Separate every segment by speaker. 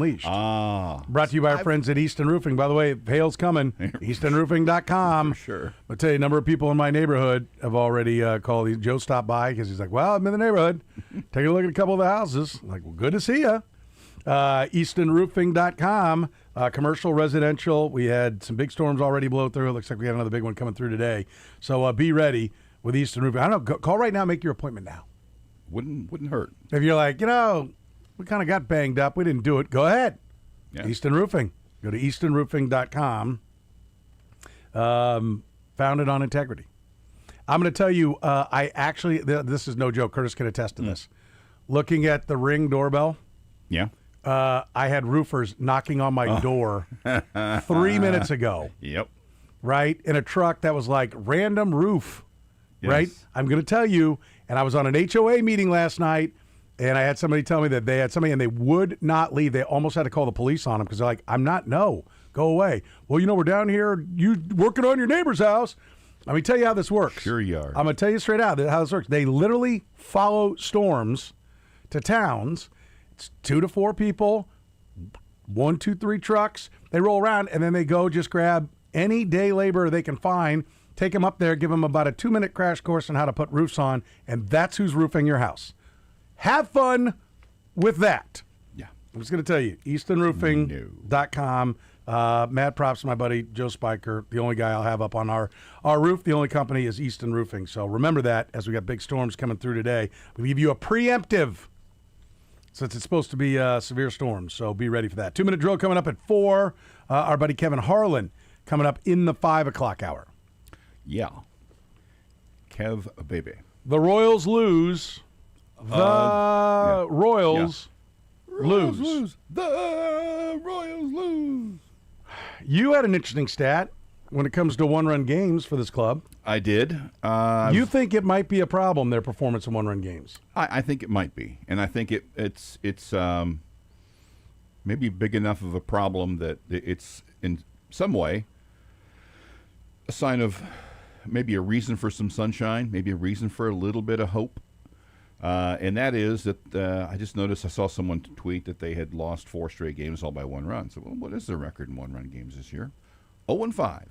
Speaker 1: Unleashed.
Speaker 2: Ah.
Speaker 1: Brought to you by our friends at Easton Roofing. By the way, hail's coming. EastonRoofing.com.
Speaker 2: For sure.
Speaker 1: I'll tell you, a number of people in my neighborhood have already called. Joe stopped by because he's like, well, I'm in the neighborhood. Taking a look at a couple of the houses. I'm like, well, good to see you. EastonRoofing.com. Commercial, residential. We had some big storms already blow through. It looks like we got another big one coming through today. So be ready with Easton Roofing. I don't know. Call right now. Make your appointment now.
Speaker 2: Wouldn't hurt.
Speaker 1: If you're like, we kind of got banged up. We didn't do it. Go ahead.
Speaker 2: Yeah.
Speaker 1: Easton Roofing. Go to EastonRoofing.com. Founded on integrity. I'm going to tell you, I actually, this is no joke. Kurtis can attest to this. Looking at the Ring doorbell.
Speaker 2: Yeah.
Speaker 1: I had roofers knocking on my door 3 minutes ago.
Speaker 2: Yep.
Speaker 1: Right? In a truck that was like random roof.
Speaker 2: Yes.
Speaker 1: Right? I'm going to tell you, and I was on an HOA meeting last night, and I had somebody tell me that they had somebody and they would not leave. They almost had to call the police on them because they're like, no, go away. Well, we're down here, you working on your neighbor's house. Let me tell you how this works.
Speaker 2: Sure you are.
Speaker 1: I'm going to tell you straight out how this works. They literally follow storms to towns. It's 2 to 4 people, 1, 2, 3 trucks. They roll around, and then they go just grab any day laborer they can find, take them up there, give them about a 2-minute crash course on how to put roofs on, and that's who's roofing your house. Have fun with that.
Speaker 2: Yeah.
Speaker 1: I'm just going to tell you, EastonRoofing.com. Mad props to my buddy Joe Spiker, the only guy I'll have up on our roof. The only company is Easton Roofing. So remember that as we got big storms coming through today. We give you a preemptive since it's supposed to be severe storms. So be ready for that. 2-minute drill coming up at 4. Our buddy Kevin Harlan coming up in the 5 o'clock hour.
Speaker 2: Yeah. Kev, baby.
Speaker 1: The Royals lose. The Royals lose.
Speaker 2: The Royals lose.
Speaker 1: You had an interesting stat when it comes to one-run games for this club.
Speaker 2: I did.
Speaker 1: You think it might be a problem, their performance in one-run games?
Speaker 2: I think it might be, and I think it's maybe big enough of a problem that it's in some way a sign of maybe a reason for some sunshine, maybe a reason for a little bit of hope. And that is that I just noticed I saw someone tweet that they had lost 4 straight games all by 1 run. So, well, what is the record in 1-run games this year? 0-5.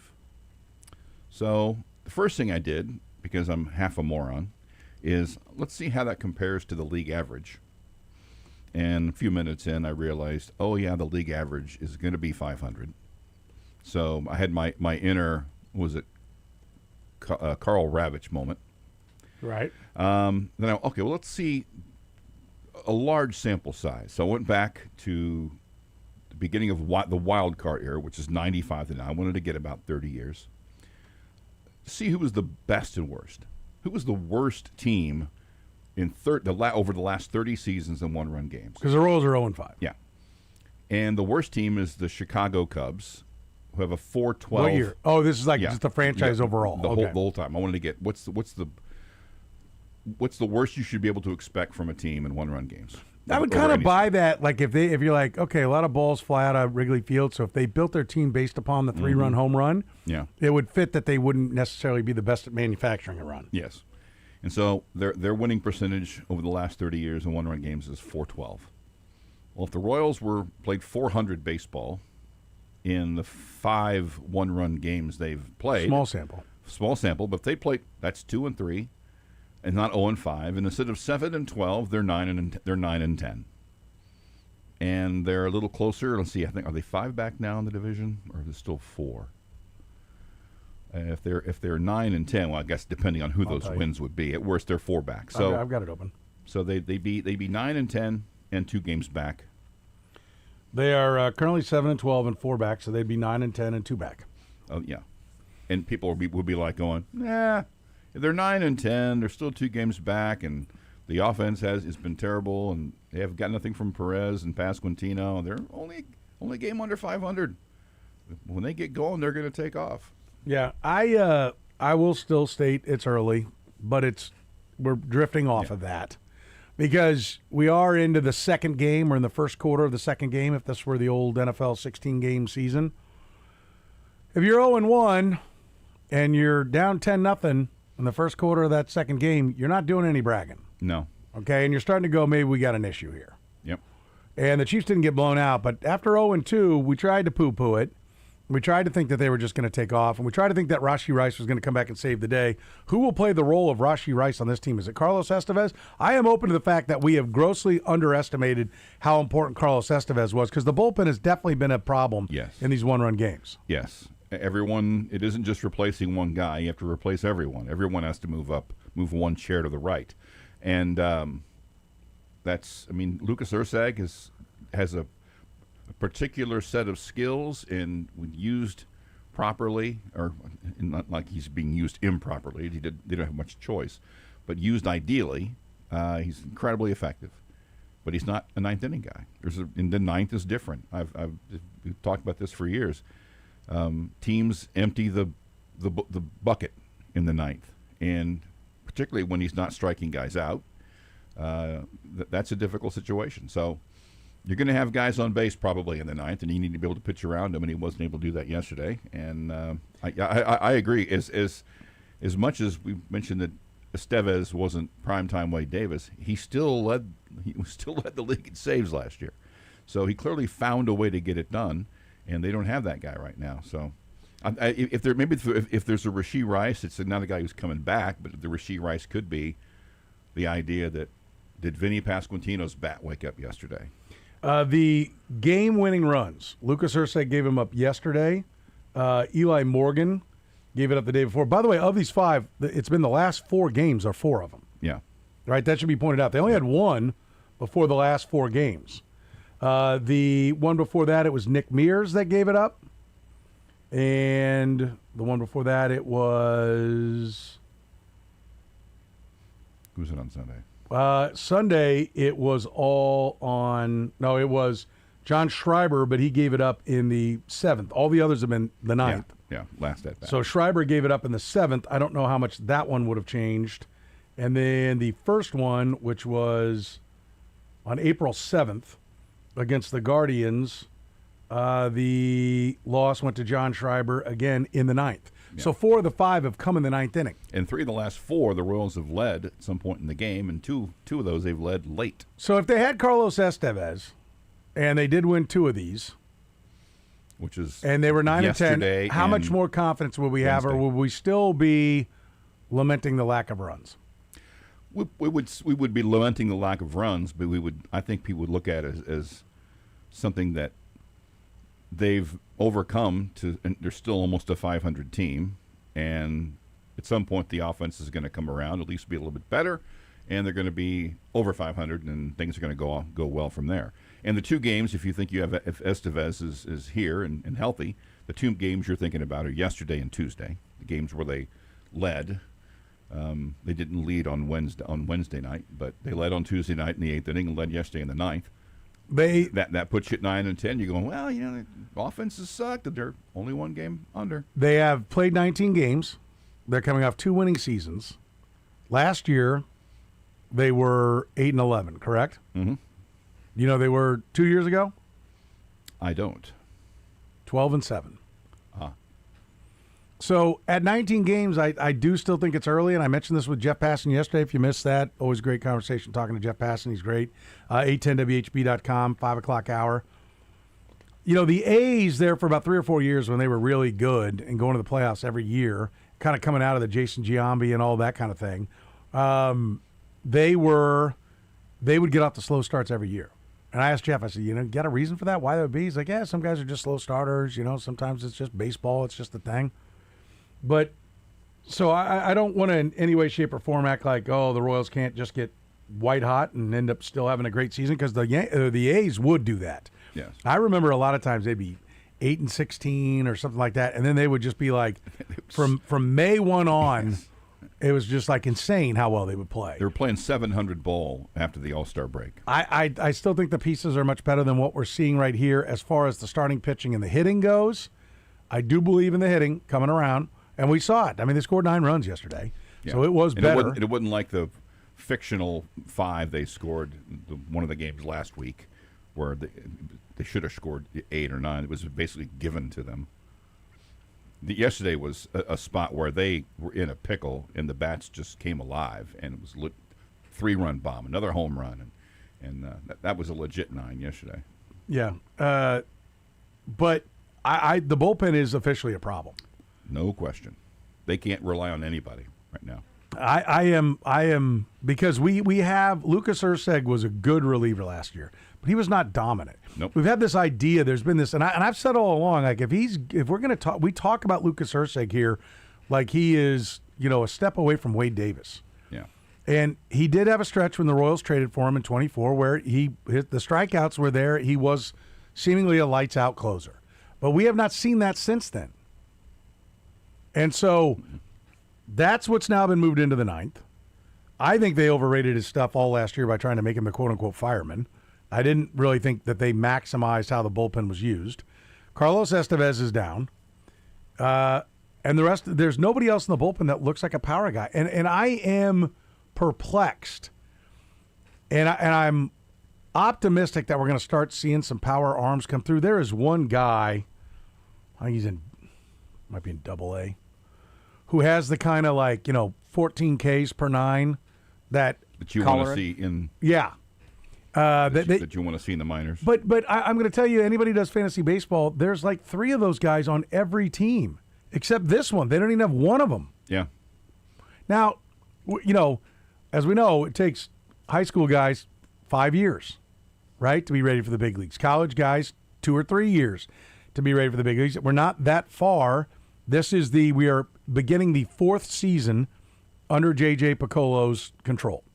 Speaker 2: So the first thing I did, because I'm half a moron, is let's see how that compares to the league average. And a few minutes in, I realized, the league average is going to be 500. So I had my inner, Carl Ravitch moment.
Speaker 1: Right.
Speaker 2: Let's see a large sample size. So I went back to the beginning of the wild card era, which is 95 to now. I wanted to get about 30 years. See who was the best and worst. Who was the worst team in over the last 30 seasons in 1-run games?
Speaker 1: Because the Royals are 0-5.
Speaker 2: Yeah. And the worst team is the Chicago Cubs, who have a 4.12.
Speaker 1: What year? Oh, this is just the franchise overall.
Speaker 2: The whole time. I wanted to get what's the worst you should be able to expect from a team in 1-run games?
Speaker 1: I would kind of buy that. Like if you're like, okay, a lot of balls fly out of Wrigley Field, so if they built their team based upon the 3-run home run, it would fit that they wouldn't necessarily be the best at manufacturing a run.
Speaker 2: Yes, and so their winning percentage over the last 30 years in 1-run games is 4.12. Well, if the Royals played 400 baseball in the 5 1-run games they've played, small sample, but if they played, that's 2-3. And not 0-5, and instead of 7-12, they're 9-10, and they're a little closer. Let's see. I think are they 5 back now in the division, or are they still 4? If they're 9-10, well, I guess depending on who those wins would be. At worst, they're 4 back. So
Speaker 1: I've got it open.
Speaker 2: So they'd be 9-10 and 2 games back.
Speaker 1: They are currently 7-12 and 4 back, so they'd be 9-10 and 2 back.
Speaker 2: Oh yeah, and people would be like going, nah. If they're 9-10, they're still 2 games back, and the offense has been terrible, and they have got nothing from Perez and Pasquantino. They're only game under 500. When they get going, they're going to take off.
Speaker 1: Yeah, I will still state it's early, but we're drifting off of that because we are into the second game. We're in the first quarter of the second game. If this were the old NFL 16-game season, if you're 0-1 and you're down 10-0. In the first quarter of that second game, you're not doing any bragging.
Speaker 2: No.
Speaker 1: Okay, and you're starting to go, maybe we got an issue here.
Speaker 2: Yep.
Speaker 1: And the Chiefs didn't get blown out, but after 0-2, we tried to poo-poo it. We tried to think that they were just going to take off, and we tried to think that Rashee Rice was going to come back and save the day. Who will play the role of Rashee Rice on this team? Is it Carlos Estevez? I am open to the fact that we have grossly underestimated how important Carlos Estevez was, because the bullpen has definitely been a problem in these one-run games.
Speaker 2: Yes. Everyone, it isn't just replacing one guy. You have to replace everyone. Everyone has to move up, move one chair to the right. And Lucas Ursag has a particular set of skills, and when used properly, or not like he's being used improperly, they don't have much choice, but used ideally, he's incredibly effective. But he's not a ninth inning guy. And the ninth is different. We've talked about this for years. Teams empty the bucket in the ninth, and particularly when he's not striking guys out, that's a difficult situation. So you're going to have guys on base probably in the ninth, and you need to be able to pitch around him, and he wasn't able to do that yesterday. And I agree. As much as we mentioned that Estevez wasn't primetime Wade Davis, he still led the league in saves last year. So he clearly found a way to get it done, and they don't have that guy right now. So if there's a Rashee Rice, it's not a guy who's coming back, but the Rashee Rice could be the idea that, did Vinny Pasquantino's bat wake up yesterday?
Speaker 1: The game-winning runs, Lucas Ursag gave him up yesterday. Eli Morgan gave it up the day before. By the way, of these five, it's been the last 4 games are 4 of them.
Speaker 2: Yeah.
Speaker 1: Right? That should be pointed out. They only had 1 before the last 4 games. The one before that, it was Nick Mears that gave it up. And the one before that, it was...
Speaker 2: Who was it on Sunday?
Speaker 1: Sunday, it was all on... No, it was John Schreiber, but he gave it up in the 7th. All the others have been the 9th.
Speaker 2: Yeah, last at bat.
Speaker 1: So Schreiber gave it up in the 7th. I don't know how much that one would have changed. And then the first one, which was on April 7th against the Guardians, the loss went to John Schreiber again in the 9th. Yeah. So 4 of the 5 have come in the 9th inning.
Speaker 2: And 3 of the last 4, the Royals have led at some point in the game, and two of those they've led late.
Speaker 1: So if they had Carlos Estevez, and they did win 2 of these, and they were 9-10, how much more confidence would we have, or would we still be lamenting the lack of runs?
Speaker 2: We would be lamenting the lack of runs, but I think people would look at it as something that they've overcome and they're still almost a 500 team, and at some point the offense is going to come around, at least be a little bit better, and they're going to be over 500, and things are going to go well from there. And the 2 games, if you think if Estevez is here and healthy, the 2 games you're thinking about are yesterday and Tuesday, the games where they led. They didn't lead on Wednesday night, but they led on Tuesday night in the 8th inning and led yesterday in the 9th. That puts you at 9-10. You're going, well, the offenses sucked. They're only 1 game under. They
Speaker 1: have played 19 games. They're coming off 2 winning seasons. Last year, they were 8-11, correct?
Speaker 2: Mm-hmm.
Speaker 1: You know they were 2 years ago?
Speaker 2: I don't.
Speaker 1: 12-7. So at 19 games, I do still think it's early, and I mentioned this with Jeff Passan yesterday. If you missed that, always a great conversation talking to Jeff Passan. He's great. 810WHB.com, 5 o'clock hour. You know, the A's there for about 3 or 4 years when they were really good and going to the playoffs every year, kind of coming out of the Jason Giambi and all that kind of thing, they would get off the slow starts every year. And I asked Jeff, I said, you got a reason for that? Why that would be? He's like, yeah, some guys are just slow starters. Sometimes it's just baseball. It's just the thing. But so I don't want to in any way, shape, or form act like, the Royals can't just get white hot and end up still having a great season, because the A's would do that.
Speaker 2: Yes.
Speaker 1: I remember a lot of times they'd be 8-16 or something like that, and then they would just be like, from May 1 on, it was just like insane how well they would play.
Speaker 2: They were playing 700 ball after the All-Star break.
Speaker 1: I still think the pieces are much better than what we're seeing right here as far as the starting pitching and the hitting goes. I do believe in the hitting coming around. And we saw it. I mean, they scored 9 runs yesterday, so it was better.
Speaker 2: It wasn't like the fictional 5 they scored one of the games last week, where they should have scored 8 or 9. It was basically given to them. Yesterday was a spot where they were in a pickle, and the bats just came alive, and it was 3-run bomb, another home run, And that was a legit 9 yesterday.
Speaker 1: Yeah. But the bullpen is officially a problem.
Speaker 2: No question. They can't rely on anybody right now.
Speaker 1: I am because we have Lucas Erceg was a good reliever last year, but he was not dominant.
Speaker 2: Nope.
Speaker 1: We've had this idea. There's been this, and I've said all along, like if we're going to talk, we talk about Lucas Erceg here, like he is a step away from Wade Davis.
Speaker 2: Yeah.
Speaker 1: And he did have a stretch when the Royals traded for him in 24 where the strikeouts were there. He was seemingly a lights out closer, but we have not seen that since then. And so that's what's now been moved into the 9th. I think they overrated his stuff all last year by trying to make him the quote-unquote fireman. I didn't really think that they maximized how the bullpen was used. Carlos Estevez is down. And the rest, there's nobody else in the bullpen that looks like a power guy. And I am perplexed. And I'm optimistic that we're going to start seeing some power arms come through. There is one guy, I think might be in Double-A, who has the kind of 14 Ks per 9 that
Speaker 2: you want to see in that you want to see in the minors.
Speaker 1: But I'm going to tell you, anybody who does fantasy baseball, there's 3 of those guys on every team except this one. They don't even have one of them.
Speaker 2: Yeah.
Speaker 1: Now, as we know, it takes high school guys 5 years, right, to be ready for the big leagues. College guys 2 or 3 years to be ready for the big leagues. We're not that far. We are beginning the 4th season under J.J. Piccolo's control.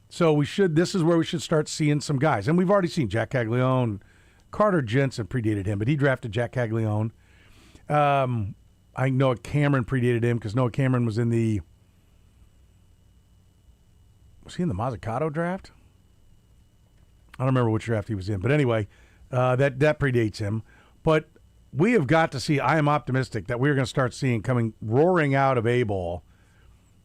Speaker 1: So this is where we should start seeing some guys. And we've already seen Jack Caglione. Carter Jensen predated him, but he drafted Jack Caglione. I know Cameron predated him because Noah Cameron was in the Mazzucato draft? I don't remember which draft he was in. But anyway, that predates him. But we have got to see, I am optimistic that we're going to start seeing coming roaring out of A-ball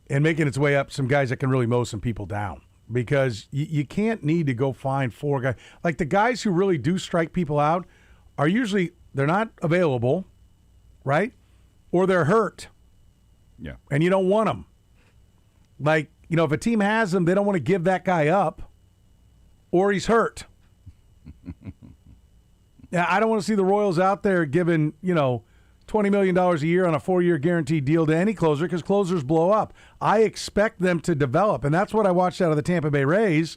Speaker 1: and making its way up some guys that can really mow some people down. Because you can't need to go find 4 guys. Like the guys who really do strike people out are usually, they're not available, right? Or they're hurt.
Speaker 2: Yeah.
Speaker 1: And you don't want them. If a team has them, they don't want to give that guy up or he's hurt. Now, I don't want to see the Royals out there giving, $20 million a year on a 4-year guaranteed deal to any closer because closers blow up. I expect them to develop, and that's what I watched out of the Tampa Bay Rays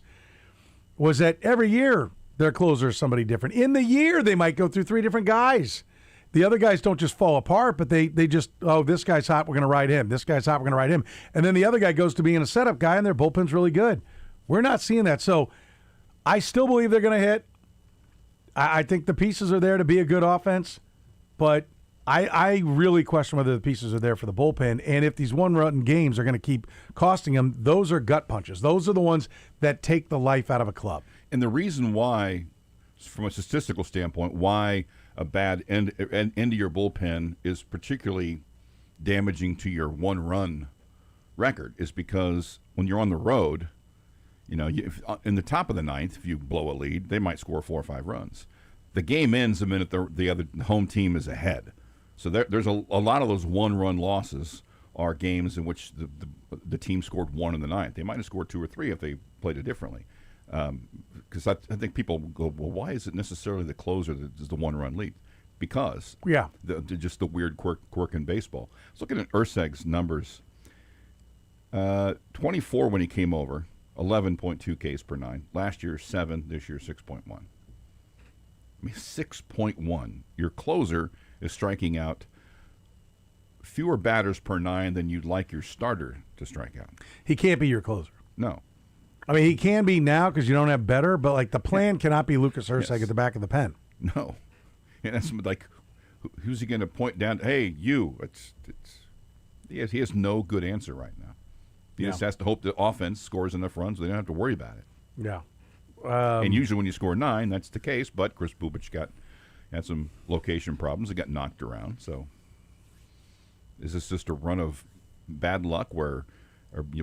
Speaker 1: was that every year their closer is somebody different. In the year, they might go through 3 different guys. The other guys don't just fall apart, but they just, this guy's hot, we're going to ride him. This guy's hot, we're going to ride him. And then the other guy goes to being a setup guy, and their bullpen's really good. We're not seeing that. So I still believe they're going to hit. I think the pieces are there to be a good offense, but I really question whether the pieces are there for the bullpen. And if these one-run games are going to keep costing them, those are gut punches. Those are the ones that take the life out of a club.
Speaker 2: And the reason why, from a statistical standpoint, why a bad end of your bullpen is particularly damaging to your one-run record is because when you're on the road, in the top of the 9th, if you blow a lead, they might score 4 or 5 runs. The game ends the minute the other home team is ahead. So there's a lot of those one-run losses are games in which the team scored 1 in the 9th. They might have scored 2 or 3 if they played it differently. Because I think people go, well, why is it necessarily the closer that is the one-run lead? Because just the weird quirk in baseball. Let's look at Erceg's numbers. 24 when he came over, 11.2 Ks per 9. Last year, 7. This year, 6.1. I mean, 6.1. Your closer is striking out fewer batters per 9 than you'd like your starter to strike out.
Speaker 1: He can't be your closer.
Speaker 2: No.
Speaker 1: I mean, he can be now because you don't have better, but the plan cannot be Lucas Erceg at the back of the pen.
Speaker 2: No. And that's who's he going to point down? Hey, you. He has no good answer right now. He just has to hope the offense scores enough runs so they don't have to worry about it.
Speaker 1: Yeah.
Speaker 2: And usually when you score 9, that's the case. But Chris Bubich had some location problems. He got knocked around. So is this just a run of bad luck or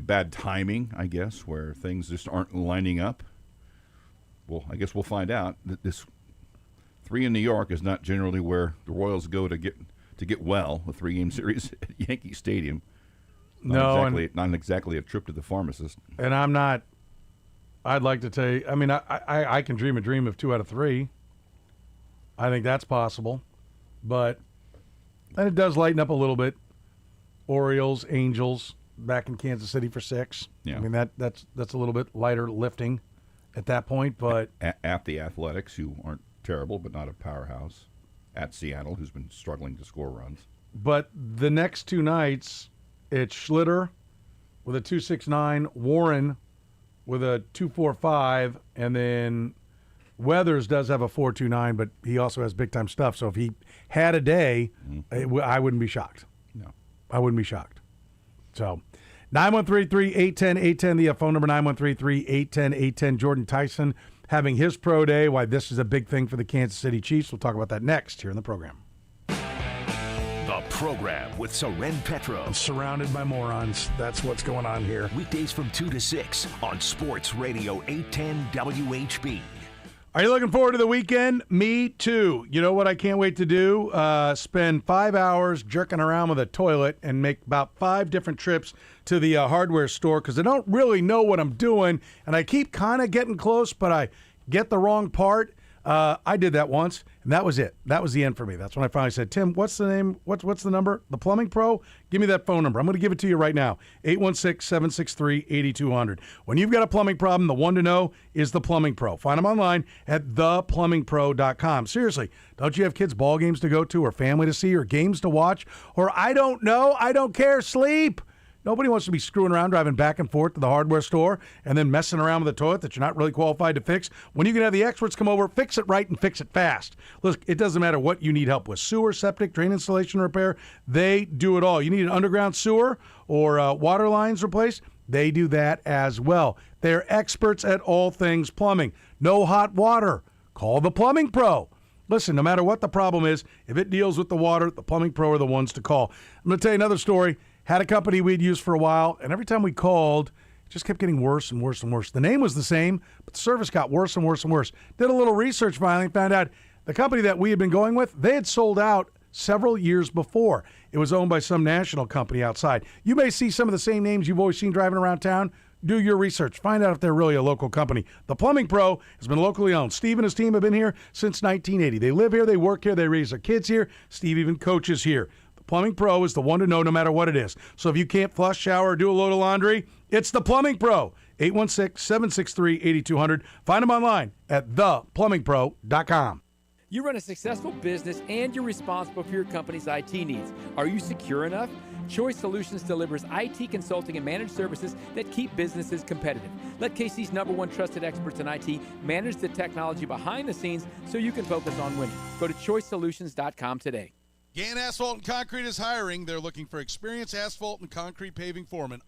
Speaker 2: bad timing, I guess, where things just aren't lining up? Well, I guess we'll find out. This 3 in New York is not generally where the Royals go to get well, a 3-game series at Yankee Stadium. Not exactly a trip to the pharmacist.
Speaker 1: And I'm not I'd like to take. I mean, I can dream a dream of 2 out of 3. I think that's possible, but and it does lighten up a little bit. Orioles, Angels, back in Kansas City for 6.
Speaker 2: Yeah.
Speaker 1: I mean that's a little bit lighter lifting at that point, but
Speaker 2: At the Athletics, who aren't terrible but not a powerhouse. At Seattle, who's been struggling to score runs.
Speaker 1: But the next 2 nights, it's Schlitter with a 2.69, Warren with a 2.45, and then Weathers does have a 4.29, but he also has big time stuff. So if he had a day, I wouldn't be shocked.
Speaker 2: No.
Speaker 1: I wouldn't be shocked. So 913-810-810, the phone number 913-810-810. Jordan Tyson having his pro day, why this is a big thing for the Kansas City Chiefs. We'll talk about that next here in the program.
Speaker 3: The program with Soren Petro.
Speaker 1: I'm surrounded by morons. That's what's going on here.
Speaker 3: Weekdays from 2 to 6 on Sports Radio 810 WHB.
Speaker 1: Are you looking forward to the weekend? Me too. You know what I can't wait to do? Spend 5 hours jerking around with a toilet and make about 5 different trips to the hardware store because I don't really know what I'm doing, and I keep kind of getting close, but I get the wrong part. I did that once, and that was it. That was the end for me. That's when I finally said, Tim, what's the name? What's the number? The Plumbing Pro? Give me that phone number. I'm going to give it to you right now, 816-763-8200. When you've got a plumbing problem, the one to know is the Plumbing Pro. Find them online at theplumbingpro.com. Seriously, don't you have kids' ball games to go to or family to see or games to watch? Or I don't know, I don't care, sleep. Nobody wants to be screwing around driving back and forth to the hardware store and then messing around with a toilet that you're not really qualified to fix. When you can have the experts come over, fix it right and fix it fast. Look, it doesn't matter what you need help with. Sewer, septic, drain installation, repair, they do it all. You need an underground sewer or water lines replaced, they do that as well. They're experts at all things plumbing. No hot water. Call the Plumbing Pro. Listen, no matter what the problem is, if it deals with the water, the Plumbing Pro are the ones to call. I'm going to tell you another story. Had a company we'd used for a while, and every time we called, it just kept getting worse and worse and worse. The name was the same, but the service got worse and worse and worse. Did a little research finally, found out the company that we had been going with, they had sold out several years before. It was owned by some national company outside. You may see some of the same names you've always seen driving around town. Do your research. Find out if they're really a local company. The Plumbing Pro has been locally owned. Steve and his team have been here since 1980. They live here, they work here, they raise their kids here. Steve even coaches here. Plumbing Pro is the one to know no matter what it is. So if you can't flush, shower, or do a load of laundry, it's the Plumbing Pro. 816-763-8200. Find them online at theplumbingpro.com.
Speaker 4: You run a successful business and you're responsible for your company's IT needs. Are you secure enough? Choice Solutions delivers IT consulting and managed services that keep businesses competitive. Let KC's #1 trusted experts in IT manage the technology behind the scenes so you can focus on winning. Go to choicesolutions.com today.
Speaker 5: Gann Asphalt and Concrete is hiring. They're looking for experienced asphalt and concrete paving foremen.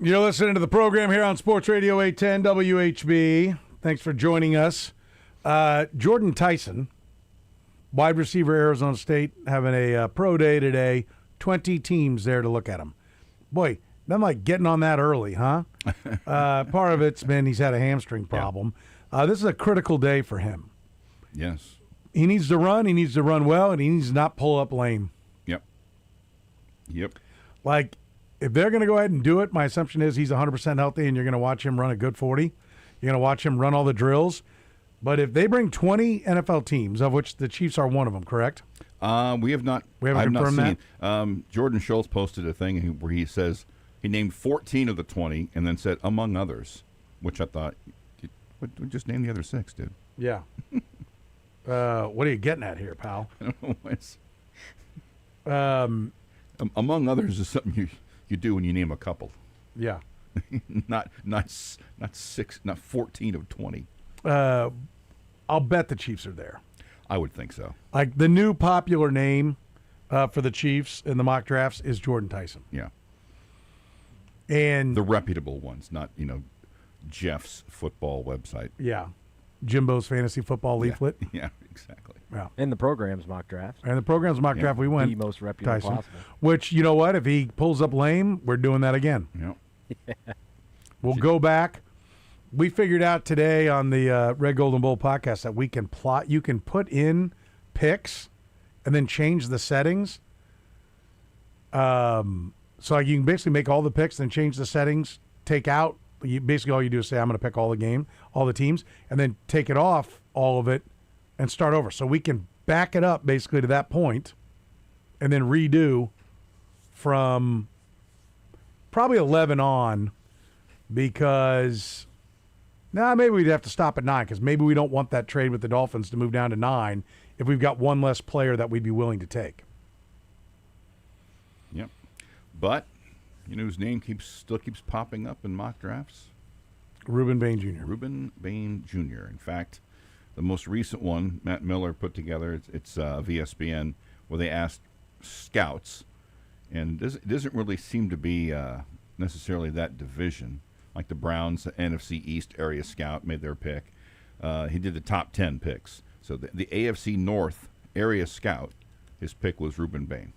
Speaker 1: You're listening to the program here on Sports Radio 810 WHB. Thanks for joining us. Jordan Tyson, wide receiver, Arizona State, having a pro day today. 20 teams there to look at him. Boy, nothing like getting on that early, huh? Part of it's been he's had a hamstring problem. This is a critical day for him.
Speaker 2: Yes.
Speaker 1: He needs to run. He needs to run well, and he needs to not pull up lame.
Speaker 2: Yep.
Speaker 1: Like, if they're going to go ahead and do it, my assumption is he's 100% healthy, and you're going to watch him run a good 40. You're going to watch him run all the drills. But if they bring 20 NFL teams, of which the Chiefs are one of them, correct?
Speaker 2: We have not.
Speaker 1: We haven't confirmed
Speaker 2: that. Jordan Schultz posted a thing where he says he named 14 of the 20 and then said among others, which I thought, we just named the other 6, dude.
Speaker 1: Yeah. What are you getting at here, pal?
Speaker 2: I don't know. Among others is something you do when you name a couple.
Speaker 1: Yeah.
Speaker 2: not 6, not 14 of 20.
Speaker 1: I'll bet the Chiefs are there.
Speaker 2: I would think so.
Speaker 1: Like, the new popular name for the Chiefs in the mock drafts is Jordan Tyson.
Speaker 2: Yeah.
Speaker 1: And
Speaker 2: the reputable ones, not, Jeff's football website.
Speaker 1: Yeah. Jimbo's fantasy football leaflet.
Speaker 2: Yeah, exactly.
Speaker 1: Yeah.
Speaker 6: And the program's mock draft.
Speaker 1: And the program's mock draft, we went
Speaker 6: the most reputable
Speaker 1: Tyson.
Speaker 6: possible.
Speaker 1: Which, you know what? If he pulls up lame, we're doing that again.
Speaker 2: Yeah.
Speaker 1: We'll go back. We figured out today on the Red Golden Bowl podcast that we can plot. You can put in picks and then change the settings. So you can basically make all the picks, then change the settings, take out. Basically, all you do is say, I'm going to pick all the teams, and then take it off, all of it, and start over. So we can back it up basically to that point and then redo from probably 11 on, because maybe we'd have to stop at 9, because maybe we don't want that trade with the Dolphins to move down to 9 if we've got one less player that we'd be willing to take.
Speaker 2: Yep. But his name still keeps popping up in mock drafts?
Speaker 1: Reuben Bain Jr.
Speaker 2: Reuben Bain Jr. In fact, the most recent one, Matt Miller put together, it's of ESPN, where they asked scouts, and it doesn't really seem to be necessarily that division. Like the Browns, the NFC East area scout made their pick. He did the top 10 picks. So the AFC North area scout, his pick was Reuben Bain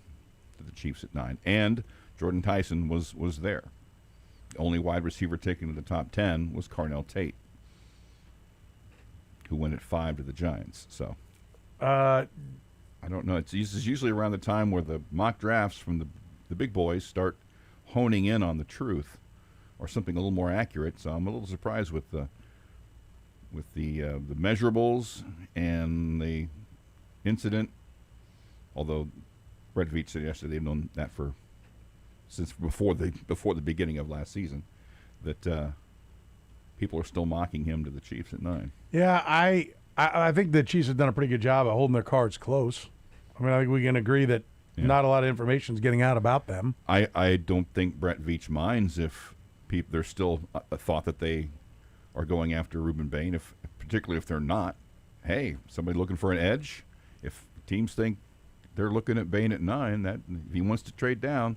Speaker 2: to the Chiefs at 9. And Jordan Tyson was there. The only wide receiver taken in the top 10 was Carnell Tate, who went at 5 to the Giants. So I don't know. It's usually around the time where the mock drafts from the big boys start honing in on the truth or something a little more accurate. So I'm a little surprised with the measurables and the incident. Although Brett Veach said yesterday they've known that since before the beginning of last season, that people are still mocking him to the Chiefs at 9.
Speaker 1: Yeah, I think the Chiefs have done a pretty good job of holding their cards close. I mean, I think we can agree that not a lot of information is getting out about them.
Speaker 2: I don't think Brett Veach minds if there's still a thought that they are going after Reuben Bain, particularly if they're not. Hey, somebody looking for an edge? If teams think they're looking at Bain at 9, that if he wants to trade down,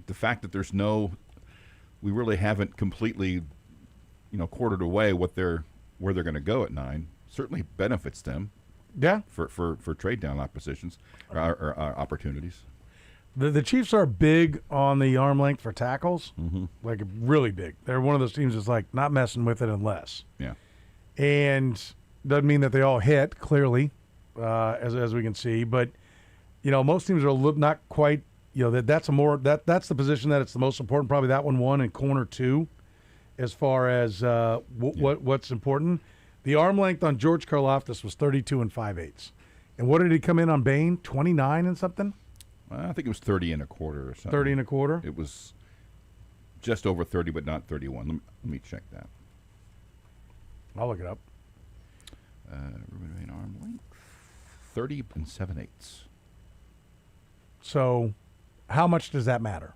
Speaker 2: the fact that we really haven't completely, quartered away where they're going to go at 9 certainly benefits them.
Speaker 1: Yeah,
Speaker 2: for trade down oppositions or opportunities.
Speaker 1: The Chiefs are big on the arm length for tackles, like really big. They're one of those teams that's like not messing with it unless.
Speaker 2: Yeah,
Speaker 1: and doesn't mean that they all hit clearly, as we can see, but most teams are not quite. That's the position that it's the most important. Probably that one and corner 2, as far as what's important. The arm length on George Karlaftis was 32 5/8. And what did he come in on Bain? 29 and something?
Speaker 2: I think it was 30 1/4 or something.
Speaker 1: 30 1/4?
Speaker 2: It was just over 30, but not 31. Let me check that.
Speaker 1: I'll look it up.
Speaker 2: Reuben Bain arm length, 30 7/8.
Speaker 1: So, how much does that matter?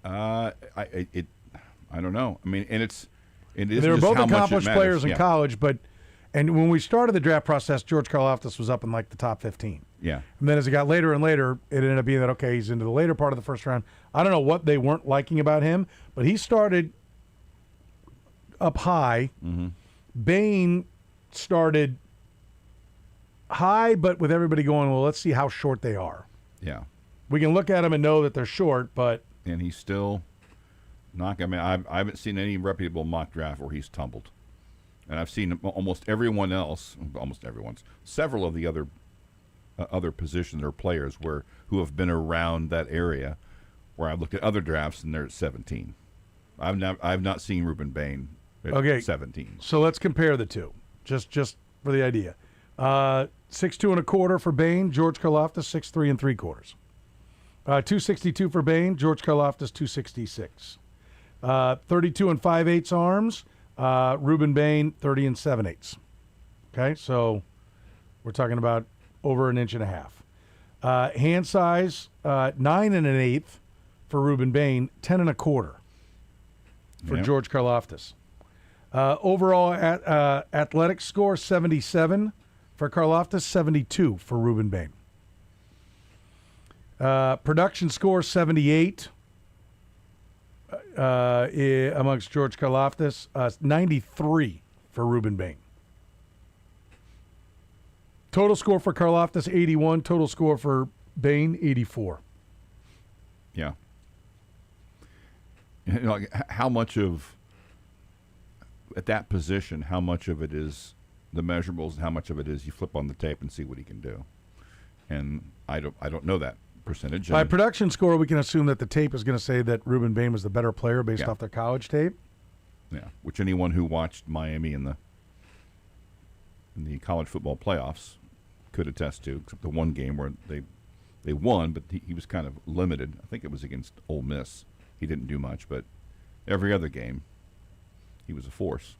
Speaker 2: I don't know. I mean, and
Speaker 1: they were both accomplished players in college, and when we started the draft process, George Karlaftis was up in like the top 15.
Speaker 2: Yeah.
Speaker 1: And then as it got later and later, it ended up being that, okay, he's into the later part of the first round. I don't know what they weren't liking about him, but he started up high.
Speaker 2: Mm-hmm.
Speaker 1: Bain started high, but with everybody going, well, let's see how short they are.
Speaker 2: Yeah.
Speaker 1: We can look at them and know that they're short, but...
Speaker 2: And he's still not... I mean, I haven't seen any reputable mock draft where he's tumbled. And I've seen almost everyone else, several of the other positions or players who have been around that area, where I've looked at other drafts and they're at 17. I've not seen Ruben Bain at 17.
Speaker 1: So let's compare the two, just for the idea. 6'2" and a quarter for Bain, George Karlaftis 6'3" and 3/4. 262 for Bain, George Karlaftis 266. 32 and 5/8 arms, Ruben Bain 30 and 7/8. Okay, so we're talking about over 1.5 inches. Hand size 9 and 1/8 for Ruben Bain, 10 and a quarter for George Karlaftis. Overall athletic score 77 for Karlaftis, 72 for Ruben Bain. Production score 78 amongst George Karlaftis, 93 for Ruben Bain. Total score for Karlaftis 81, total score for Bain 84.
Speaker 2: Yeah. You know, like how much of at that position, how much of it is the measurables and how much of it is you flip on the tape and see what he can do? And I don't know that percentage.
Speaker 1: By production score, we can assume that the tape is going to say that Ruben Bain was the better player based off their college tape.
Speaker 2: Yeah, which anyone who watched Miami in the college football playoffs could attest to, except the one game where they won, but he was kind of limited. I think it was against Ole Miss. He didn't do much, but every other game, he was a force.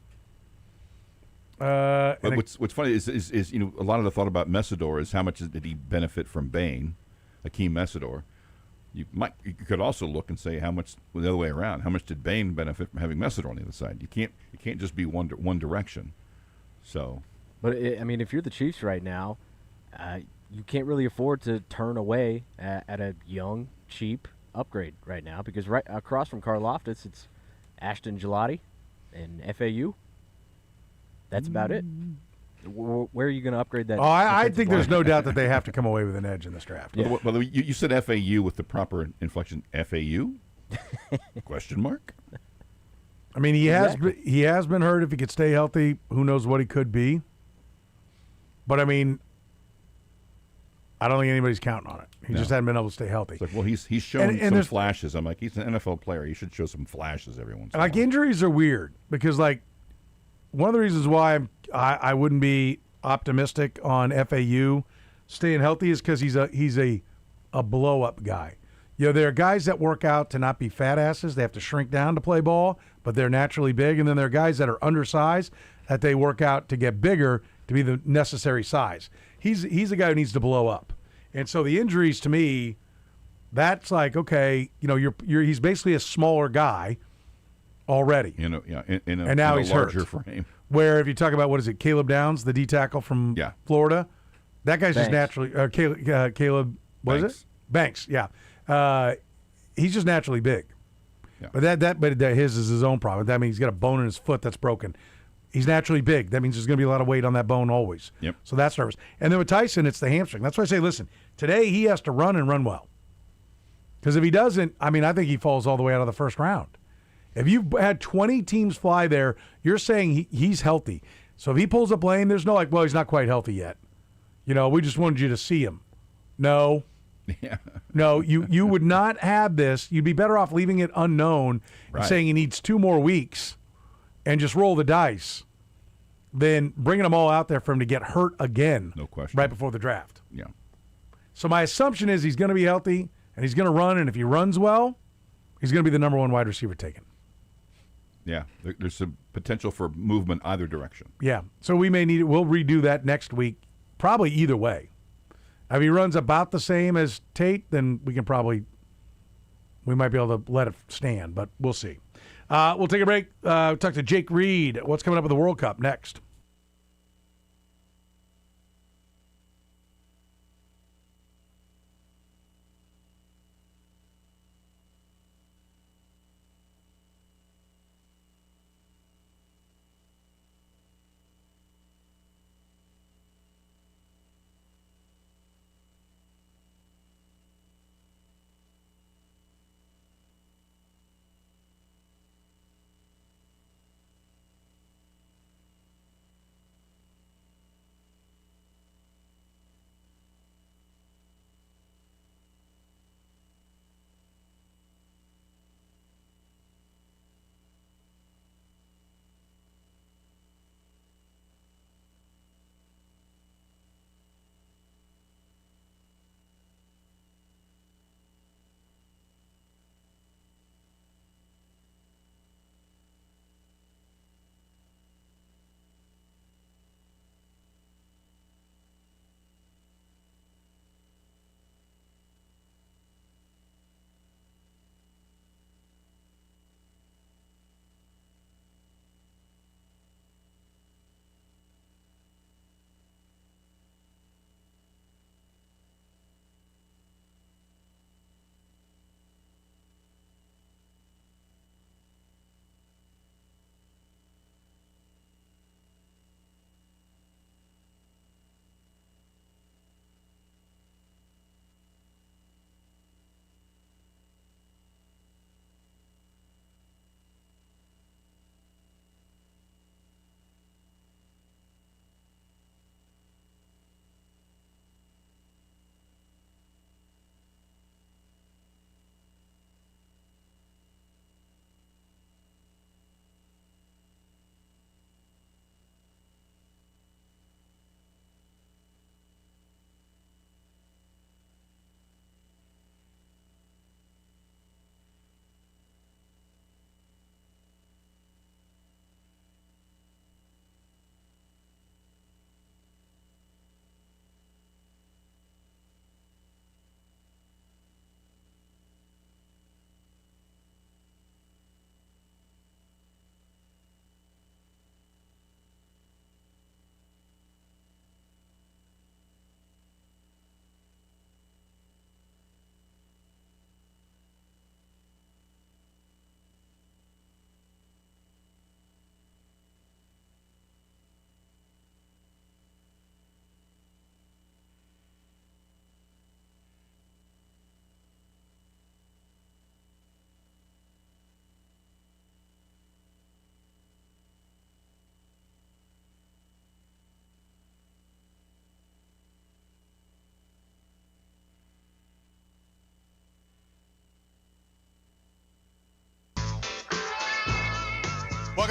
Speaker 2: But what's funny is you know, a lot of the thought about Messidor is how much did he benefit from Bain, Akeem Messidor. You could also look and say how much the other way around. How much did Bain benefit from having Messidor on the other side? You can't just be one direction. So,
Speaker 6: but I mean, if you're the Chiefs right now, you can't really afford to turn away at a young, cheap upgrade right now, because right across from Karlaftis, it's Ashton Gelati and FAU. That's about it. Where are you going to upgrade that?
Speaker 1: Oh, I think there's no doubt that they have to come away with an edge in this draft.
Speaker 6: Yeah.
Speaker 2: Well, you said FAU with the proper inflection. FAU? Question mark?
Speaker 1: I mean, he has been hurt. If he could stay healthy, who knows what he could be. But I mean, I don't think anybody's counting on it. He just hadn't been able to stay healthy.
Speaker 2: It's like, well, he's shown some flashes. I'm like, he's an NFL player. He should show some flashes every once in a while.
Speaker 1: Like, injuries are weird because, like, one of the reasons why I wouldn't be optimistic on FAU staying healthy is because he's a blow-up guy. You know, there are guys that work out to not be fat asses. They have to shrink down to play ball, but they're naturally big. And then there are guys that are undersized that they work out to get bigger to be the necessary size. He's a guy who needs to blow up. And so the injuries, to me, that's like, okay, you know, he's basically a smaller guy already.
Speaker 2: You know, yeah, in
Speaker 1: and now
Speaker 2: a
Speaker 1: he's
Speaker 2: larger
Speaker 1: hurt.
Speaker 2: frame.
Speaker 1: Where if you talk about, what is it, Caleb Downs, the D tackle from Florida, that guy's just naturally Caleb. What is it? Banks. Yeah, he's just naturally big.
Speaker 2: Yeah.
Speaker 1: But his is his own problem. That means he's got a bone in his foot that's broken. He's naturally big. That means there's going to be a lot of weight on that bone always.
Speaker 2: Yep.
Speaker 1: So that's nervous. And then with Tyson, it's the hamstring. That's why I say, listen, today he has to run and run well. Because if he doesn't, I mean, I think he falls all the way out of the first round. If you've had 20 teams fly there, you're saying he's healthy. So if he pulls up lame, there's no like, well, he's not quite healthy yet. You know, we just wanted you to see him. No.
Speaker 2: Yeah.
Speaker 1: No, you would not have this. You'd be better off leaving it unknown and saying he needs 2 more weeks and just roll the dice than bringing them all out there for him to get hurt again.
Speaker 2: No question.
Speaker 1: Right before the draft.
Speaker 2: Yeah.
Speaker 1: So my assumption is he's going to be healthy and he's going to run, and if he runs well, he's going to be the number 1 wide receiver taken.
Speaker 2: Yeah, there's some potential for movement either direction.
Speaker 1: Yeah, so we'll redo that next week, probably either way. If he runs about the same as Tate, then we might be able to let it stand, but we'll see. We'll take a break. Talk to Jake Reed. What's coming up with the World Cup next?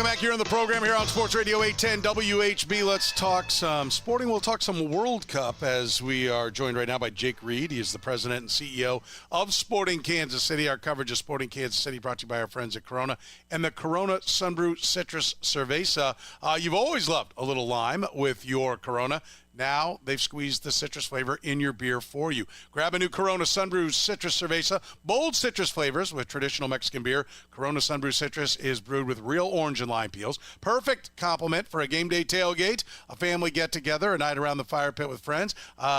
Speaker 5: Welcome back here on the program here on Sports Radio 810 WHB. Let's talk some sporting. We'll talk some World Cup as we are joined right now by Jake Reed. He is the president and CEO of Sporting Kansas City. Our coverage of Sporting Kansas City brought to you by our friends at Corona and the Corona Sunbrew Citrus Cerveza. You've always loved a little lime with your Corona. Now they've squeezed the citrus flavor in your beer for you. Grab a new Corona Sunbrew Citrus Cerveza. Bold citrus flavors with traditional Mexican beer. Corona Sunbrew Citrus is brewed with real orange and lime peels. Perfect complement for a game day tailgate, a family get-together, a night around the fire pit with friends,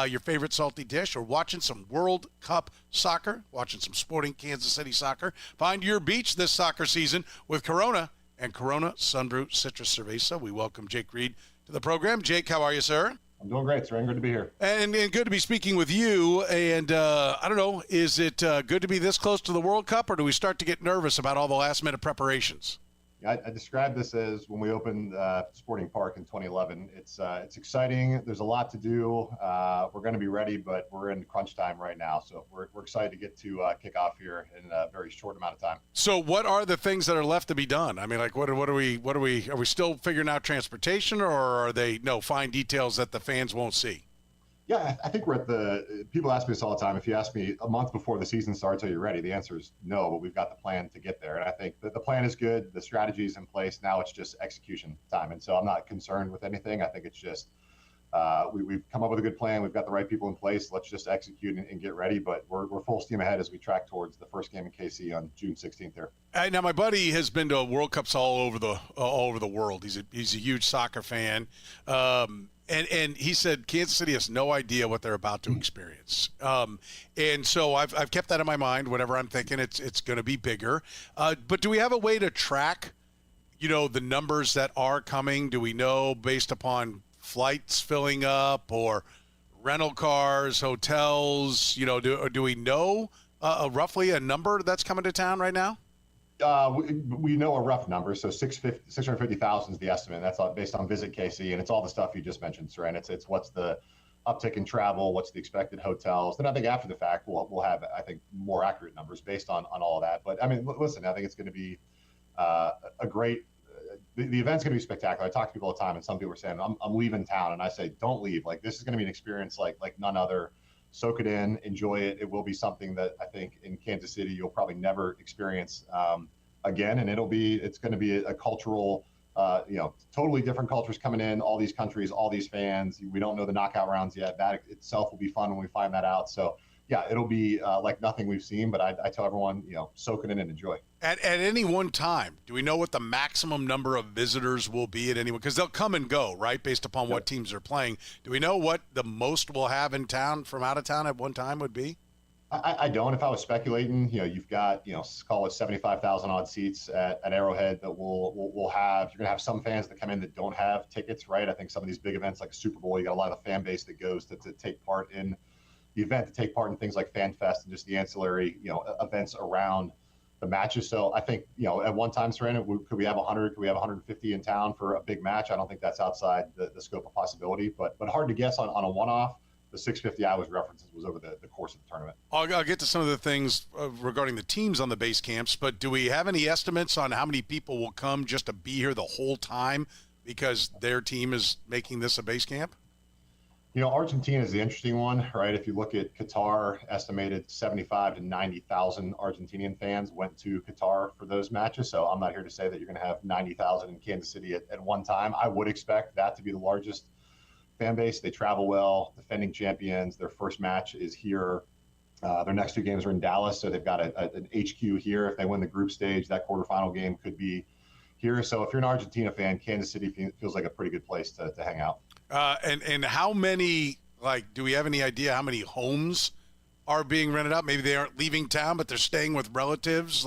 Speaker 5: your favorite salty dish, or watching some World Cup soccer, watching some Sporting Kansas City soccer. Find your beach this soccer season with Corona and Corona Sunbrew Citrus Cerveza. We welcome Jake Reed to the program. Jake, how are you, sir?
Speaker 7: I'm doing great, Soren. Good to be here.
Speaker 5: And good to be speaking with you. And I don't know, is it good to be this close to the World Cup, or do we start to get nervous about all the last-minute preparations?
Speaker 7: I described this as when we opened Sporting Park in 2011. It's exciting. There's a lot to do. We're going to be ready, but we're in crunch time right now. So we're excited to get to kick off here in a very short amount of time.
Speaker 5: So what are the things that are left to be done? I mean, like, what are we still figuring out transportation, or are they fine details that the fans won't see?
Speaker 7: Yeah, I think people ask me this all the time. If you ask me a month before the season starts, are you ready? The answer is no, but we've got the plan to get there. And I think that the plan is good. The strategy is in place. Now it's just execution time. And so I'm not concerned with anything. I think it's just we've come up with a good plan. We've got the right people in place. Let's just execute and get ready. But we're full steam ahead as we track towards the first game in KC on June 16th there.
Speaker 5: Now, my buddy has been to World Cups all over the world. He's a huge soccer fan. And he said Kansas City has no idea what they're about to experience. And so I've kept that in my mind whenever I'm thinking it's going to be bigger. But do we have a way to track, the numbers that are coming? Do we know based upon flights filling up or rental cars, hotels? Do we know roughly a number that's coming to town right now?
Speaker 7: We know a rough number, so 650,000 is the estimate. That's based on Visit KC, and it's all the stuff you just mentioned, Soren. It's what's the uptick in travel, what's the expected hotels. Then I think after the fact, we'll have, I think, more accurate numbers based on all of that. But I mean, listen, I think it's going to be a great. The event's going to be spectacular. I talk to people all the time, and some people are saying, "I'm leaving town," and I say, "Don't leave. Like, this is going to be an experience like none other. Soak it in, enjoy it. It will be something that I think in Kansas City you'll probably never experience again, and it's going to be a cultural, totally different cultures coming in, all these countries, all these fans. We don't know the knockout rounds yet. That itself will be fun when we find that out. So, yeah, it'll be like nothing we've seen, but I tell everyone, soak it in and enjoy.
Speaker 5: At any one time, do we know what the maximum number of visitors will be at any one? Because they'll come and go, right, based upon what teams are playing. Do we know what the most we'll have in town from out of town at one time would be?
Speaker 7: I don't. If I was speculating, you've got, call it 75,000 odd seats at Arrowhead that we'll have. You're going to have some fans that come in that don't have tickets, right? I think some of these big events like a Super Bowl, you got a lot of the fan base that goes to take part in the event, to take part in things like Fan Fest and just the ancillary, events around the matches. So I think, at one time, Soren, could we have 100? Could we have 150 in town for a big match? I don't think that's outside the scope of possibility, but hard to guess on a one-off. The 650 I was references was over the course of the tournament.
Speaker 5: I'll get to some of the things regarding the teams on the base camps, but do we have any estimates on how many people will come just to be here the whole time because their team is making this a base camp?
Speaker 7: Argentina is the interesting one, right? If you look at Qatar, estimated 75 to 90,000 Argentinian fans went to Qatar for those matches. So I'm not here to say that you're going to have 90,000 in Kansas City at one time. I would expect that to be the largest fan base. They travel well, defending champions. Their first match is here. Their next two games are in Dallas, so they've got an HQ here. If they win the group stage, that quarterfinal game could be here. So if you're an Argentina fan, Kansas City feels like a pretty good place to hang out.
Speaker 5: And how many, do we have any idea how many homes are being rented out? Maybe they aren't leaving town, but they're staying with relatives,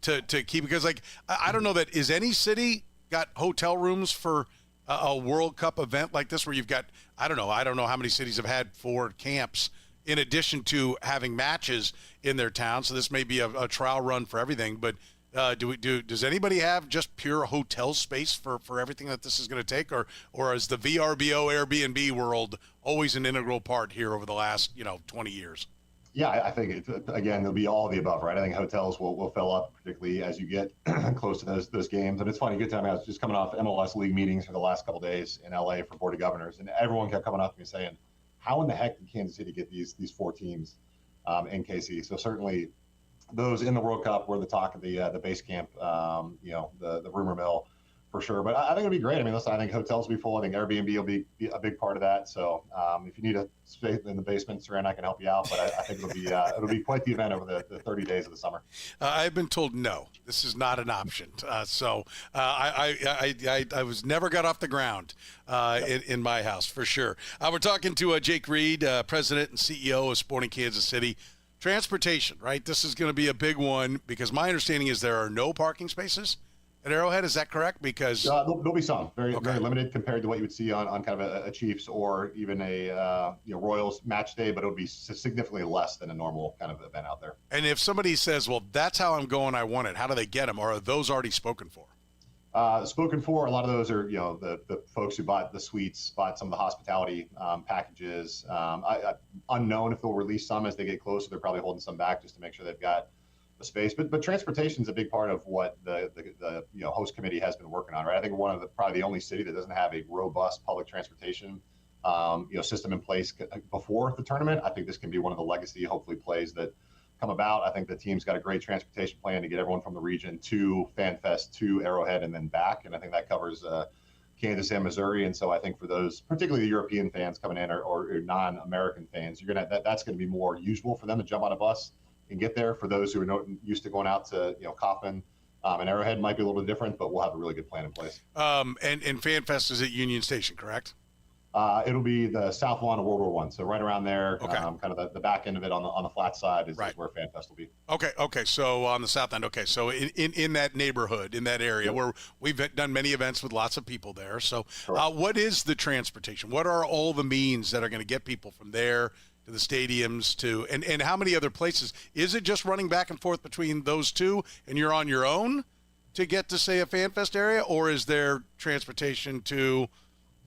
Speaker 5: to keep, because I don't know that, is any city got hotel rooms for a World Cup event like this where you've got, I don't know how many cities have had 4 camps in addition to having matches in their town. So this may be a trial run for everything, but does anybody have just pure hotel space for everything that this is going to take, or is the VRBO Airbnb world always an integral part here over the last 20 years?
Speaker 7: Yeah, I think again, there'll be all of the above, right? I think hotels will fill up, particularly as you get close to those games. And it's funny, good time. I was just coming off MLS league meetings for the last couple of days in LA for Board of Governors, and everyone kept coming up to me saying, "How in the heck did Kansas City get these 4 teams in KC?" So certainly, those in the World Cup were the talk of the base camp, the rumor mill. For sure, but I think it'll be great. I mean, listen, I think hotels will be full. I think Airbnb will be a big part of that. So if you need a space in the basement, Soren, I can help you out. But I think it'll be quite the event over the 30 days of the summer.
Speaker 5: I've been told no, this is not an option. So I was never got off the ground in my house for sure. We're talking to Jake Reed, President and CEO of Sporting Kansas City. Transportation, right? This is going to be a big one because my understanding is there are no parking spaces at Arrowhead. Is that correct? Because
Speaker 7: there'll be some very limited compared to what you would see on kind of a Chiefs or even a Royals match day, but it'll be significantly less than a normal kind of event out there.
Speaker 5: And if somebody says, "Well, that's how I'm going, I want it," how do they get them? Or are those already spoken for?
Speaker 7: Spoken for. A lot of those are the folks who bought the suites, bought some of the hospitality packages. Unknown if they'll release some as they get closer. They're probably holding some back just to make sure they've got space, but transportation is a big part of what the host committee has been working on, right? I think probably the only city that doesn't have a robust public transportation system in place before the tournament. I think this can be one of the legacy, hopefully, plays that come about. I think the team's got a great transportation plan to get everyone from the region to FanFest to Arrowhead and then back, and I think that covers Kansas and Missouri. And so I think for those, particularly the European fans coming in or non-American fans, that's going to be more usual for them to jump on a bus and get there. For those who are not used to going out to Kaufman and Arrowhead, might be a little bit different, but we'll have a really good plan in place.
Speaker 5: And FanFest is at Union Station, correct?
Speaker 7: It'll be the south lawn of World War I, so right around there.
Speaker 5: Okay.
Speaker 7: Kind of the back end of it on the flat side is
Speaker 5: right.
Speaker 7: Where FanFest will be.
Speaker 5: Okay. So on the south end. Okay, so in that neighborhood, in that area, yep, where we've done many events with lots of people there. So what is the transportation? What are all the means that are going to get people from there to the stadiums and how many other places? Is it just running back and forth between those two and you're on your own to get to, say, a FanFest area, or is there transportation to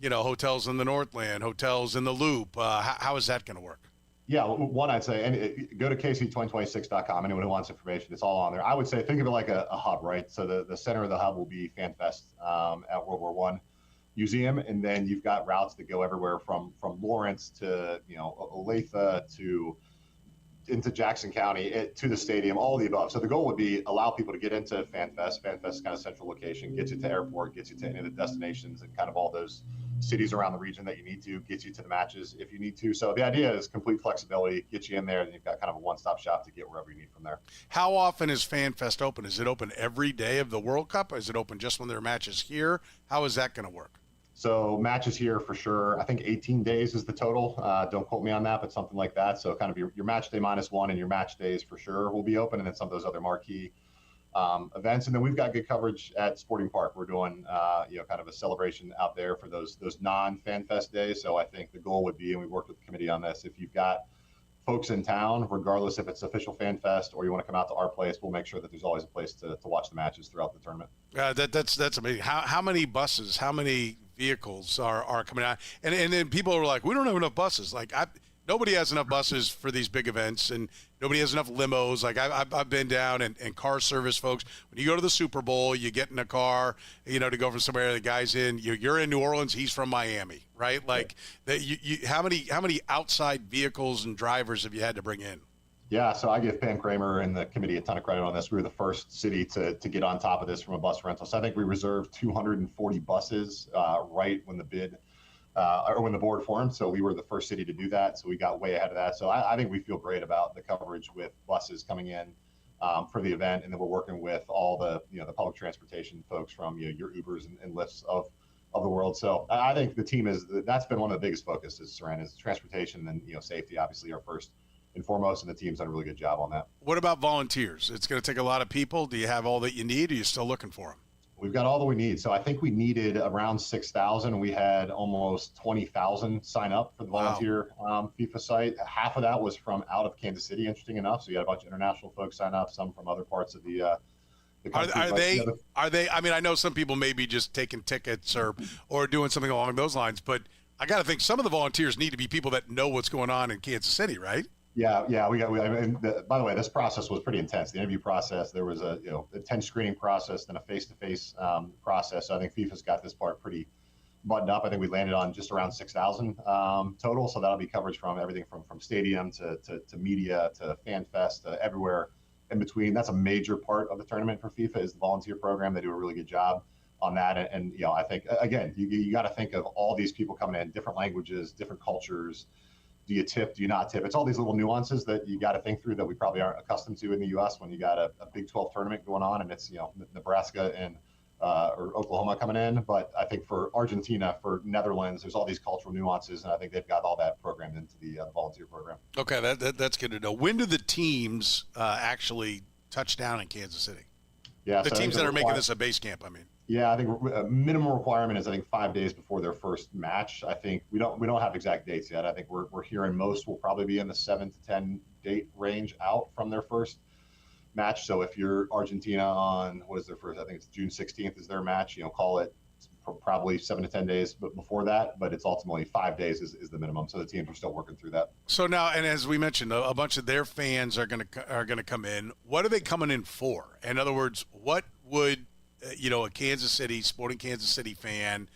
Speaker 5: hotels in the Northland, hotels in the Loop? How is that going to work?
Speaker 7: Yeah, one, I'd say, and go to kc2026.com. Anyone who wants information, it's all on there. I would say think of it like a hub, right? So the center of the hub will be FanFest at World War I Museum, and then you've got routes that go everywhere from Lawrence to Olathe to into Jackson County to the stadium, all of the above. So the goal would be allow people to get into FanFest. FanFest is kind of central location, gets you to airport, gets you to any of the destinations and kind of all those cities around the region that you need to, gets you to the matches if you need to. So the idea is complete flexibility, get you in there, and you've got kind of a one-stop shop to get wherever you need from there.
Speaker 5: How often is FanFest open? Is it open every day of the World Cup? Is it open just when there are matches here? How is that going to work?
Speaker 7: So matches here for sure. I think 18 days is the total. Don't quote me on that, but something like that. So kind of your match day -1 and your match days for sure will be open, and then some of those other marquee events. And then we've got good coverage at Sporting Park. We're doing kind of a celebration out there for those non-FanFest days. So I think the goal would be, and we worked with the committee on this, if you've got folks in town, regardless if it's official FanFest or you want to come out to our place, we'll make sure that there's always a place to watch the matches throughout the tournament.
Speaker 5: That's amazing. How many buses, how many vehicles are coming out? And then people are like, we don't have enough buses. Like nobody has enough buses for these big events, and nobody has enough limos. Like I've been down and car service folks. When you go to the Super Bowl, you get in a car, to go from somewhere. The guy's you're in New Orleans, he's from Miami, right? Like how many outside vehicles and drivers have you had to bring in?
Speaker 7: Yeah, so I give Pam Kramer and the committee a ton of credit on this. We were the first city to get on top of this from a bus rental. So I think we reserved 240 buses right when the bid or when the board formed. So we were the first city to do that. So we got way ahead of that. So I think we feel great about the coverage with buses coming in for the event. And then we're working with all the public transportation folks from your Ubers and Lyfts of the world. So I think the team that's been one of the biggest focuses, Soren, is transportation and safety, obviously, our first and foremost, and the team's done a really good job on that.
Speaker 5: What about volunteers? It's going to take a lot of people. Do you have all that you need, or are you still looking for them?
Speaker 7: We've got all that we need. So I think we needed around 6,000. We had almost 20,000 sign up for the volunteer FIFA site. Half of that was from out of Kansas City, interesting enough. So you got a bunch of international folks sign up, some from other parts of the country.
Speaker 5: Are they, I mean, I know some people may be just taking tickets or doing something along those lines, but I got to think some of the volunteers need to be people that know what's going on in Kansas City, right?
Speaker 7: Yeah. By the way, this process was pretty intense. The interview process, there was a intense screening process, then a face-to-face process. So I think FIFA's got this part pretty buttoned up. I think we landed on just around 6,000 total. So that'll be coverage from everything from stadium to media to fan fest to everywhere in between. That's a major part of the tournament for FIFA is the volunteer program. They do a really good job on that. And I think, again, you got to think of all these people coming in, different languages, different cultures. Do you tip? Do you not tip? It's all these little nuances that you got to think through that we probably aren't accustomed to in the U.S. when you got a Big 12 tournament going on and it's Nebraska and or Oklahoma coming in. But I think for Argentina, for Netherlands, there's all these cultural nuances, and I think they've got all that programmed into the volunteer program.
Speaker 5: Okay, that's good to know. When do the teams actually touch down in Kansas City?
Speaker 7: Yeah,
Speaker 5: the teams that are making this a base camp. I mean.
Speaker 7: Yeah, I think a minimum requirement is 5 days before their first match. I think we don't have exact dates yet. I think we're hearing most will probably be in the 7 to 10 date range out from their first match. So if you're Argentina on what is their first? I think it's June 16th is their match. Call it probably 7 to 10 days, but before that. But it's ultimately 5 days is the minimum. So the teams are still working through that.
Speaker 5: So now, and as we mentioned, a bunch of their fans are gonna come in. What are they coming in for? In other words, what would a Kansas City, Sporting Kansas City fan,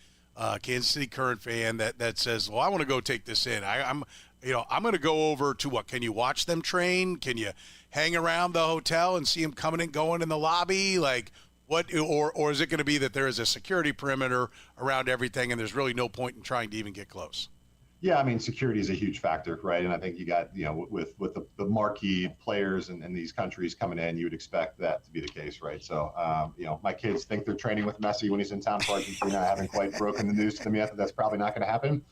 Speaker 5: Kansas City Current fan that says, well, I want to go take this in. I'm going to go over to what? Can you watch them train? Can you hang around the hotel and see them coming and going in the lobby? Like what, or is it going to be that there is a security perimeter around everything and there's really no point in trying to even get close?
Speaker 7: Yeah, I mean, security is a huge factor, right? And I think you got, with the marquee players in these countries coming in, you would expect that to be the case, right? So, my kids think they're training with Messi when he's in town for Argentina. I haven't quite broken the news to them yet that that's probably not going to happen.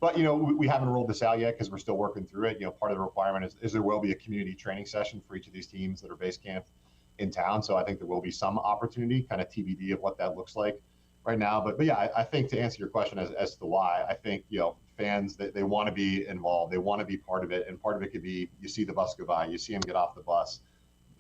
Speaker 7: But, we haven't rolled this out yet because we're still working through it. Part of the requirement is there will be a community training session for each of these teams that are base camped in town. So I think there will be some opportunity, kind of TBD of what that looks like right now. But yeah, I think to answer your question as to why, I think, fans, they want to be involved. They want to be part of it. And part of it could be you see the bus go by, you see them get off the bus.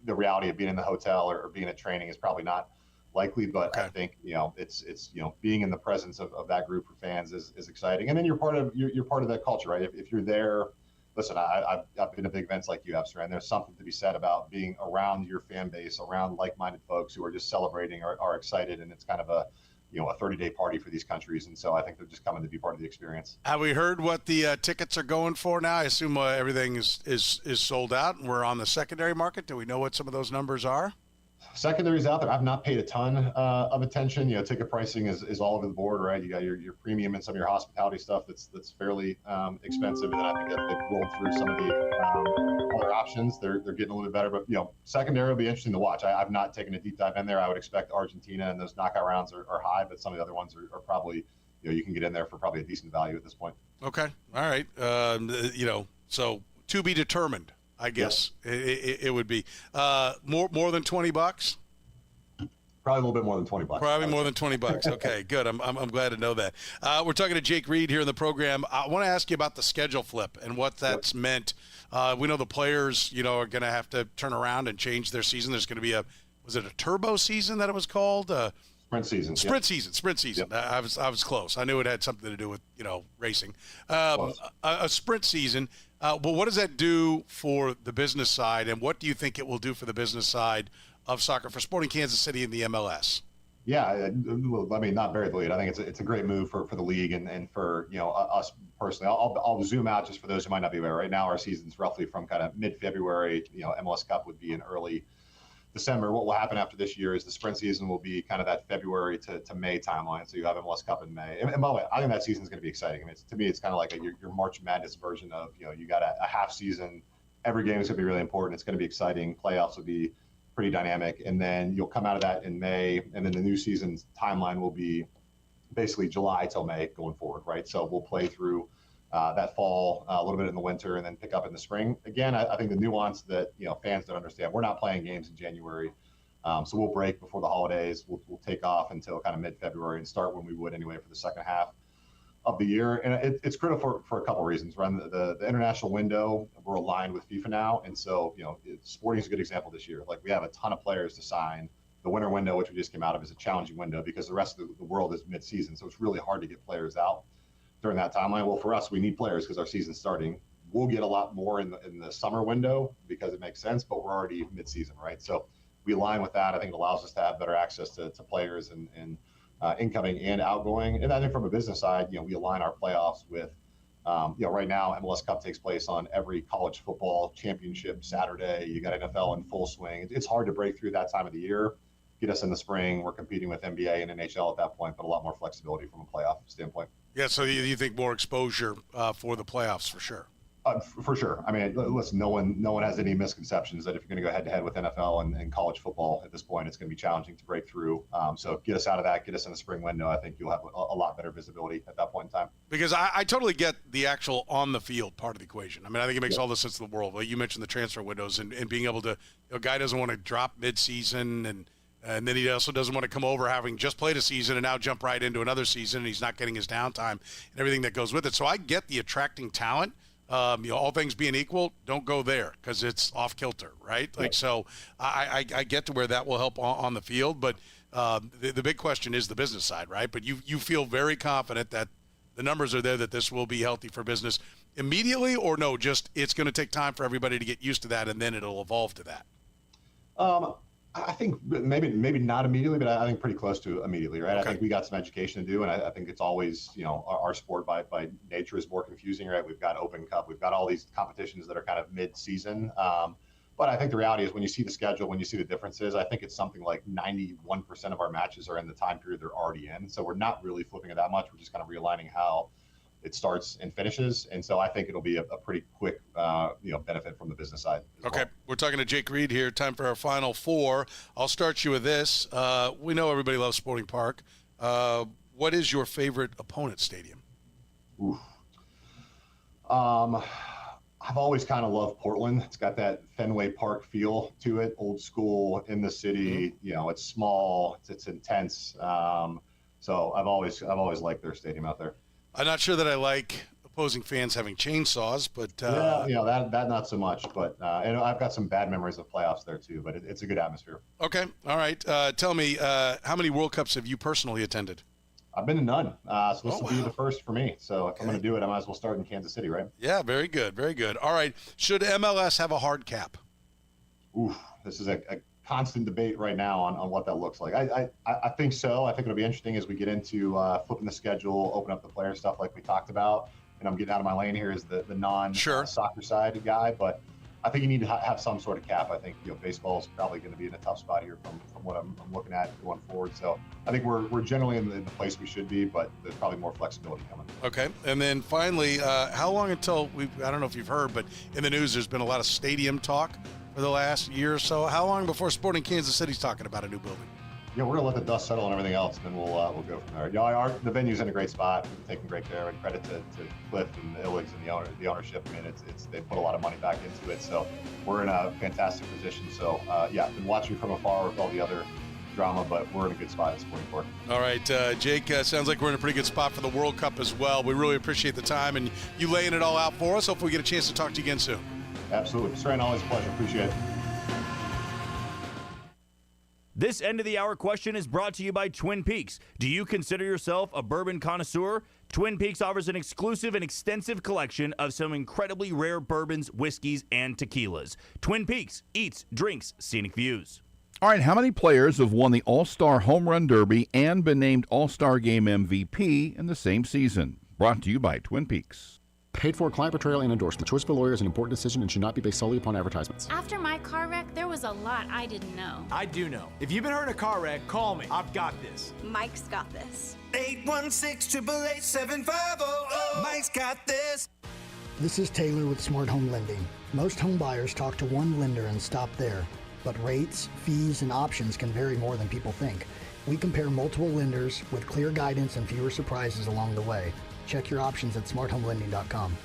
Speaker 7: The reality of being in the hotel or being at training is probably not likely, but okay. I think, it's being in the presence of that group of fans is exciting. And then you're part of that culture, right? If you're there, listen, I've been to big events like you have, Soren. There's something to be said about being around your fan base, around like-minded folks who are just celebrating or are excited. And it's kind of a 30-day party for these countries, and so I think they're just coming to be part of the experience.
Speaker 5: Have we heard what the tickets are going for now? I assume everything is sold out, and we're on the secondary market. Do we know what some of those numbers are?
Speaker 7: Secondaries out there. I've not paid a ton of attention. Ticket pricing is all over the board, right? You got your premium and some of your hospitality stuff that's fairly expensive, and then I think that they've rolled through some of the other options. They're getting a little bit better, but secondary will be interesting to watch. I've not taken a deep dive in there. I would expect Argentina and those knockout rounds are high, but some of the other ones are probably you can get in there for probably a decent value at this point.
Speaker 5: Okay, all right. So to be determined. I guess it would be more than $20.
Speaker 7: Probably a little bit more than $20.
Speaker 5: Probably more than $20. Okay, good. I'm glad to know that. We're talking to Jake Reed here in the program. I want to ask you about the schedule flip and what that's meant. We know the players, are going to have to turn around and change their season. There's going to be was it a turbo season that it was called?
Speaker 7: Sprint season.
Speaker 5: Sprint season. Yep. I was close. I knew it had something to do with racing. A sprint season. But what does that do for the business side, and what do you think it will do for the business side of soccer for Sporting Kansas City and the MLS?
Speaker 7: Yeah, I mean, not very late. I think it's a great move for the league and for us personally. I'll zoom out just for those who might not be aware. Right now, our season's roughly from kind of mid-February. MLS Cup would be in early December. What will happen after this year is the sprint season will be kind of that February to May timeline. So you have MLS Cup in May. And by the way, I think that season is going to be exciting. I mean, to me, it's kind of like your March Madness version of, you got a half season. Every game is going to be really important. It's going to be exciting. Playoffs will be pretty dynamic. And then you'll come out of that in May. And then the new season's timeline will be basically July till May going forward, right? So we'll play through that fall, a little bit in the winter, and then pick up in the spring. Again, I think the nuance that fans don't understand. We're not playing games in January, so we'll break before the holidays. We'll take off until kind of mid-February and start when we would anyway for the second half of the year. And it's critical for a couple of reasons. Right, the international window, we're aligned with FIFA now, and so Sporting is a good example this year. Like we have a ton of players to sign. The winter window, which we just came out of, is a challenging window because the rest of the world is mid-season, so it's really hard to get players out during that timeline. Well, for us, we need players because our season's starting we'll get a lot more in the summer window because it makes sense, but we're already mid-season, right? So we align with that. I think it allows us to have better access to players and incoming and outgoing. And I think from a business side, we align our playoffs with, right now MLS Cup takes place on every college football championship Saturday. You got NFL in full swing. It's hard to break through that time of the year. Get us in the spring. We're competing with NBA and NHL at that point, but a lot more flexibility from a playoff standpoint.
Speaker 5: Yeah, so you think more exposure for the playoffs for sure?
Speaker 7: For sure. I mean, listen, no one has any misconceptions that if you're going to go head-to-head with NFL and college football at this point, it's going to be challenging to break through. So get us out of that, get us in the spring window. I think you'll have a lot better visibility at that point in time.
Speaker 5: Because I totally get the actual on-the-field part of the equation. I mean, I think it makes all the sense in the world. Like you mentioned the transfer windows and being able to – a guy doesn't want to drop mid-season and then he also doesn't want to come over having just played a season and now jump right into another season, and he's not getting his downtime and everything that goes with it. So I get the attracting talent. All things being equal, don't go there because it's off kilter, right? Like, so I get to where that will help on the field, but the big question is the business side, right? But you feel very confident that the numbers are there, that this will be healthy for business immediately, or no, just it's going to take time for everybody to get used to that and then it'll evolve to that?
Speaker 7: I think maybe not immediately, but I think pretty close to immediately, right?
Speaker 5: Okay.
Speaker 7: I think we got some education to do, and I think it's always, our sport by nature is more confusing, right? We've got Open Cup, we've got all these competitions that are kind of mid-season. But I think the reality is when you see the schedule, when you see the differences, I think it's something like 91% of our matches are in the time period they're already in. So we're not really flipping it that much. We're just kind of realigning how it starts and finishes, and so I think it'll be a pretty quick, benefit from the business side.
Speaker 5: Okay, we're talking to Jake Reed here. Time for our final four. I'll start you with this. We know everybody loves Sporting Park. What is your favorite opponent stadium?
Speaker 7: Oof. I've always kind of loved Portland. It's got that Fenway Park feel to it, old school in the city. Mm-hmm. It's small, it's intense. So I've always liked their stadium out there.
Speaker 5: I'm not sure that I like opposing fans having chainsaws, but
Speaker 7: that not so much. But and I've got some bad memories of playoffs there too. But it's a good atmosphere.
Speaker 5: Okay, all right. Tell me, how many World Cups have you personally attended?
Speaker 7: I've been to none, so this will be the first for me. So if I'm going to do it, I might as well start in Kansas City, right?
Speaker 5: Yeah, very good, very good. All right, should MLS have a hard cap?
Speaker 7: Oof, this is a constant debate right now on what that looks like. I think so. I think it'll be interesting as we get into flipping the schedule, open up the player stuff like we talked about. And I'm getting out of my lane here as the non-soccer side guy, but I think you need to have some sort of cap. I think baseball is probably going to be in a tough spot here from what I'm looking at going forward. So I think we're generally in the place we should be, but there's probably more flexibility coming.
Speaker 5: Okay, and then finally, how long until I don't know if you've heard, but in the news there's been a lot of stadium talk for the last year or so. How long before Sporting Kansas City's talking about a new building?
Speaker 7: We're going to let the dust settle and everything else, and then we'll go from there. The venue's in a great spot. We're taking great care, and credit to Cliff and the Illigs and the ownership. I mean, they put a lot of money back into it, so we're in a fantastic position. So, been watching from afar with all the other drama, but we're in a good spot at Sporting Park. All
Speaker 5: right, Jake, sounds like we're in a pretty good spot for the World Cup as well. We really appreciate the time and you laying it all out for us. Hopefully we get a chance to talk to you again soon.
Speaker 7: Absolutely. Soren, always a pleasure. Appreciate it.
Speaker 8: This end of the hour question is brought to you by Twin Peaks. Do you consider yourself a bourbon connoisseur? Twin Peaks offers an exclusive and extensive collection of some incredibly rare bourbons, whiskeys, and tequilas. Twin Peaks, eats, drinks, scenic views.
Speaker 2: All right, how many players have won the All-Star Home Run Derby and been named All-Star Game MVP in the same season? Brought to you by Twin Peaks.
Speaker 9: Paid for client portrayal and endorsement. The choice of a lawyer is an important decision and should not be based solely upon advertisements.
Speaker 10: After my car wreck, there was a lot I didn't know.
Speaker 11: I do know. If you've been hurt in a car wreck, call me. I've got this.
Speaker 12: Mike's got this.
Speaker 13: 816-888-7500. Mike's got this.
Speaker 14: This is Taylor with Smart Home Lending. Most home buyers talk to one lender and stop there. But rates, fees, and options can vary more than people think. We compare multiple lenders with clear guidance and fewer surprises along the way. Check your options at smarthomeLending.com.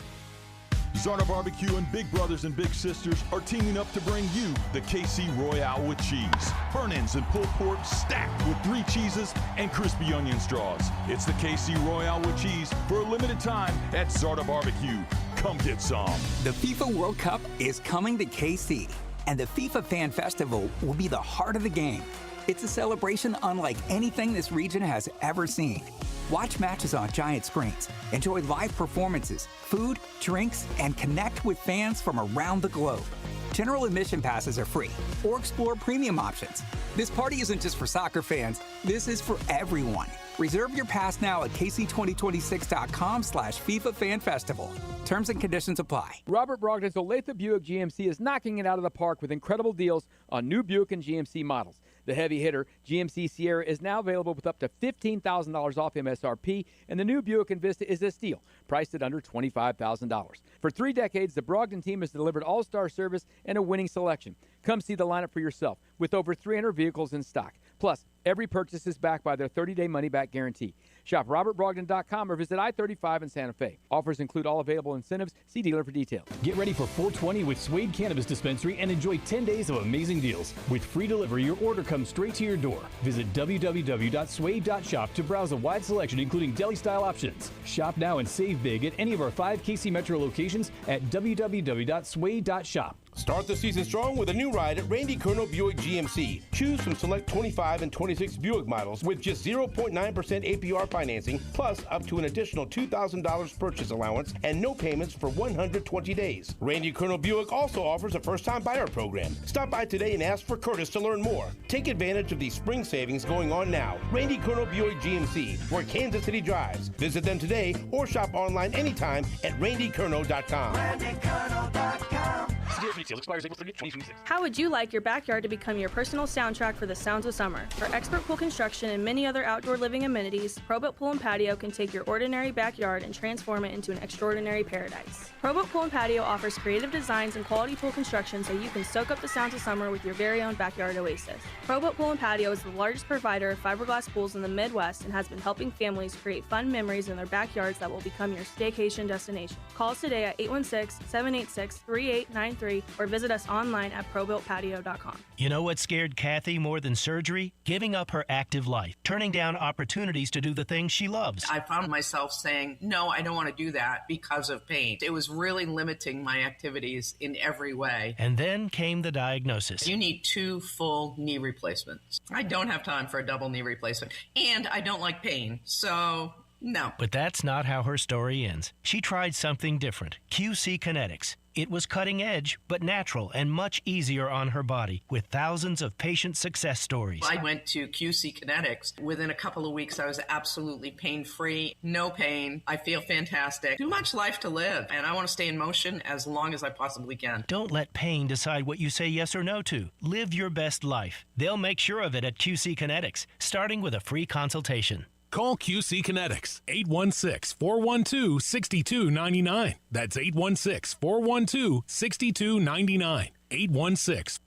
Speaker 15: Zarda Barbecue and Big Brothers and Big Sisters are teaming up to bring you the KC Royale with cheese. Burnt-ends and pulled pork stacked with 3 cheeses and crispy onion straws. It's the KC Royale with cheese for a limited time at Zarda Barbecue. Come get some.
Speaker 16: The FIFA World Cup is coming to KC, and the FIFA Fan Festival will be the heart of the game. It's a celebration unlike anything this region has ever seen. Watch matches on giant screens, enjoy live performances, food, drinks, and connect with fans from around the globe. General admission passes are free, or explore premium options. This party isn't just for soccer fans, this is for everyone. Reserve your pass now at kc2026.com/FIFA Fan Festival. Terms and conditions apply.
Speaker 4: Robert Brogdon's Olathe Buick GMC is knocking it out of the park with incredible deals on new Buick and GMC models. The heavy hitter, GMC Sierra, is now available with up to $15,000 off MSRP, and the new Buick Envista is a steal, priced at under $25,000. For 3 decades, the Brogdon team has delivered all-star service and a winning selection. Come see the lineup for yourself, with over 300 vehicles in stock. Plus, every purchase is backed by their 30-day money-back guarantee. Shop robertbrogdon.com or visit I-35 in Santa Fe. Offers include all available incentives. See dealer for details.
Speaker 12: Get ready for 420 with Suede Cannabis Dispensary and enjoy 10 days of amazing deals. With free delivery, your order comes straight to your door. Visit www.suede.shop to browse a wide selection, including deli-style options. Shop now and save big at any of our 5 KC Metro locations at www.suede.shop.
Speaker 17: Start the season strong with a new ride at Randy Colonel Buick GMC. Choose from select 25 and 26 Buick models with just 0.9% APR financing, plus up to an additional $2,000 purchase allowance and no payments for 120 days. Randy Colonel Buick also offers a first-time buyer program. Stop by today and ask for Kurtis to learn more. Take advantage of these spring savings going on now. Randy Colonel Buick GMC, where Kansas City drives. Visit them today or shop online anytime at randycolonel.com.
Speaker 18: randycolonel.com.
Speaker 12: Retail expires April 30th, 2026.
Speaker 18: How would you like your backyard to become your personal soundtrack for the sounds of summer? For expert pool construction and many other outdoor living amenities, ProBuilt Pool and Patio can take your ordinary backyard and transform it into an extraordinary paradise. ProBuilt Pool and Patio offers creative designs and quality pool construction so you can soak up the sounds of summer with your very own backyard oasis. ProBuilt Pool and Patio is the largest provider of fiberglass pools in the Midwest and has been helping families create fun memories in their backyards that will become your staycation destination. Call us today at 816-786-3893 or visit us online at ProBuiltPatio.com.
Speaker 19: You know what scared Kathy more than surgery? Giving up her active life, turning down opportunities to do the things she loves.
Speaker 20: I found myself saying, no, I don't want to do that because of pain. It was really limiting my activities in every way.
Speaker 19: And then came the diagnosis.
Speaker 20: You need 2 full knee replacements. I don't have time for a double knee replacement, and I don't like pain, so no.
Speaker 19: But that's not how her story ends. She tried something different, QC Kinetics. It was cutting edge, but natural and much easier on her body, with thousands of patient success stories.
Speaker 20: I went to QC Kinetics. Within a couple of weeks, I was absolutely pain-free, no pain. I feel fantastic. Too much life to live, and I want to stay in motion as long as I possibly can.
Speaker 19: Don't let pain decide what you say yes or no to. Live your best life. They'll make sure of it at QC Kinetics, starting with a free consultation.
Speaker 21: Call QC Kinetics, 816-412-6299. That's 816-412-6299. 816.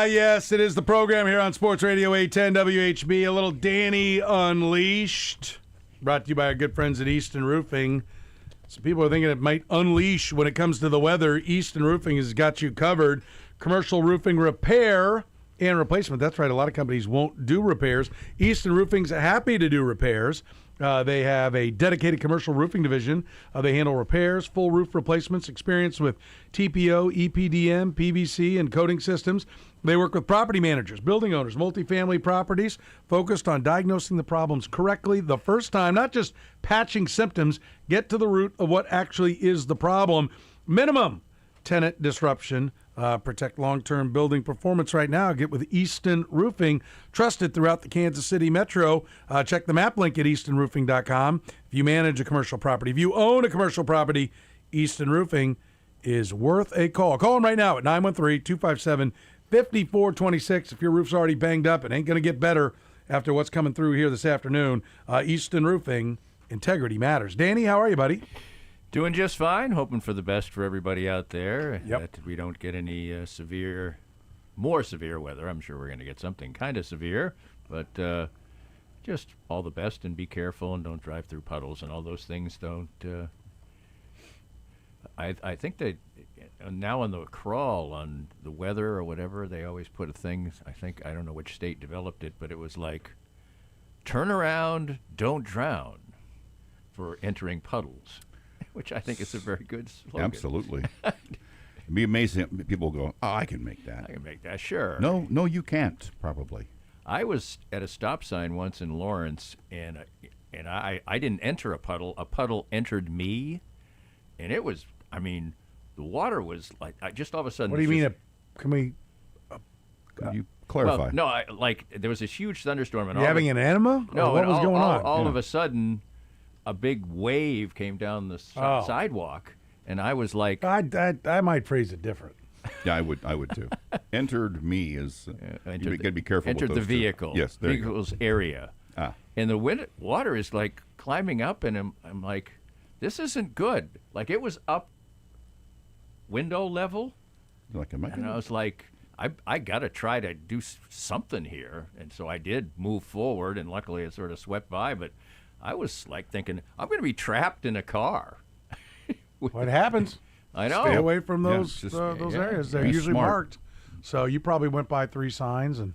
Speaker 1: Yes, it is the program here on Sports Radio 810 WHB. A little Danny Unleashed, brought to you by our good friends at Easton Roofing. Some people are thinking it might unleash when it comes to the weather. Easton Roofing has got you covered. Commercial roofing repair and replacement. That's right, a lot of companies won't do repairs. Easton Roofing's happy to do repairs. They have a dedicated commercial roofing division. They handle repairs, full roof replacements, experience with TPO, EPDM, PVC, and coating systems. They work with property managers, building owners, multifamily properties, focused on diagnosing the problems correctly the first time, not just patching symptoms. Get to the root of what actually is the problem. Minimum tenant disruption. Protect long-term building performance right now. Get with Easton Roofing, trusted throughout the Kansas City metro. Check the map link at eastonroofing.com. If you manage a commercial property, if you own a commercial property, Easton Roofing is worth a call. Call them right now at 913-257-5426. If your roof's already banged up, it ain't going to get better after what's coming through here this afternoon. Easton Roofing, integrity matters. Danny, how are you, buddy?
Speaker 3: Doing just fine. Hoping for the best for everybody out there.
Speaker 1: Yep.
Speaker 3: That we don't get any more severe weather. I'm sure we're going to get something kind of severe, but just all the best and be careful and don't drive through puddles and all those things. Don't. I think they now on the crawl on the weather or whatever, they always put a thing. I don't know which state developed it, but it was like, turn around, don't drown, for entering puddles, which I think is a very good slogan.
Speaker 2: Absolutely. It'd be amazing. People go, "Oh, I can make that.
Speaker 3: I can make that, sure."
Speaker 2: No, you can't. Probably.
Speaker 3: I was at a stop sign once in Lawrence, and I didn't enter a puddle. A puddle entered me, and it was. I mean, the water was like just all of a sudden.
Speaker 1: What do you mean? Can we?
Speaker 2: Could you clarify?
Speaker 3: Well, no, there was this huge thunderstorm, and
Speaker 1: you having an enema?
Speaker 3: No,
Speaker 1: what was going on?
Speaker 3: All of a sudden, a big wave came down the sidewalk, and I was like,
Speaker 1: I might phrase it different.
Speaker 2: Yeah, I would too. Entered me is you got to be careful.
Speaker 3: Entered
Speaker 2: with
Speaker 3: the
Speaker 2: those
Speaker 3: vehicle.
Speaker 2: Two. Yes, there
Speaker 3: vehicle's area. And the water is like climbing up, and I'm like, this isn't good. Like it was up window level. And I was like, I got to try to do something here. And so I did move forward, and luckily it sort of swept by. But I was like thinking, I'm going to be trapped in a car.
Speaker 1: What happens?
Speaker 3: I know.
Speaker 1: Stay away from those areas. They're usually marked. So you probably went by 3 signs and,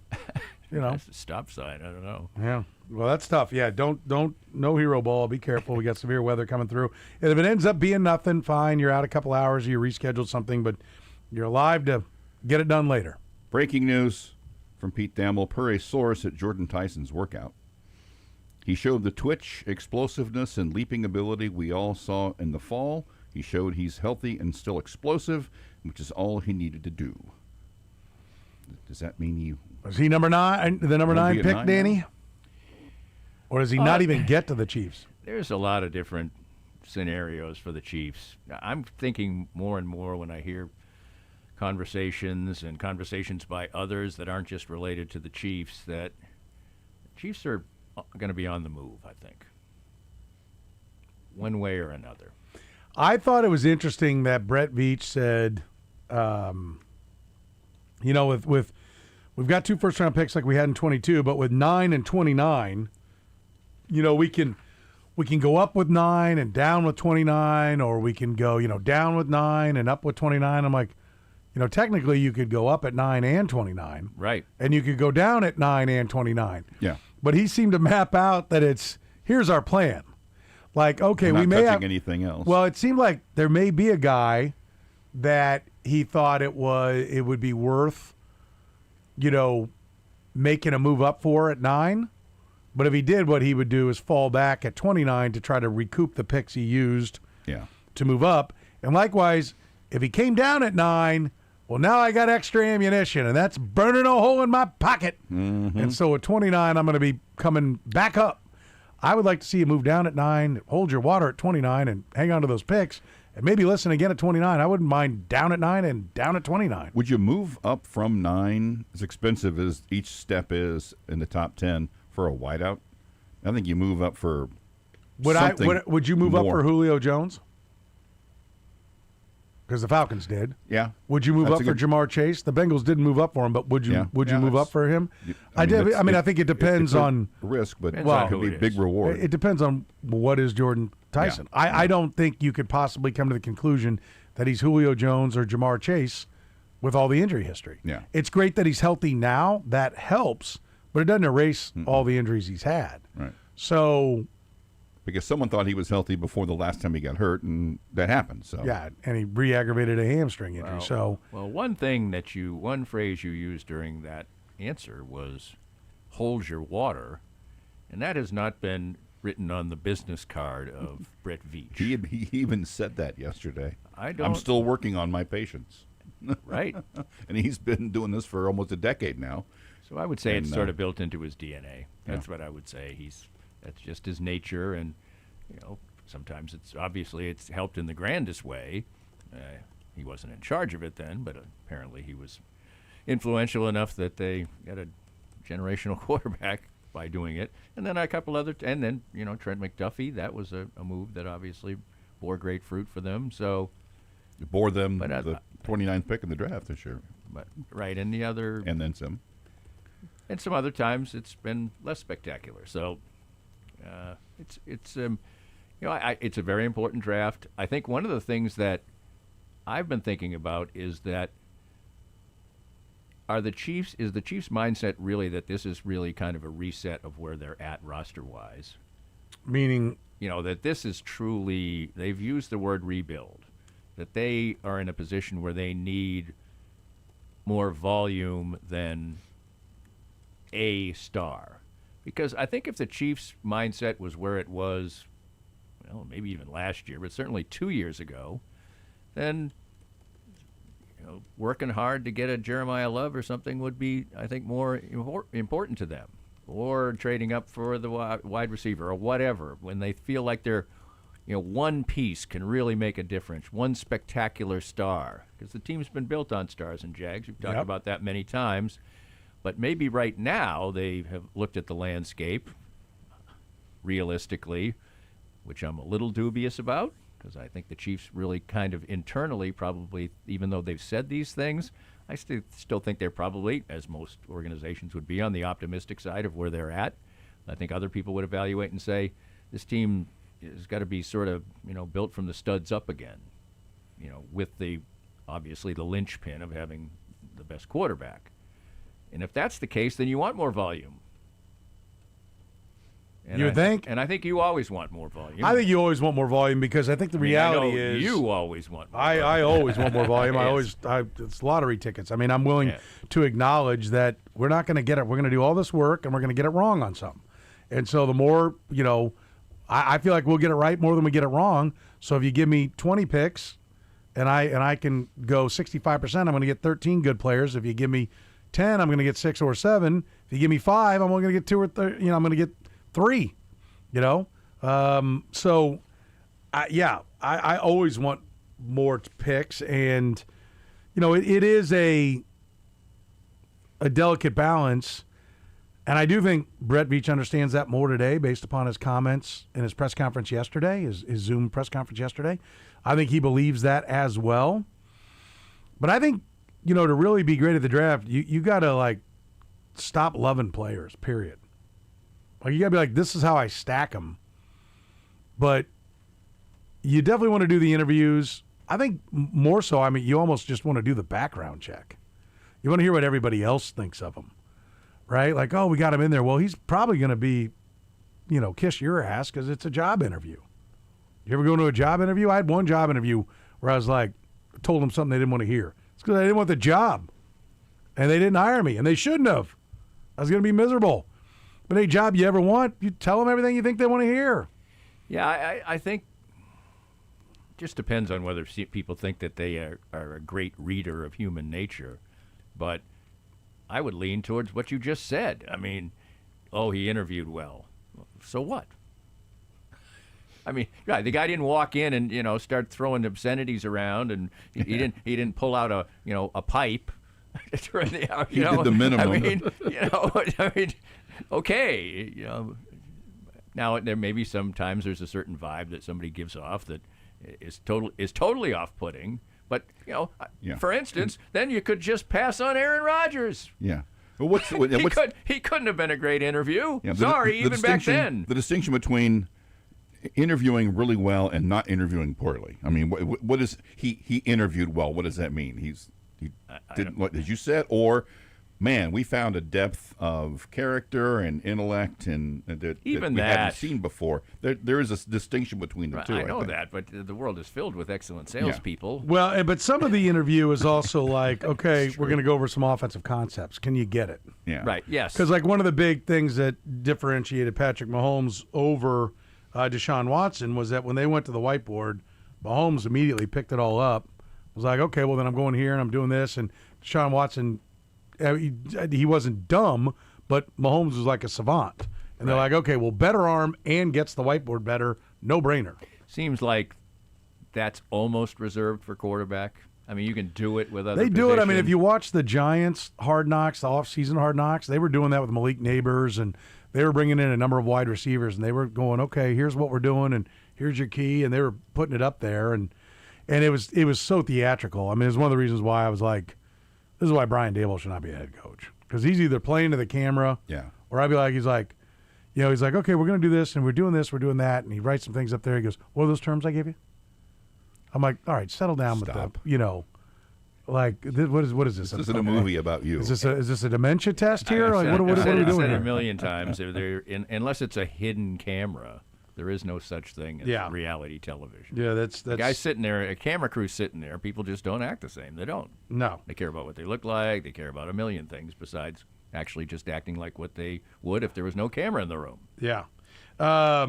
Speaker 3: That's a stop sign. I don't know.
Speaker 1: Yeah. Well, that's tough. Yeah. No hero ball. Be careful. We got severe weather coming through. And if it ends up being nothing, fine. You're out a couple hours. You rescheduled something, but you're alive to get it done later.
Speaker 2: Breaking news from Pete Thamel per a source at Jordan Tyson's workout. He showed the twitch, explosiveness, and leaping ability we all saw in the fall. He showed he's healthy and still explosive, which is all he needed to do. Does that mean he...
Speaker 1: Was he number 9, the number 9 pick, Danny? Or does he not even get to the Chiefs?
Speaker 3: There's a lot of different scenarios for the Chiefs. I'm thinking more and more when I hear conversations by others that aren't just related to the Chiefs, that the Chiefs are going to be on the move, I think, one way or another.
Speaker 1: I thought it was interesting that Brett Veach said, with we've got 2 first-round picks like we had in 22, but with 9 and 29, we can go up with 9 and down with 29, or we can go, down with 9 and up with 29. I'm like, technically you could go up at 9 and 29.
Speaker 3: Right.
Speaker 1: And you could go down at 9 and 29.
Speaker 2: Yeah.
Speaker 1: But he seemed to map out that here's our plan. Like, okay, we may have
Speaker 2: anything else.
Speaker 1: Well, it seemed like there may be a guy that he thought it would be worth, making a move up for at 9. But if he did, what he would do is fall back at 29 to try to recoup the picks he used to move up. And likewise, if he came down at 9, well, now I got extra ammunition, and that's burning a hole in my pocket.
Speaker 2: Mm-hmm.
Speaker 1: And so at 29, I'm going to be coming back up. I would like to see you move down at 9, hold your water at 29, and hang on to those picks, and maybe listen again at 29. I wouldn't mind down at 9 and down at 29.
Speaker 2: Would you move up from 9, as expensive as each step is in the top 10, for a wideout? I think you move up for
Speaker 1: Would you move up
Speaker 2: more.
Speaker 1: for Julio Jones? Because the Falcons did.
Speaker 2: Yeah.
Speaker 1: Would you move up for Jamar Chase? The Bengals didn't move up for him, but would you move up for him? I think it depends on
Speaker 2: risk, but it could be a big reward.
Speaker 1: It depends on what is Jordan Tyson.
Speaker 2: Yeah.
Speaker 1: I don't think you could possibly come to the conclusion that he's Julio Jones or Jamar Chase with all the injury history.
Speaker 2: Yeah.
Speaker 1: It's great that he's healthy now. That helps, but it doesn't erase all the injuries he's had.
Speaker 2: Right.
Speaker 1: So...
Speaker 2: Because someone thought he was healthy before the last time he got hurt, and that happened. So
Speaker 1: yeah, and he re-aggravated a hamstring injury.
Speaker 3: One phrase you used during that answer was "hold your water," and that has not been written on the business card of Brett Veach.
Speaker 2: He even said that yesterday.
Speaker 3: I'm
Speaker 2: still working on my patience.
Speaker 3: Right.
Speaker 2: And he's been doing this for almost a decade now.
Speaker 3: So I would say it's sort of built into his DNA. That's what I would say. That's just his nature, and sometimes it's helped in the grandest way. He wasn't in charge of it then, but apparently he was influential enough that they got a generational quarterback by doing it. And then a couple other, Trent McDuffie. That was a move that obviously bore great fruit for them. So
Speaker 2: you bore them the 29th pick in the draft this year.
Speaker 3: But right, and the other,
Speaker 2: and then some.
Speaker 3: And some other times it's been less spectacular. So it's it's a very important draft. I think one of the things that I've been thinking about is that is the Chiefs' mindset really that this is really kind of a reset of where they're at roster-wise?
Speaker 1: Meaning?
Speaker 3: That this is truly, they've used the word rebuild, that they are in a position where they need more volume than a star. Because I think if the Chiefs' mindset was where it was, well, maybe even last year, but certainly 2 years ago, then working hard to get a Jeremiah Love or something would be, I think, more important to them. Or trading up for the wide receiver or whatever, when they feel like they're, one piece can really make a difference, one spectacular star. Because the team's been built on stars and Jags. We've talked about that many times. But maybe right now they have looked at the landscape realistically, which I'm a little dubious about, because I think the Chiefs really kind of internally probably, even though they've said these things, I still think they're probably, as most organizations would be, on the optimistic side of where they're at. I think other people would evaluate and say, this team has got to be sort of, built from the studs up again, with obviously the linchpin of having the best quarterback. And if that's the case, then you want more volume. And
Speaker 1: You think?
Speaker 3: And I think you always want more volume.
Speaker 1: I think you always want more volume because I think the reality is
Speaker 3: you always want more volume.
Speaker 1: I always want more volume.
Speaker 3: Yes.
Speaker 1: It's lottery tickets. I mean, I'm willing to acknowledge that we're not going to get it. We're going to do all this work and we're going to get it wrong on something. And so the more, I feel like we'll get it right more than we get it wrong. So if you give me 20 picks and I can go 65%, I'm going to get 13 good players. If you give me 10, I'm going to get 6 or 7. If you give me 5, I'm only going to get 2 or 3. I'm going to get 3. So I always want more picks, and it is a delicate balance, and I do think Brett Veach understands that more today based upon his comments in his press conference yesterday, his Zoom press conference yesterday. I think he believes that as well. But I think to really be great at the draft, you got to stop loving players, period. You got to be like, this is how I stack them. But you definitely want to do the interviews. I think more so, you almost just want to do the background check. You want to hear what everybody else thinks of him, right? Like, oh, we got him in there. Well, he's probably going to be, kiss your ass because it's a job interview. You ever go to a job interview? I had one job interview where I was like, told them something they didn't want to hear. It's because I didn't want the job. And they didn't hire me, and they shouldn't have. I was going to be miserable. But any job you ever want, you tell them everything you think they want to hear.
Speaker 3: Yeah, I think it just depends on whether people think that they are a great reader of human nature. But I would lean towards what you just said. He interviewed well. So what? The guy didn't walk in and start throwing obscenities around, and he didn't pull out a pipe.
Speaker 2: He did the minimum.
Speaker 3: Okay, now there may be sometimes there's a certain vibe that somebody gives off that is totally off-putting. But for instance, then you could just pass on Aaron Rodgers.
Speaker 2: Yeah. Well,
Speaker 3: he couldn't have been a great interview.
Speaker 2: Yeah,
Speaker 3: Sorry, even back then.
Speaker 2: The distinction between interviewing really well and not interviewing poorly. What is he interviewed well? What does that mean? He did what as you said, or man, we found a depth of character and intellect and that we haven't seen before. There is a distinction between the two.
Speaker 3: I know that, but the world is filled with excellent salespeople.
Speaker 1: Yeah. Well, but some of the interview is also like, okay, we're going to go over some offensive concepts. Can you get it?
Speaker 2: Yeah.
Speaker 3: Right. Yes.
Speaker 1: Because one of the big things that differentiated Patrick Mahomes over Deshaun Watson was that when they went to the whiteboard, Mahomes immediately picked it all up. Was like, okay, well then I'm going here and I'm doing this, and Deshaun Watson. He wasn't dumb, but Mahomes was like a savant. And they're like, okay, well, better arm and gets the whiteboard better. No-brainer.
Speaker 3: Seems like that's almost reserved for quarterback. You can do it with other
Speaker 1: They do it. If you watch the Giants Hard Knocks, the off-season Hard Knocks, they were doing that with Malik Neighbors, and they were bringing in a number of wide receivers, and they were going, okay, here's what we're doing, and here's your key, and they were putting it up there, and it was so theatrical. I mean, it's one of the reasons why I was like, this is why Brian Daboll should not be a head coach, because he's either playing to the camera, or I'd be like, he's like, okay, we're going to do this, and we're doing this, we're doing that, and he writes some things up there. He goes, what are those terms I gave you? I'm like, all right, settle down with the, like, what is this?
Speaker 2: This isn't a movie about you.
Speaker 1: Is this a dementia test here? Like, what are we doing
Speaker 3: I've said
Speaker 1: here?
Speaker 3: it a million times. Unless it's a hidden camera, there is no such thing as reality television.
Speaker 1: Yeah, that's
Speaker 3: the guy sitting there, a camera crew sitting there. People just don't act the same. They don't.
Speaker 1: No.
Speaker 3: They care about what they look like. They care about a million things besides actually just acting like what they would if there was no camera in the room.
Speaker 1: Yeah. As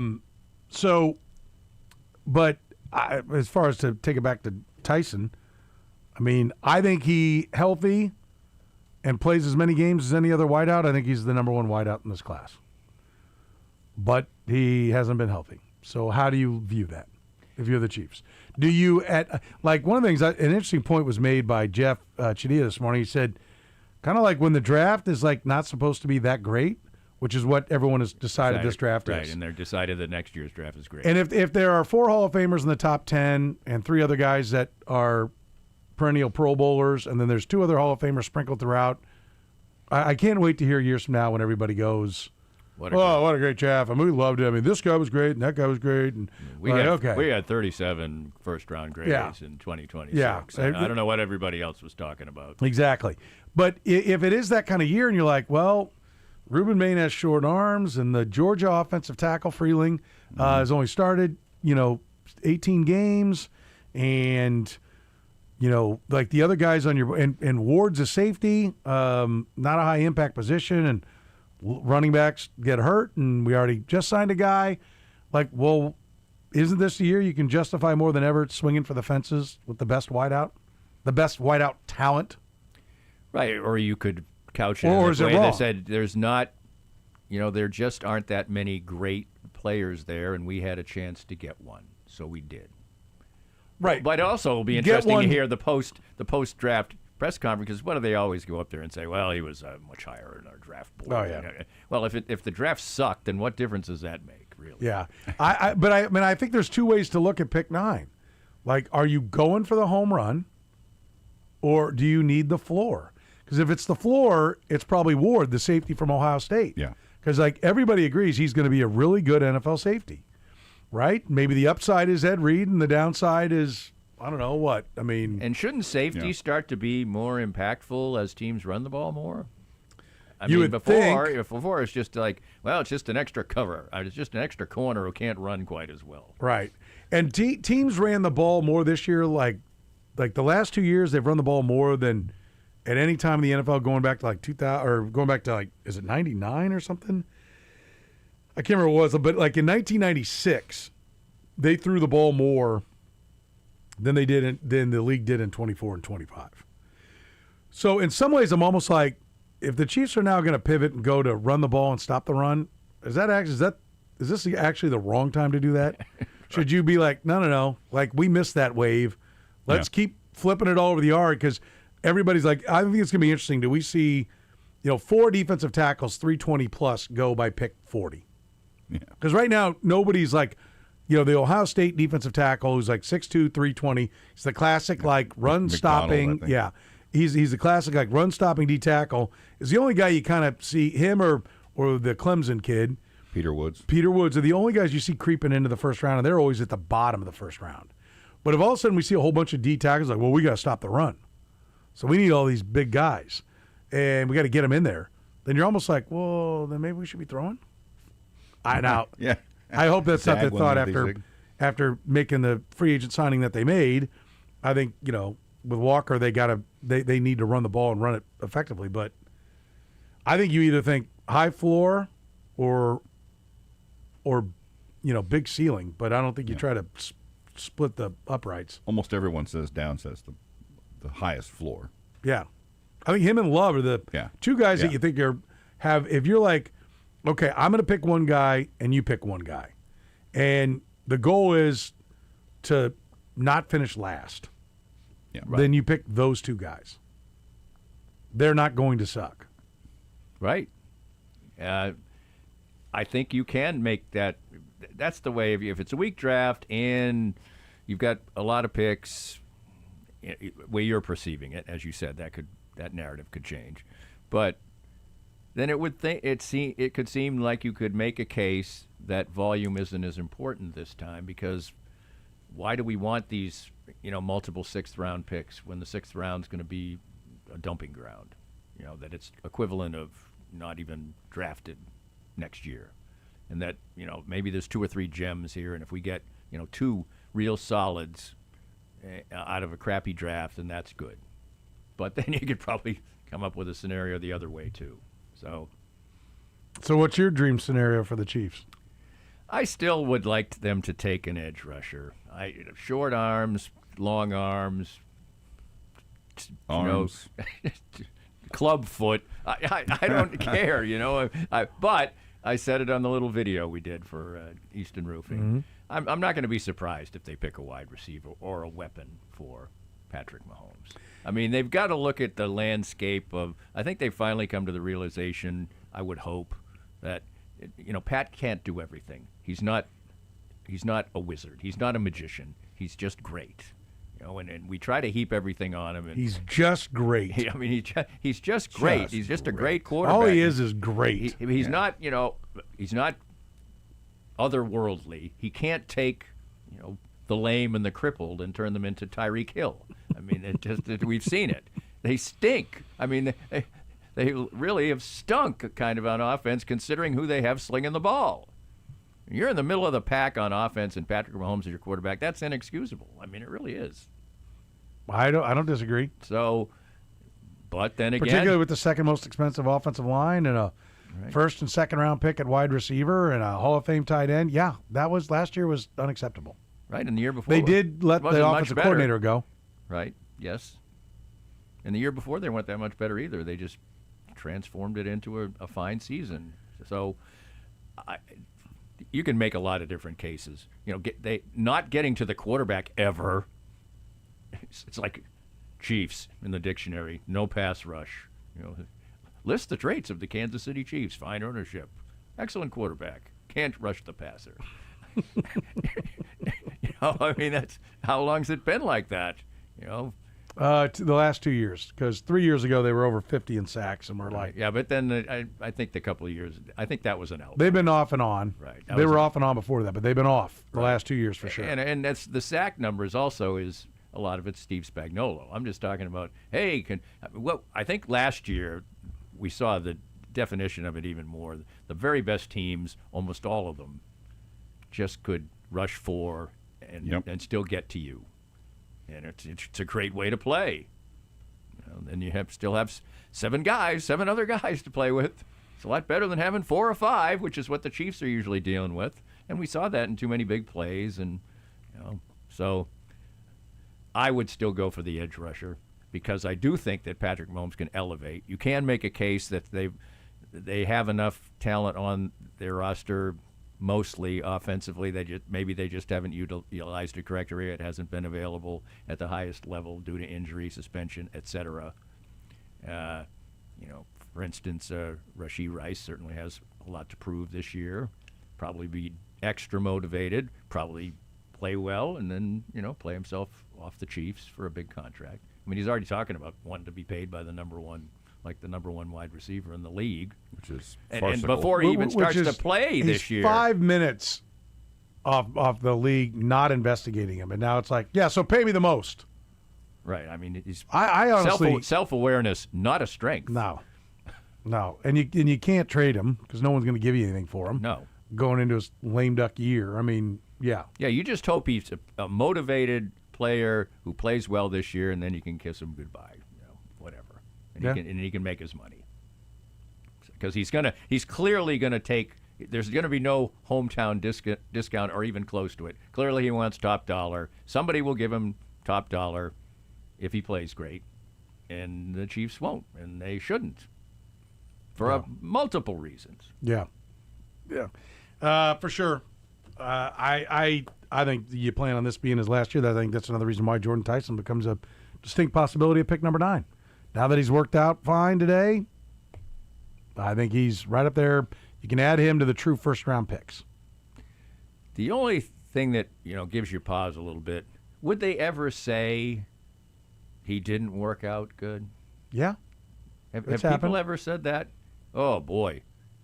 Speaker 1: far as to take it back to Tyson, I mean, I think he healthy and plays as many games as any other wideout. I think he's the number one wideout in this class. But he hasn't been healthy. So how do you view that if you're the Chiefs? Do you, one of the things, an interesting point was made by Jeff Chidilla this morning. He said, kind of like when the draft is like not supposed to be that great, which is what everyone has decided this draft is.
Speaker 3: Right, and they're decided that next year's draft is great.
Speaker 1: And if there are 4 Hall of Famers in the top 10 and 3 other guys that are perennial Pro Bowlers, and then there's 2 other Hall of Famers sprinkled throughout, I can't wait to hear years from now when everybody goes, what a great draft. I mean, we loved it. I mean, this guy was great, and that guy was great. And
Speaker 3: we had 37 first-round grades in 2026.
Speaker 1: Yeah.
Speaker 3: I don't know what everybody else was talking about.
Speaker 1: Exactly. But if it is that kind of year and you're like, well, Ruben Maine has short arms, and the Georgia offensive tackle Freeling has only started, 18 games, and like the other guys on your and Ward's a safety, not a high impact position, and running backs get hurt, and we already just signed a guy. Like, well, isn't this the year you can justify more than ever swinging for the fences with the best wideout talent?
Speaker 3: Right, or you could couch it in this way that said there's not, there just aren't that many great players there, and we had a chance to get one, so we did.
Speaker 1: Right.
Speaker 3: But also it'll be interesting to hear the post-draft press conference, because what do they always go up there and say? Well, he was much higher in our draft board.
Speaker 1: Oh, yeah.
Speaker 3: Well, if the draft sucked, then what difference does that make, really?
Speaker 1: Yeah. I think there's 2 ways to look at pick 9. Like, are you going for the home run, or do you need the floor? Because if it's the floor, it's probably Ward, the safety from Ohio State.
Speaker 2: Yeah.
Speaker 1: Because, everybody agrees he's going to be a really good NFL safety, right? Maybe the upside is Ed Reed, and the downside is, I don't know what. I mean.
Speaker 3: And shouldn't safety start to be more impactful as teams run the ball more? Before it's just like, well, it's just an extra cover. It's just an extra corner who can't run quite as well.
Speaker 1: Right. And teams ran the ball more this year, like the last 2 years, they've run the ball more than at any time in the NFL going back to 2000 or going back to is it 99 or something? I can't remember what it was, but in 1996, they threw the ball more than the league did in 24 and 25. So in some ways, I'm almost like, if the Chiefs are now going to pivot and go to run the ball and stop the run, is this actually the wrong time to do that? Should you be like, no, like we missed that wave. Let's keep flipping it all over the yard, because everybody's like, I think it's going to be interesting. Do we see, 4 defensive tackles, 320 plus go by pick 40? Because right now, nobody's like, the Ohio State defensive tackle who's like 6'2", 320. He's the classic run stopping. Yeah, he's the classic run stopping D tackle. Is the only guy you kind of see, him or the Clemson kid.
Speaker 2: Peter Woods
Speaker 1: are the only guys you see creeping into the first round, and they're always at the bottom of the first round. But if all of a sudden we see a whole bunch of D tackles, well, we got to stop the run. So we need all these big guys, and we got to get them in there. Then you're almost like, well, then maybe we should be throwing.
Speaker 2: Yeah.
Speaker 1: I hope that's not their thought after making the free agent signing that they made. I think, with Walker, they need to run the ball and run it effectively. But I think you either think high floor or big ceiling. But I don't think you try to split the uprights.
Speaker 2: Almost everyone says the highest floor.
Speaker 1: Yeah. I think him and Love are the 2 guys that you think if you're like, okay, I'm going to pick one guy and you pick one guy. And the goal is to not finish last.
Speaker 2: Yeah,
Speaker 1: right. Then you pick those 2 guys. They're not going to suck.
Speaker 3: Right. I think you can make that that's the way. If it's a weak draft and you've got a lot of picks, way you're perceiving it, as you said, that narrative could change. But then it could seem like you could make a case that volume isn't as important this time, because why do we want these, multiple sixth-round picks when the sixth round's going to be a dumping ground? That it's equivalent of not even drafted next year, and that maybe there's 2 or 3 gems here, and if we get 2 real solids out of a crappy draft, then that's good. But then you could probably come up with a scenario the other way too. So
Speaker 1: what's your dream scenario for the Chiefs?
Speaker 3: I still would like them to take an edge rusher. Short arms, long arms, club foot. I don't care, but I said it on the little video we did for Easton Roofing.
Speaker 1: Mm-hmm.
Speaker 3: I'm not going to be surprised if they pick a wide receiver or a weapon for Patrick Mahomes. I mean, they've got to look at the landscape of. I think they've finally come to the realization, I would hope, that Pat can't do everything. He's not a wizard. He's not a magician. He's just great. And we try to heap everything on him. And
Speaker 1: he's just great.
Speaker 3: He's just great. He's just a great quarterback.
Speaker 1: All he is great.
Speaker 3: He's not, he's not otherworldly. He can't take, the lame and the crippled and turn them into Tyreek Hill. I mean, we've seen it. They stink. I mean, they really have stunk kind of on offense, considering who they have slinging the ball. You're in the middle of the pack on offense, and Patrick Mahomes is your quarterback. That's inexcusable. I mean, it really is.
Speaker 1: I don't disagree.
Speaker 3: So, but then again,
Speaker 1: particularly with the second most expensive offensive line and a first and second round pick at wide receiver and a Hall of Fame tight end, yeah, last year was unacceptable.
Speaker 3: Right, and the year before
Speaker 1: they did let the offensive coordinator go.
Speaker 3: Right. Yes. And the year before they weren't that much better either. They just transformed it into a fine season. So, you can make a lot of different cases. They not getting to the quarterback ever. It's like Chiefs in the dictionary. No pass rush. List the traits of the Kansas City Chiefs. Fine ownership. Excellent quarterback. Can't rush the passer. I mean, that's how long's it been like that?
Speaker 1: The last 2 years, because 3 years ago they were over 50 in sacks, and we're like,
Speaker 3: yeah. But then I think the couple of years, I think that was an outlier.
Speaker 1: They've been off and on.
Speaker 3: Right.
Speaker 1: They were off and on before that, but they've been off the last 2 years for sure.
Speaker 3: And that's the sack numbers also is a lot of it's Steve Spagnuolo. I'm just talking about, hey, I think last year we saw the definition of it even more. The very best teams, almost all of them, just could rush 4 and still get to you. And it's a great way to play. Then you still have 7 other guys to play with. It's a lot better than having 4 or 5, which is what the Chiefs are usually dealing with. And we saw that in too many big plays. And so I would still go for the edge rusher, because I do think that Patrick Mahomes can elevate. You can make a case that they have enough talent on their roster, mostly offensively. Maybe they just haven't utilized it correctly. It hasn't been available at the highest level due to injury, suspension, etc. For instance, Rashee Rice certainly has a lot to prove this year. Probably be extra motivated. Probably play well, and then play himself off the Chiefs for a big contract. I mean, he's already talking about wanting to be paid by the number one wide receiver in the league,
Speaker 2: which is
Speaker 3: and before he even starts to play this year.
Speaker 1: 5 minutes off the league not investigating him, and now it's like, yeah, so pay me the most.
Speaker 3: Right. I mean,
Speaker 1: I honestly
Speaker 3: self-awareness, not a strength.
Speaker 1: No, and you can't trade him because no one's going to give you anything for him.
Speaker 3: No,
Speaker 1: going into his lame duck year. I mean, yeah.
Speaker 3: You just hope he's a motivated player who plays well this year, and then you can kiss him goodbye. Whatever. And he can make his money, because he's clearly going to take. There's going to be no hometown discount or even close to it. Clearly, he wants top dollar. Somebody will give him top dollar if he plays great, and the Chiefs won't, and they shouldn't, for multiple reasons.
Speaker 1: Yeah, for sure. I think you plan on this being his last year. I think that's another reason why Jordan Tyson becomes a distinct possibility of pick number 9. Now that he's worked out fine today, I think he's right up there. You can add him to the true first-round picks.
Speaker 3: The only thing that, gives you pause a little bit, would they ever say he didn't work out good?
Speaker 1: Yeah.
Speaker 3: Have people ever said that? Oh, boy,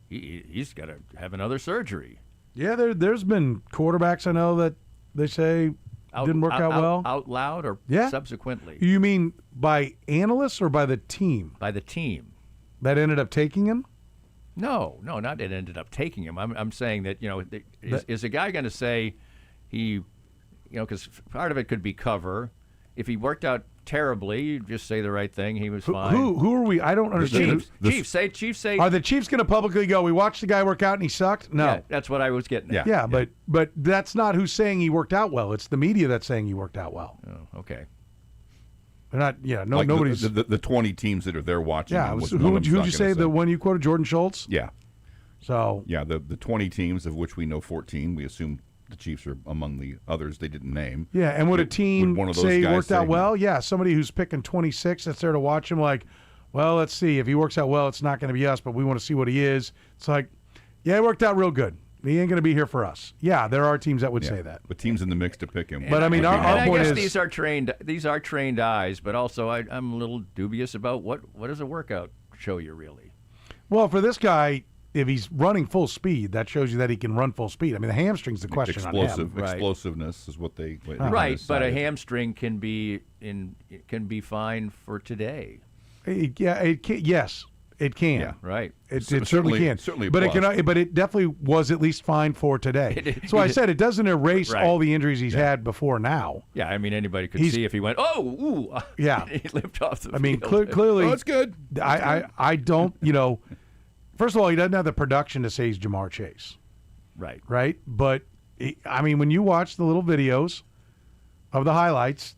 Speaker 3: he's got to have another surgery.
Speaker 1: Yeah, there's been quarterbacks I know that they say didn't work out well.
Speaker 3: Out loud or subsequently?
Speaker 1: You mean by analysts or by the team?
Speaker 3: By the team.
Speaker 1: That ended up taking him?
Speaker 3: No, not it ended up taking him. I'm saying that, is a guy going to say he, because part of it could be cover. If he worked out terribly, you just say the right thing. He was fine.
Speaker 1: Who are we? I don't understand.
Speaker 3: Chiefs say.
Speaker 1: Are the Chiefs going to publicly go, we watched the guy work out and he sucked? No.
Speaker 3: Yeah, that's what I was getting at.
Speaker 1: Yeah, but that's not who's saying he worked out well. It's the media that's saying he worked out well.
Speaker 3: Oh, okay.
Speaker 1: They're not, nobody's.
Speaker 2: The 20 teams that are there watching.
Speaker 1: Yeah, who'd you say, the one you quoted, Jordan Schultz?
Speaker 2: Yeah.
Speaker 1: So.
Speaker 2: Yeah, the 20 teams, of which we know 14, we assume the Chiefs are among the others they didn't name.
Speaker 1: Yeah, and would a team say he worked out well? Yeah, somebody who's picking 26 that's there to watch him, like, well, let's see. If he works out well, it's not going to be us, but we want to see what he is. It's like, yeah, he worked out real good. He ain't going to be here for us. Yeah, there are teams that would say that.
Speaker 2: But teams in the mix to pick him.
Speaker 1: But I mean, our point is,
Speaker 3: these are trained eyes, but also I'm a little dubious about what does a workout show you really?
Speaker 1: Well, for this guy, if he's running full speed, that shows you that he can run full speed. I mean, the hamstring's the question on him.
Speaker 2: Explosiveness is what they
Speaker 3: right, but a hamstring can be fine for today.
Speaker 1: Yes. It can.
Speaker 3: Yeah, right.
Speaker 1: It certainly can.
Speaker 2: Certainly,
Speaker 1: but it can. But it definitely was at least fine for today. So I said it doesn't erase all the injuries he's had before now.
Speaker 3: Yeah, I mean anybody could see if he went,
Speaker 1: yeah,
Speaker 3: he limped off the field.
Speaker 1: I mean clearly,
Speaker 2: that's good.
Speaker 1: I don't. First of all, he doesn't have the production to say he's Jamar Chase.
Speaker 3: Right.
Speaker 1: Right. But I mean, when you watch the little videos of the highlights,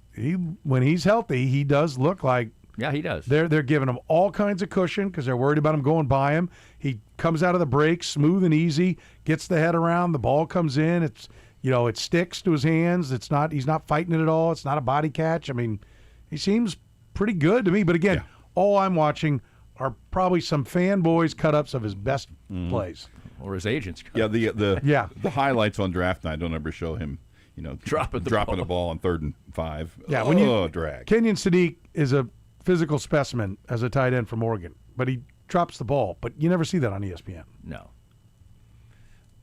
Speaker 1: when he's healthy, he does look like.
Speaker 3: Yeah, he does.
Speaker 1: They're giving him all kinds of cushion because they're worried about him going by him. He comes out of the break smooth and easy, gets the head around, the ball comes in. It's it sticks to his hands. He's not fighting it at all. It's not a body catch. I mean, he seems pretty good to me. But again, all I'm watching are probably some fanboys cut-ups of his best plays.
Speaker 3: Or his agents.
Speaker 2: Yeah, the highlights on draft night don't ever show him,
Speaker 3: dropping
Speaker 2: the ball on 3rd and 5.
Speaker 1: Yeah,
Speaker 2: drag.
Speaker 1: Kenyon Sadiq is a physical specimen as a tight end from Oregon, but he drops the ball. But you never see that on ESPN.
Speaker 3: No.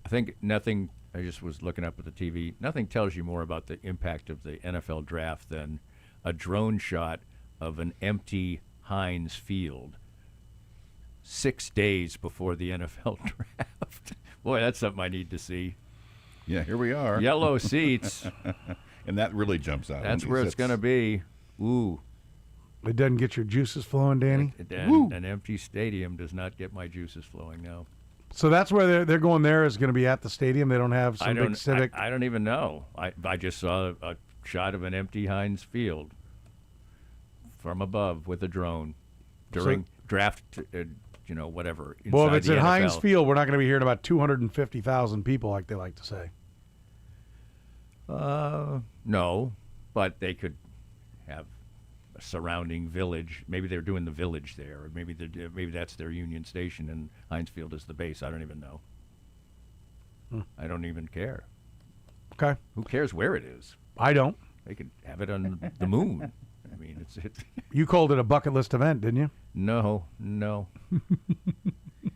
Speaker 3: I think nothing, I just was looking up at the TV, nothing tells you more about the impact of the NFL draft than a drone shot of an empty Heinz Field 6 days before the NFL draft. Boy, that's something I need to see.
Speaker 2: Yeah, here we are.
Speaker 3: Yellow seats.
Speaker 2: And that really jumps out.
Speaker 3: That's where it's going to be. Ooh.
Speaker 1: It doesn't get your juices flowing, Danny?
Speaker 3: An empty stadium does not get my juices flowing, no.
Speaker 1: So that's where they're going there is going to be at the stadium? They don't have some big civic?
Speaker 3: I don't even know. I just saw a shot of an empty Heinz Field from above with a drone during draft, whatever.
Speaker 1: Well, if it's
Speaker 3: at
Speaker 1: Heinz Field, we're not going to be hearing about 250,000 people like they like to say.
Speaker 3: No, but they could have a surrounding village. Maybe they're doing the village there, or maybe that's their Union Station and Heinz Field is the base. I don't even know. I don't even care.
Speaker 1: Okay.
Speaker 3: Who cares where it is?
Speaker 1: I don't.
Speaker 3: They could have it on the moon. I mean, it's.
Speaker 1: You called it a bucket list event, didn't you?
Speaker 3: No.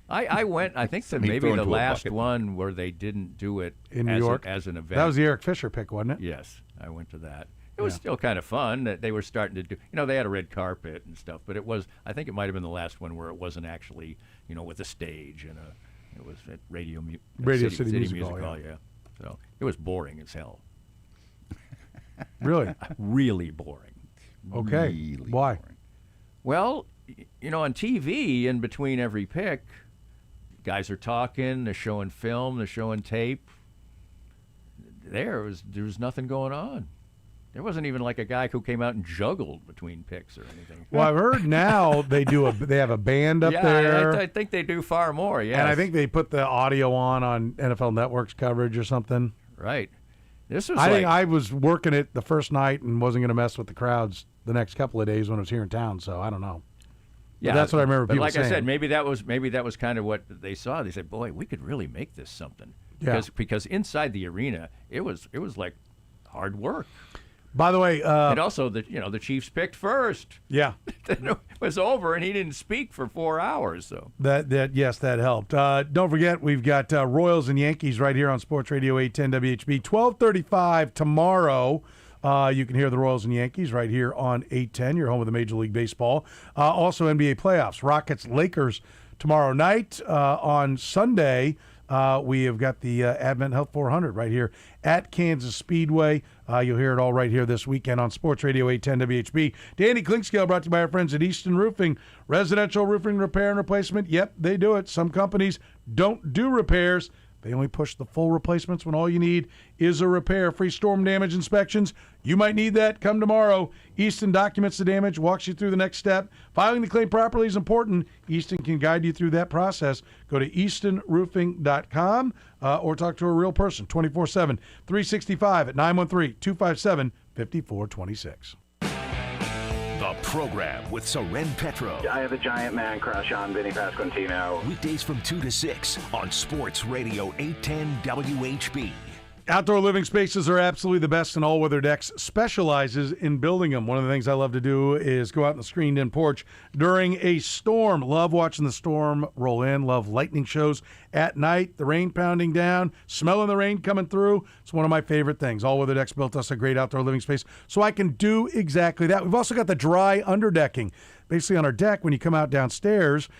Speaker 3: I went. I think that maybe the last one where they didn't do it
Speaker 1: in New York
Speaker 3: as an event.
Speaker 1: That was the Eric Fisher pick, wasn't it?
Speaker 3: Yes, I went to that. It was still kind of fun that they were starting to do. They had a red carpet and stuff, but it was. I think it might have been the last one where it wasn't actually, with a stage and it was at Radio City Music Hall. Yeah. So it was boring as hell.
Speaker 1: Really?
Speaker 3: Really boring.
Speaker 1: Okay.
Speaker 2: Really
Speaker 1: Why?
Speaker 2: Boring.
Speaker 3: Well, on TV, in between every pick, guys are talking, they're showing film, they're showing tape. There was nothing going on. There wasn't even like a guy who came out and juggled between picks or anything.
Speaker 1: Well, I've heard now they have a band up there.
Speaker 3: I think they do far more, yeah.
Speaker 1: And I think they put the audio on NFL Network's coverage or something.
Speaker 3: Right. This was
Speaker 1: I think I was working it the first night and wasn't going to mess with the crowds the next couple of days when I was here in town, so I don't know. Yeah, but that's what I remember people saying.
Speaker 3: But like I said, maybe that was kind of what they saw. They said, boy, we could really make this something. because inside the arena it was like hard work.
Speaker 1: By the way,
Speaker 3: and also the Chiefs picked first.
Speaker 1: Yeah,
Speaker 3: it was over, and he didn't speak for 4 hours. So
Speaker 1: that helped. Don't forget, we've got Royals and Yankees right here on Sports Radio 810 WHB. 12:35 tomorrow. You can hear the Royals and Yankees right here on 810. You're home with the Major League Baseball. Also NBA playoffs. Rockets Lakers tomorrow night. On Sunday, we have got the Advent Health 400 right here at Kansas Speedway. You'll hear it all right here this weekend on Sports Radio 810 WHB. Danny Clinkscale brought to you by our friends at Easton Roofing. Residential roofing repair and replacement. Yep, they do it. Some companies don't do repairs. They only push the full replacements when all you need is a repair. Free storm damage inspections. You might need that. Come tomorrow. Easton documents the damage, walks you through the next step. Filing the claim properly is important. Easton can guide you through that process. Go to eastonroofing.com or talk to a real person 24/7, 365 at 913-257-5426.
Speaker 21: The program with Soren Petro.
Speaker 6: I have a giant man crush on Vinny Pasquantino.
Speaker 21: Weekdays from 2 to 6 on Sports Radio 810 WHB.
Speaker 1: Outdoor living spaces are absolutely the best, and All Weather Decks specializes in building them. One of the things I love to do is go out on the screened-in porch during a storm. Love watching the storm roll in. Love lightning shows at night, the rain pounding down, smelling the rain coming through. It's one of my favorite things. All Weather Decks built us a great outdoor living space, so I can do exactly that. We've also got the dry underdecking. Basically, on our deck, when you come out downstairs,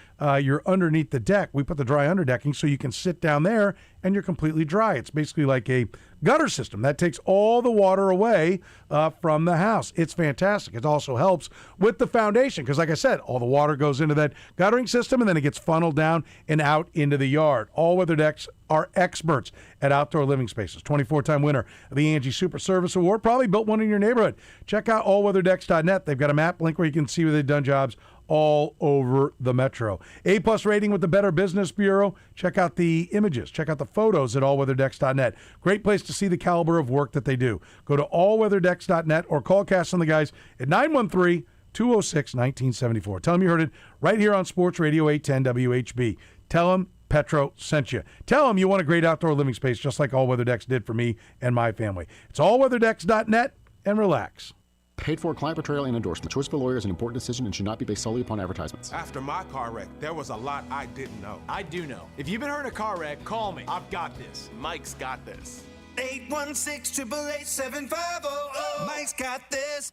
Speaker 1: you're underneath the deck. We put the dry underdecking so you can sit down there and you're completely dry. It's basically like a gutter system that takes all the water away from the house. It's fantastic. It also helps with the foundation because, like I said, all the water goes into that guttering system and then it gets funneled down and out into the yard. All Weather Decks are experts at outdoor living spaces. 24-time winner of the Angie Super Service Award. Probably built one in your neighborhood. Check out allweatherdecks.net. They've got a map link where you can see where they've done jobs all over the metro. A+ rating with the Better Business Bureau. Check out the images. Check out the photos at allweatherdecks.net. Great place to see the caliber of work that they do. Go to allweatherdecks.net or call Cass on the guys at 913-206-1974. Tell them you heard it right here on Sports Radio 810 WHB. Tell them Petro sent you. Tell them you want a great outdoor living space just like All Weather Decks did for me and my family. It's allweatherdecks.net and relax.
Speaker 9: Paid for client portrayal and endorsement. Choice of a lawyer is an important decision and should not be based solely upon advertisements.
Speaker 11: After my car wreck, there was a lot I didn't know. I do know. If you've been hurt in a car wreck, call me. I've got this. Mike's got this.
Speaker 13: 816-888-7500. Mike's got this.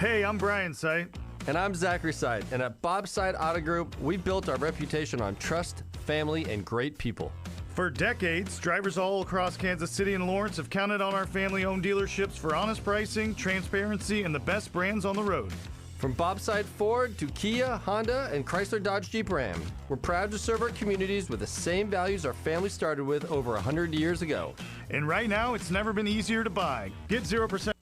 Speaker 22: Hey, I'm Brian Sight.
Speaker 23: And I'm Zachary Sight. And at Bob Sight Auto Group, we built our reputation on trust, family, and great people.
Speaker 22: For decades, drivers all across Kansas City and Lawrence have counted on our family-owned dealerships for honest pricing, transparency, and the best brands on the road.
Speaker 23: From Bobside Ford to Kia, Honda, and Chrysler Dodge Jeep Ram, we're proud to serve our communities with the same values our family started with over 100 years ago.
Speaker 22: And right now, it's never been easier to buy. Get 0%.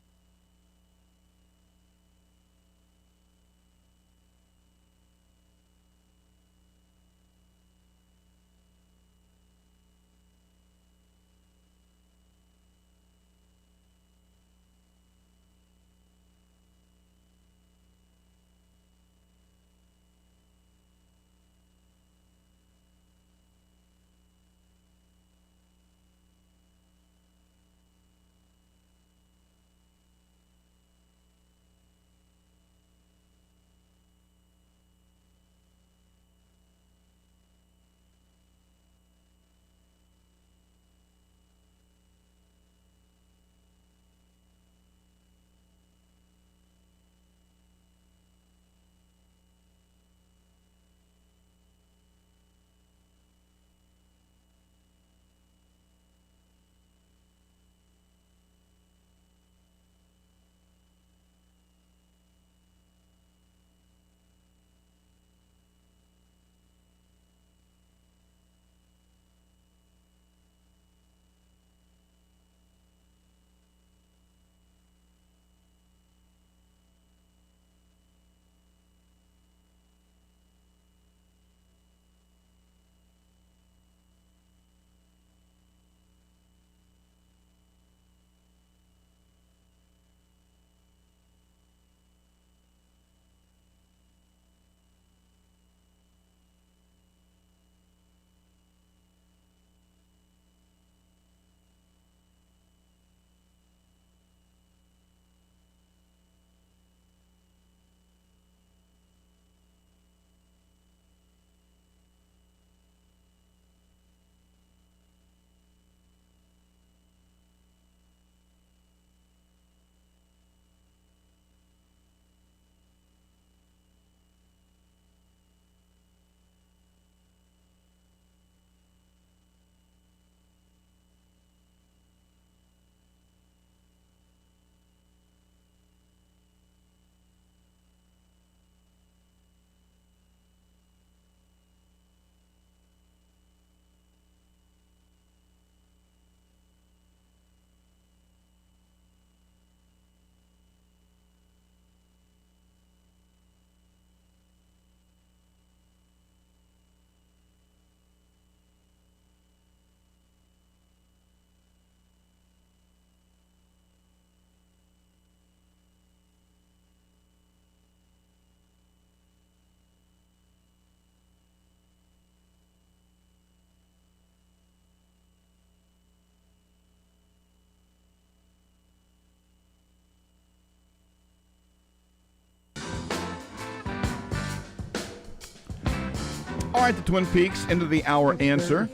Speaker 2: All right, the Twin Peaks into the hour answer.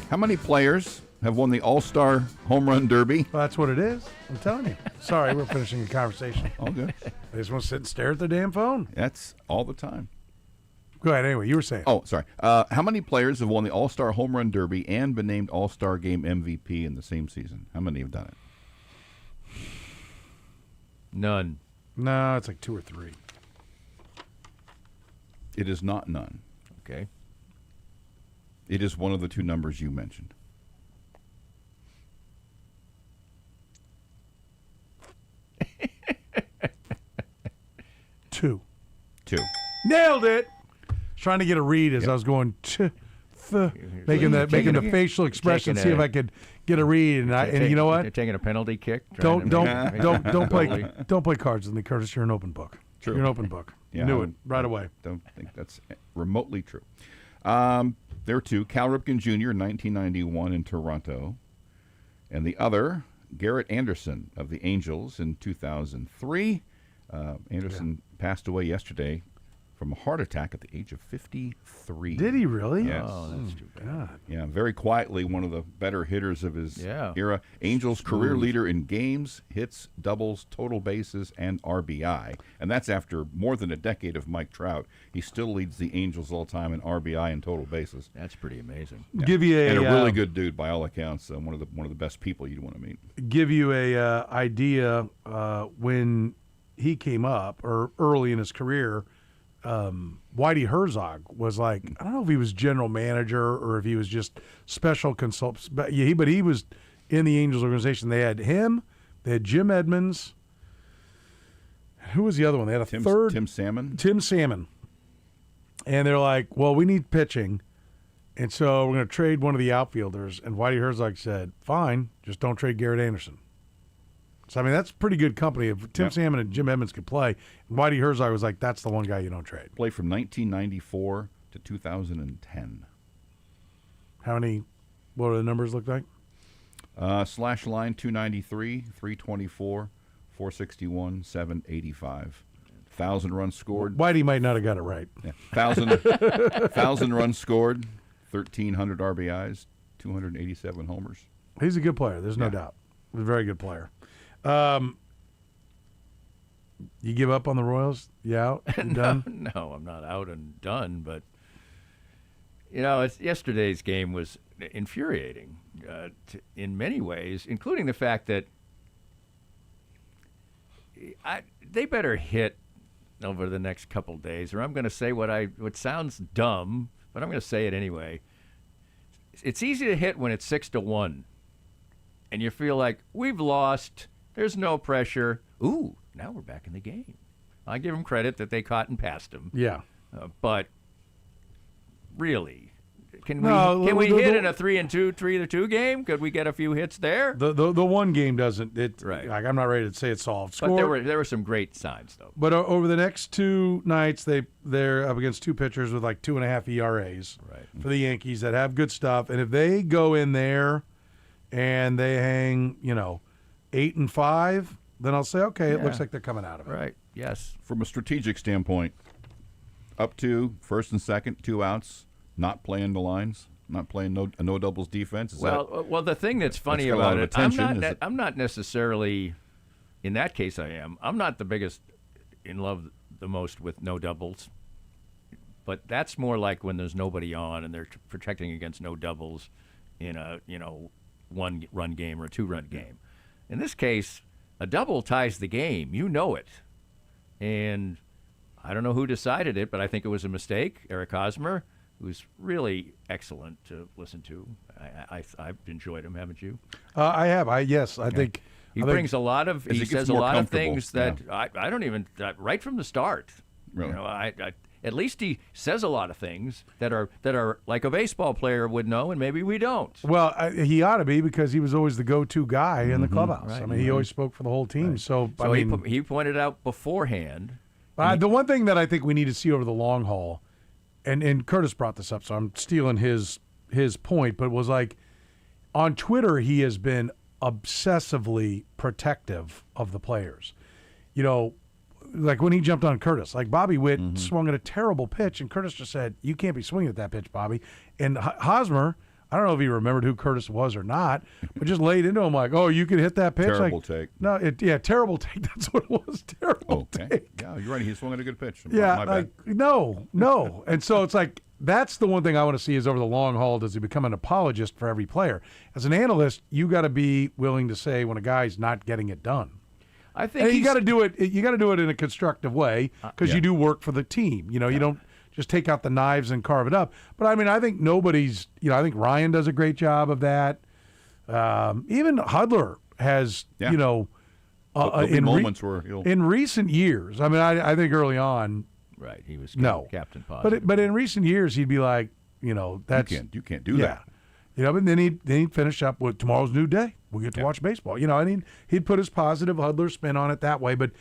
Speaker 2: How many players have won the All-Star Home Run Derby?
Speaker 1: Well, that's what it is. I'm telling you. Sorry, we're finishing the conversation.
Speaker 2: All good.
Speaker 1: They just want to sit and stare at their damn phone.
Speaker 2: That's all the time.
Speaker 1: Go ahead. Anyway, you were saying.
Speaker 2: Oh, sorry. How many players have won the All-Star Home Run Derby and been named All-Star Game MVP in the same season? How many have done it?
Speaker 3: None.
Speaker 1: No, it's like 2 or 3.
Speaker 2: It is not none.
Speaker 3: Okay.
Speaker 2: It is one of the two numbers you mentioned.
Speaker 1: Two.
Speaker 2: Nailed
Speaker 1: it. Trying to get a read as I was going making the facial expression, see if I could get a read. And you know what?
Speaker 3: You're taking a penalty kick.
Speaker 1: Don't play cards with me, Curtis. You're an open book.
Speaker 2: True.
Speaker 1: You're an open book.
Speaker 2: Yeah,
Speaker 1: Knew it right away.
Speaker 2: Don't think that's remotely true. There were two. Cal Ripken Jr. in 1991 in Toronto, and the other, Garrett Anderson of the Angels in 2003. Anderson passed away yesterday from a heart attack at the age of 53.
Speaker 1: Did he really?
Speaker 2: Yes.
Speaker 3: Oh, that's too bad.
Speaker 2: Yeah, very quietly one of the better hitters of his
Speaker 3: Yeah.
Speaker 2: era. Angels career leader in games, hits, doubles, total bases, and RBI. And that's after more than a decade of Mike Trout. He still leads the Angels all time in RBI and total bases.
Speaker 3: That's pretty amazing.
Speaker 2: Yeah.
Speaker 1: Give you
Speaker 2: and a really good dude by all accounts. One of the best people you'd want to meet.
Speaker 1: Give you a idea when he came up or early in his career. Whitey Herzog was like, I don't know if he was general manager or if he was just special consultant, but he was in the Angels organization. They had him, they had Jim Edmonds. Who was the other one? They had a third.
Speaker 2: Tim Salmon.
Speaker 1: Tim Salmon. And they're like, well, we need pitching. And so we're going to trade one of the outfielders. And Whitey Herzog said, fine, just don't trade Garrett Anderson. So, I mean, that's pretty good company. If Tim Salmon and Jim Edmonds could play, and Whitey Herzog was like, that's the one guy you don't trade.
Speaker 2: Played from 1994 to 2010.
Speaker 1: What do the numbers look like?
Speaker 2: Slash line 293, 324, 461, 785. 1,000 runs scored.
Speaker 1: Whitey might not have got it right.
Speaker 2: Yeah. 1,000 runs scored, 1,300 RBIs, 287 homers.
Speaker 1: He's a good player. There's no doubt. He's a very good player. You give up on the Royals? You out? You done?
Speaker 3: No, I'm not out and done. But yesterday's game was infuriating in many ways, including the fact that they better hit over the next couple days, or I'm going to say what sounds dumb, but I'm going to say it anyway. It's easy to hit when it's 6-1, and you feel like we've lost. There's no pressure. Ooh, now we're back in the game. I give them credit that they caught and passed them.
Speaker 1: Yeah.
Speaker 3: But really, can we hit in a 3-2 game? Could we get a few hits there?
Speaker 1: The one game doesn't.
Speaker 3: Right.
Speaker 1: Like, I'm not ready to say it's solved.
Speaker 3: But there were some great signs though.
Speaker 1: But over the next two nights, they're up against two pitchers with like 2.5 ERAs for the Yankees that have good stuff. And if they go in there and they hang, 8-5, then I'll say, okay, it looks like they're coming out of it.
Speaker 3: Right. Yes.
Speaker 2: From a strategic standpoint, up to first and second, 2 outs, not playing the lines, not playing no doubles defense.
Speaker 3: Well, the thing that's funny about it, I'm not necessarily, in that case I am. I'm not the biggest in love the most with no doubles, but that's more like when there's nobody on and they're protecting against no doubles in a 1-run game or a 2-run game. In this case, a double ties the game. You know it. And I don't know who decided it, but I think it was a mistake. Eric Hosmer, who's really excellent to listen to. I've enjoyed him, haven't you?
Speaker 1: I have. I think
Speaker 3: he brings a lot of. He says a lot of things that I don't even right from the start.
Speaker 2: Really?
Speaker 3: At least he says a lot of things that are like a baseball player would know, and maybe we don't.
Speaker 1: Well, he ought to be because he was always the go-to guy in the clubhouse.
Speaker 3: Right.
Speaker 1: I mean, he always spoke for the whole team. Right. So
Speaker 3: he pointed out beforehand.
Speaker 1: The one thing that I think we need to see over the long haul, and Curtis brought this up, so I'm stealing his point, but it was like on Twitter he has been obsessively protective of the players. like when he jumped on Kurtis, like Bobby Witt swung at a terrible pitch, and Kurtis just said, "You can't be swinging at that pitch, Bobby." And Hosmer, I don't know if he remembered who Kurtis was or not, but just laid into him like, "Oh, you could hit that pitch."
Speaker 2: Terrible
Speaker 1: like,
Speaker 2: take.
Speaker 1: No, terrible take. That's what it was. Terrible take.
Speaker 2: Yeah, you're right. He swung at a good pitch.
Speaker 1: Yeah,
Speaker 2: My
Speaker 1: like
Speaker 2: bad.
Speaker 1: no. And so it's like that's the one thing I want to see is over the long haul, does he become an apologist for every player? As an analyst, you got to be willing to say when a guy's not getting it done.
Speaker 3: I think
Speaker 1: you got to do it. You got to do it in a constructive way because you do work for the team. You know, you don't just take out the knives and carve it up. But I mean, I think nobody's. You know, I think Ryan does a great job of that. Even Hudler has.
Speaker 2: Yeah.
Speaker 1: You know,
Speaker 2: in moments where he'll...
Speaker 1: in recent years. I mean, I think early on.
Speaker 3: Right, he was captain positive.
Speaker 1: But in recent years, he'd be like, you know, that's
Speaker 2: you can't do that.
Speaker 1: You know, but then he'd finish up with tomorrow's new day. We get to watch baseball. You know, I mean, he'd put his positive Hudler spin on it that way. But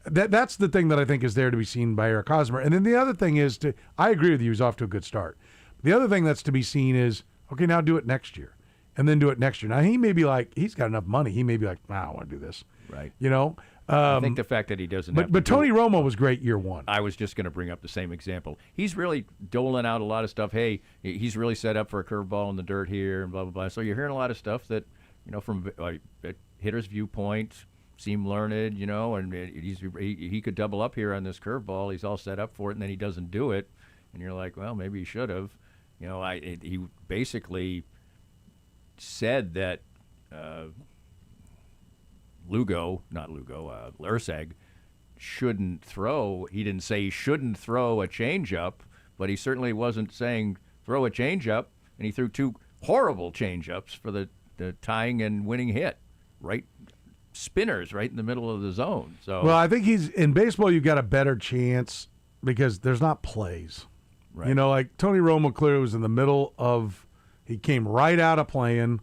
Speaker 1: that's the thing that I think is there to be seen by Eric Hosmer. And then the other thing is I agree with you. He's off to a good start. The other thing that's to be seen is, okay, now do it next year, and then do it next year. Now he may be like, he's got enough money. He may be like, I don't want to do this.
Speaker 3: Right.
Speaker 1: You know.
Speaker 3: I think the fact that he doesn't.
Speaker 1: But Tony Romo was great year one.
Speaker 3: I was just going to bring up the same example. He's really doling out a lot of stuff. Hey, he's really set up for a curveball in the dirt here, and blah blah blah. So you're hearing a lot of stuff that, you know, from a hitter's viewpoint, seem learned, you know, and he could double up here on this curveball. He's all set up for it, and then he doesn't do it, and you're like, well, maybe he should have. You know, he basically said that. Urseg shouldn't throw. He didn't say he shouldn't throw a changeup, but he certainly wasn't saying throw a changeup, and he threw two horrible changeups for the tying and winning hit, right? Spinners right in the middle of the zone. So
Speaker 1: well, I think in baseball you've got a better chance because there's not plays. Right. You know, like Tony Romo clearly was in the middle of, he came right out of playing.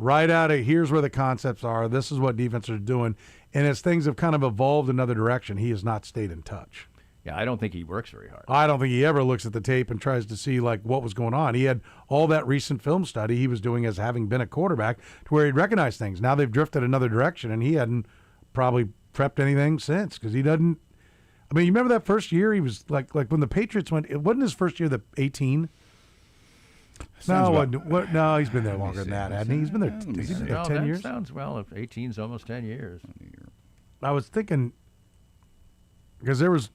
Speaker 1: Right out of here's where the concepts are. This is what defenses are doing. And as things have kind of evolved another direction, he has not stayed in touch.
Speaker 3: Yeah, I don't think he works very hard.
Speaker 1: I don't think he ever looks at the tape and tries to see like what was going on. He had all that recent film study he was doing as having been a quarterback to where he'd recognize things. Now they've drifted another direction, and he hadn't probably prepped anything since because he doesn't. I mean, you remember that first year he was like when the Patriots went. It wasn't his first year, the 18. No, he's been there longer than that, hasn't he? He's been there 10 years.
Speaker 3: Sounds well. 18's almost 10 years.
Speaker 1: I was thinking because there was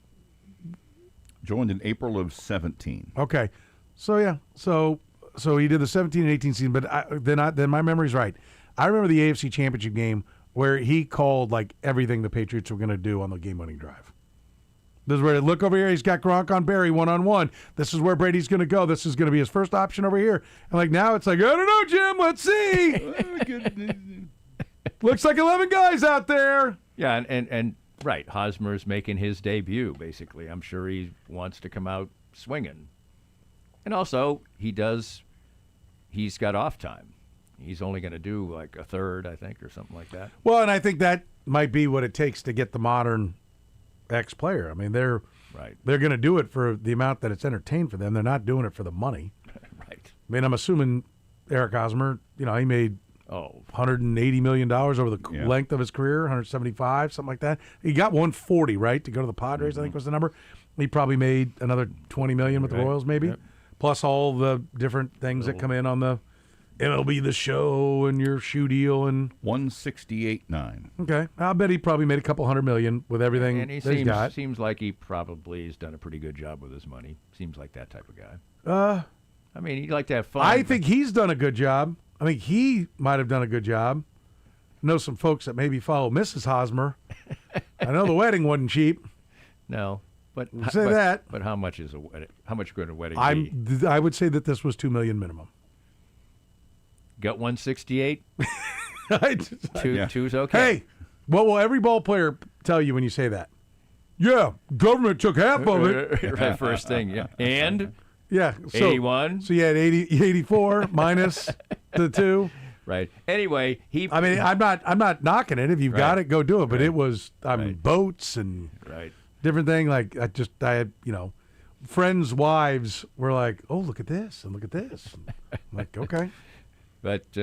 Speaker 2: joined in April of 17.
Speaker 1: Okay, so yeah, so he did the 17 and 18 season, but then my memory's right. I remember the AFC Championship game where he called like everything the Patriots were going to do on the game-winning drive. This is where, look over here, he's got Gronk on Barry one-on-one. This is where Brady's going to go. This is going to be his first option over here. And like now it's like, I don't know, Jim, let's see. Looks like 11 guys out there.
Speaker 3: Yeah, and right, Hosmer's making his debut, basically. I'm sure he wants to come out swinging. And also, he's got off time. He's only going to do like a third, I think, or something like that.
Speaker 1: Well, and I think that might be what it takes to get the modern ex-player. I mean, they're going to do it for the amount that it's entertained for them. They're not doing it for the money.
Speaker 3: Right.
Speaker 1: I mean, I'm assuming Eric Hosmer, you know, he made $180 million over the length of his career, 175, something like that. He got 140, right, to go to the Padres, I think was the number. He probably made another $20 million with the Royals, maybe, plus all the different things that come in on the MLB The Show and your shoe deal and
Speaker 2: 168.9.
Speaker 1: Okay, I bet he probably made a couple $100 million with everything
Speaker 3: and
Speaker 1: he's got.
Speaker 3: Seems like he probably has done a pretty good job with his money. Seems like that type of guy. I mean, he'd like to have fun.
Speaker 1: I think he's done a good job. I think he might have done a good job. I know some folks that maybe follow Mrs. Hosmer. I know the wedding wasn't cheap.
Speaker 3: No, but But how much is a wedding? How much could a wedding be?
Speaker 1: I would say that this was $2 million minimum.
Speaker 3: Got 168. Two's okay.
Speaker 1: Hey, what will every ball player tell you when you say that? Yeah, government took half of it.
Speaker 3: Right, first thing, yeah. And
Speaker 1: yeah, so
Speaker 3: 81.
Speaker 1: So you had 84 minus the 2.
Speaker 3: Right. Anyway,
Speaker 1: I mean, I'm not knocking it. If you've got it, go do it. But it was boats and different thing. Like I had friends' wives were like, oh, look at this and look at this. I'm like, okay.
Speaker 3: But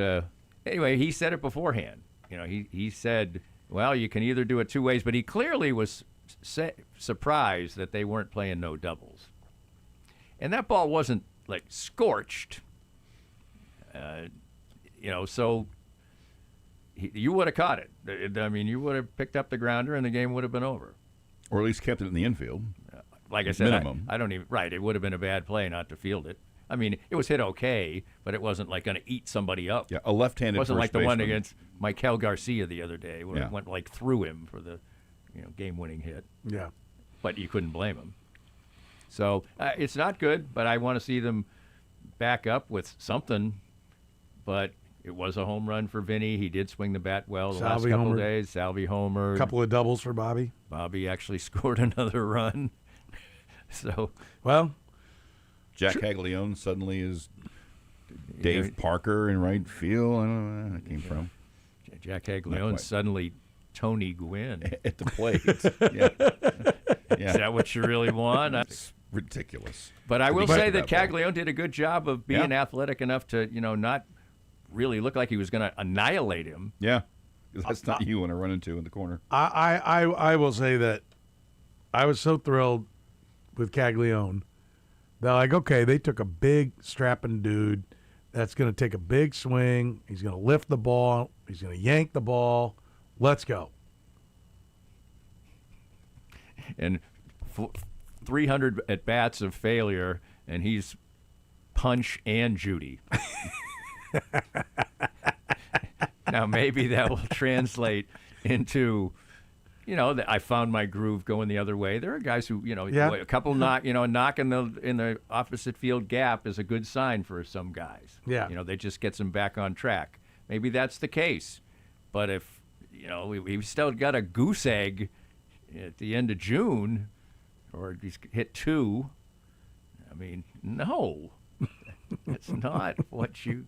Speaker 3: anyway, he said it beforehand. You know, he said, well, you can either do it two ways. But he clearly was surprised that they weren't playing no doubles. And that ball wasn't like scorched, so you would have caught it. I mean, you would have picked up the grounder and the game would have been over.
Speaker 2: Or at least kept it in the infield.
Speaker 3: Like I said,
Speaker 2: minimum.
Speaker 3: I don't even, right, it would have been a bad play not to field it. I mean, it was hit okay, but it wasn't like going to eat somebody up.
Speaker 2: Yeah, a left-handed
Speaker 3: It wasn't
Speaker 2: first
Speaker 3: like the one
Speaker 2: baseman.
Speaker 3: against Michael Garcia the other day where
Speaker 2: Yeah.
Speaker 3: it went like through him for the game-winning hit.
Speaker 1: Yeah.
Speaker 3: But you couldn't blame him. So it's not good, but I want to see them back up with something. But it was a home run for Vinny. He did swing the bat well the last couple of days. Salvi homered.
Speaker 1: A couple of doubles for Bobby.
Speaker 3: Bobby actually scored another run. So,
Speaker 1: well,
Speaker 2: Jack Caglione suddenly is Dave Parker in right field. I don't know where that came from.
Speaker 3: Jack Caglione suddenly Tony Gwynn
Speaker 2: at the plate. Yeah.
Speaker 3: Is that what you really want?
Speaker 2: It's ridiculous.
Speaker 3: But I will say that
Speaker 2: way.
Speaker 3: Caglione did a good job of being athletic enough to, not really look like he was going to annihilate him.
Speaker 2: Yeah. That's not you want to run into in the corner.
Speaker 1: I will say that I was so thrilled with Caglione. They're like, okay, they took a big strapping dude that's going to take a big swing. He's going to lift the ball. He's going to yank the ball. Let's go.
Speaker 3: And 300 at-bats of failure, and he's Punch and Judy. Now, maybe that will translate into, I found my groove going the other way. There are guys who, a couple knocking in the opposite field gap is a good sign for some guys.
Speaker 1: Yeah.
Speaker 3: They just gets them back on track. Maybe that's the case. But if, we've still got a goose egg at the end of June, or he's hit 2, I mean, no. That's not what you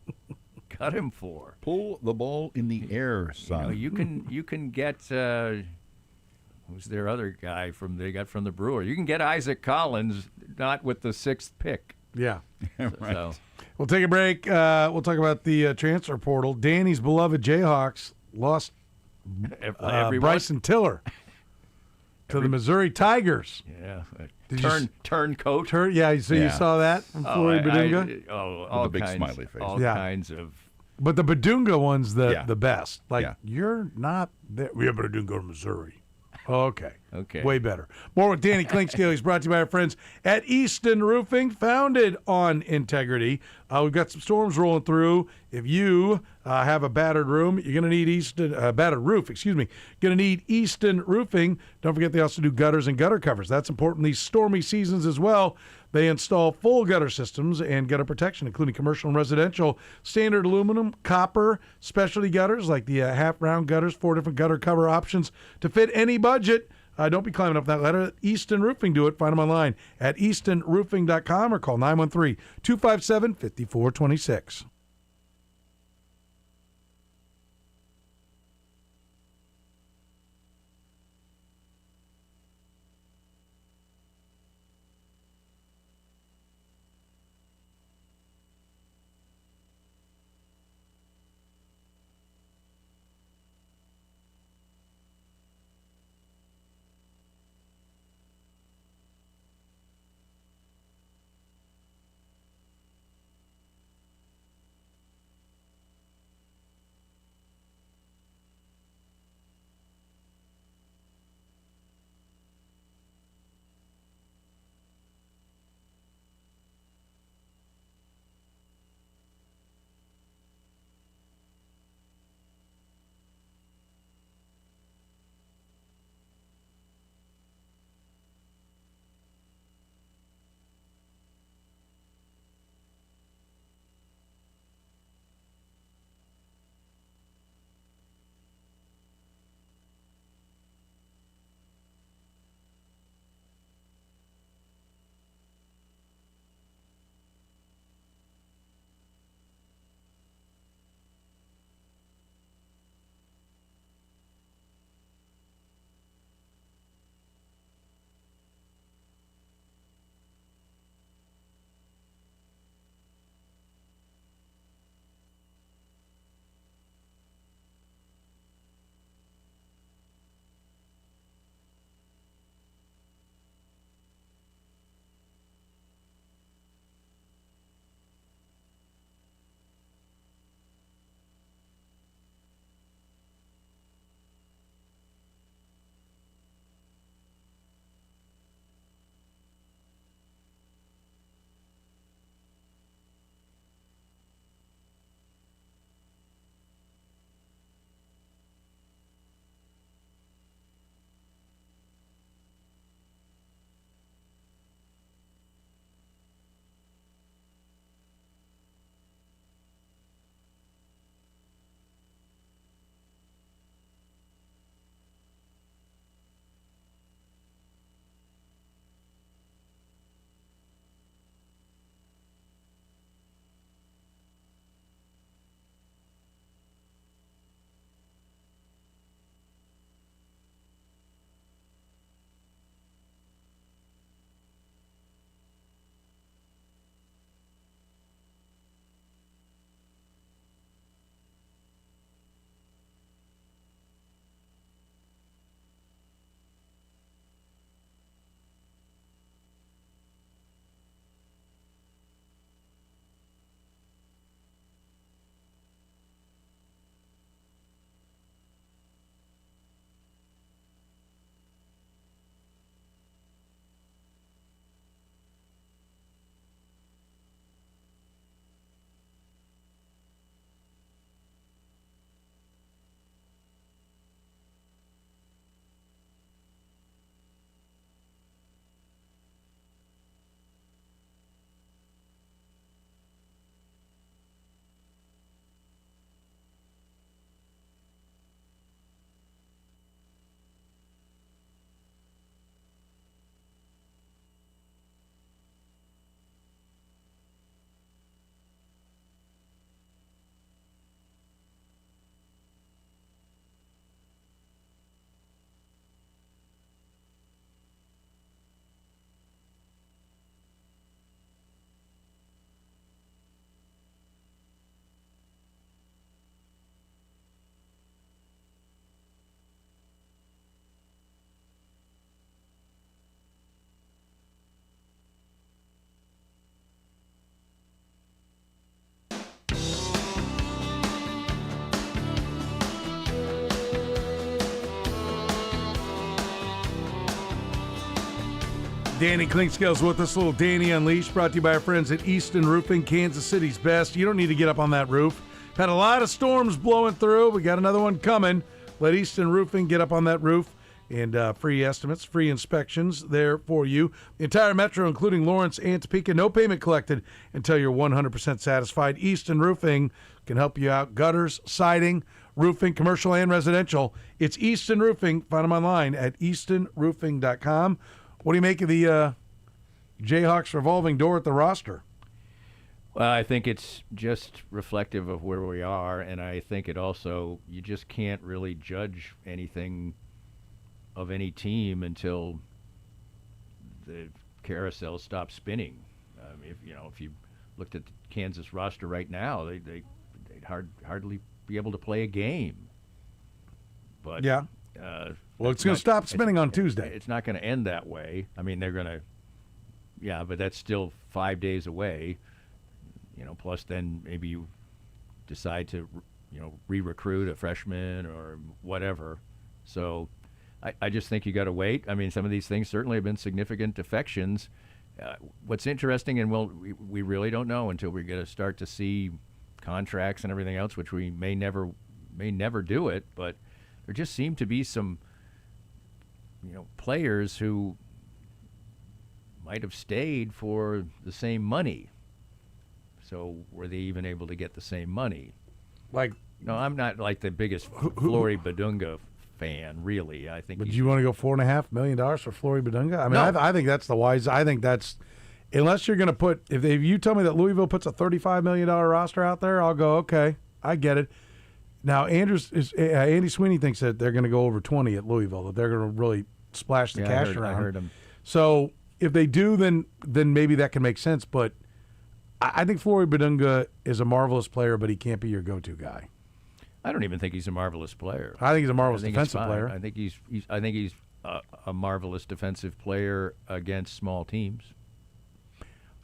Speaker 3: cut him for.
Speaker 2: Pull the ball in the air, son.
Speaker 3: You can get who's their other guy they got from the Brewer? You can get Isaac Collins, not with the 6th pick.
Speaker 1: Yeah.
Speaker 2: Right.
Speaker 3: So
Speaker 1: We'll take a break. We'll talk about the transfer portal. Danny's beloved Jayhawks lost Bryson Tiller to the Missouri Tigers.
Speaker 3: Yeah.
Speaker 1: Turncoat.
Speaker 3: Turn.
Speaker 1: Yeah, so you saw that from Flory Badunga?
Speaker 3: All
Speaker 2: the big
Speaker 3: kinds,
Speaker 2: smiley face.
Speaker 3: All kinds of.
Speaker 1: But the Badunga one's the best. You're not there. Yeah, but I didn't go to Missouri. Okay. Way better. More with Danny Clinkscale. He's brought to you by our friends at Easton Roofing, founded on integrity. We've got some storms rolling through. If you have a battered room, you're going to need battered roof, Going to need Easton Roofing. Don't forget they also do gutters and gutter covers. That's important these stormy seasons as well. They install full gutter systems and gutter protection, including commercial and residential, standard aluminum, copper, specialty gutters like the half-round gutters, 4 different gutter cover options to fit any budget. Don't be climbing up that ladder. Easton Roofing do it. Find them online at eastonroofing.com or call 913-257-5426. Danny Clinkscale's with us. Little Danny Unleashed, brought to you by our friends at Easton Roofing, Kansas City's best. You don't need to get up on that roof. Had a lot of storms blowing through. We got another one coming. Let Easton Roofing get up on that roof. And free estimates, free inspections there for you. The entire metro, including Lawrence and Topeka, no payment collected until you're 100% satisfied. Easton Roofing can help you out. Gutters, siding, roofing, commercial and residential. It's Easton Roofing. Find them online at eastonroofing.com. What do you make of the Jayhawks revolving door at the roster?
Speaker 3: Well, I think it's just reflective of where we are, and I think it also, you just can't really judge anything of any team until the carousel stops spinning. If you looked at the Kansas roster right now, they'd hardly be able to play a game. But
Speaker 1: yeah, well, it's going to stop spinning on Tuesday.
Speaker 3: It's not going to end that way. I mean, they're going to, but that's still 5 days away. Plus then maybe you decide to, re-recruit a freshman or whatever. So I just think you got to wait. I mean, some of these things certainly have been significant defections. What's interesting, and we really don't know until we're going to start to see contracts and everything else, which we may never do it. But there just seem to be some, players who might have stayed for the same money. So were they even able to get the same money? No, I'm not like the biggest Flory Badunga fan, really. I think.
Speaker 1: But do you want to go $4.5 million for Flory Badunga? I mean, no. I think that's the wise. I think that's, unless you're going to put. If you tell me that Louisville puts a $35 million roster out there, I'll go, okay, I get it. Now, Andy Sweeney thinks that they're going to go over 20 at Louisville. That they're going to really splash the cash around.
Speaker 3: I heard him.
Speaker 1: So if they do, then maybe that can make sense. But I think Flory Badunga is a marvelous player, but he can't be your go-to guy.
Speaker 3: I don't even think he's a marvelous player.
Speaker 1: I think he's a marvelous defensive player.
Speaker 3: I think he's a marvelous defensive player against small teams.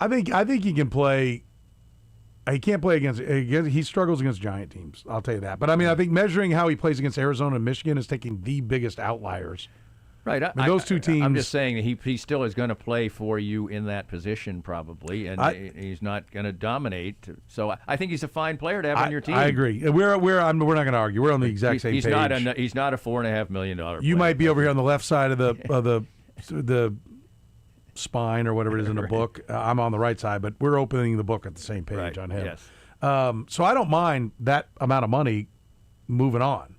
Speaker 1: I think he can play. He can't play against. He struggles against giant teams. I'll tell you that. But I mean, I think measuring how he plays against Arizona and Michigan is taking the biggest outliers.
Speaker 3: Right.
Speaker 1: Those two teams.
Speaker 3: I'm just saying that he still is going to play for you in that position probably, and he's not going to dominate. So I think he's a fine player to have on your team.
Speaker 1: I agree. We're not going to argue. We're on the exact same page.
Speaker 3: He's not a $4.5 million player.
Speaker 1: You might be over here on the left side of the spine or whatever it is in the book. I'm on the right side, but we're opening the book at the same page on him.
Speaker 3: Yes.
Speaker 1: So I don't mind that amount of money moving on.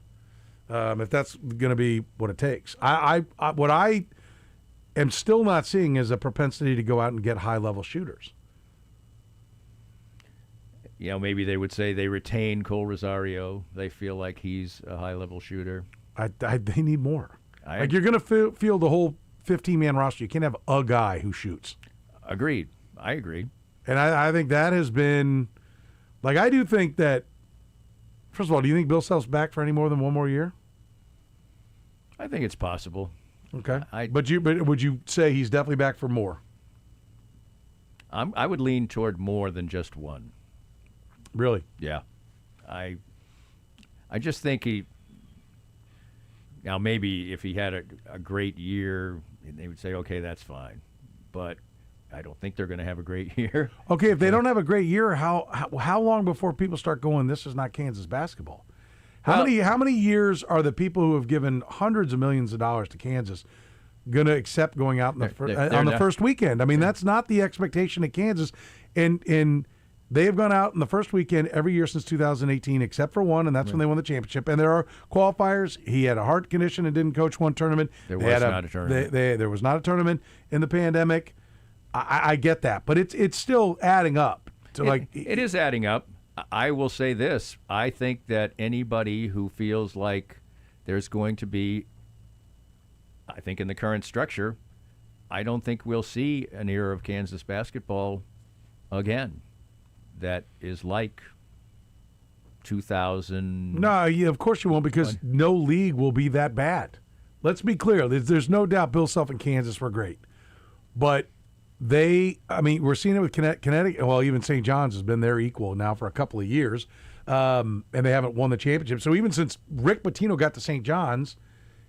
Speaker 1: If that's going to be what it takes. What I am still not seeing is a propensity to go out and get high-level shooters.
Speaker 3: Maybe they would say they retain Cole Rosario. They feel like he's a high-level shooter.
Speaker 1: They need more. You're going to field the whole 15-man roster. You can't have a guy who shoots.
Speaker 3: Agreed. I agree.
Speaker 1: And I think that has been – I do think that – first of all, do you think Bill Self's back for any more than one more year?
Speaker 3: I think it's possible.
Speaker 1: Okay. But would you say he's definitely back for more?
Speaker 3: I would lean toward more than just one.
Speaker 1: Really?
Speaker 3: Yeah. I just think now maybe if he had a great year, they would say, okay, that's fine. But I don't think they're going to have a great year.
Speaker 1: Okay, if they don't have a great year, how long before people start going, this is not Kansas basketball? How many years are the people who have given hundreds of millions of dollars to Kansas going to accept going out on the first weekend? I mean, that's not the expectation of Kansas. And they have gone out in the first weekend every year since 2018, except for one, and that's when they won the championship. And there are qualifiers. He had a heart condition and didn't coach one tournament.
Speaker 3: There was not a tournament.
Speaker 1: There was not a tournament in the pandemic. I get that, but it's still adding up.
Speaker 3: It is adding up. I will say this. I think that anybody who feels like there's going to be, I think in the current structure, I don't think we'll see an era of Kansas basketball again that is like 2000.
Speaker 1: No, of course you won't, because no league will be that bad. Let's be clear. There's no doubt Bill Self and Kansas were great. But we're seeing it with Connecticut. Well, even St. John's has been their equal now for a couple of years, and they haven't won the championship. So even since Rick Pitino got to St. John's,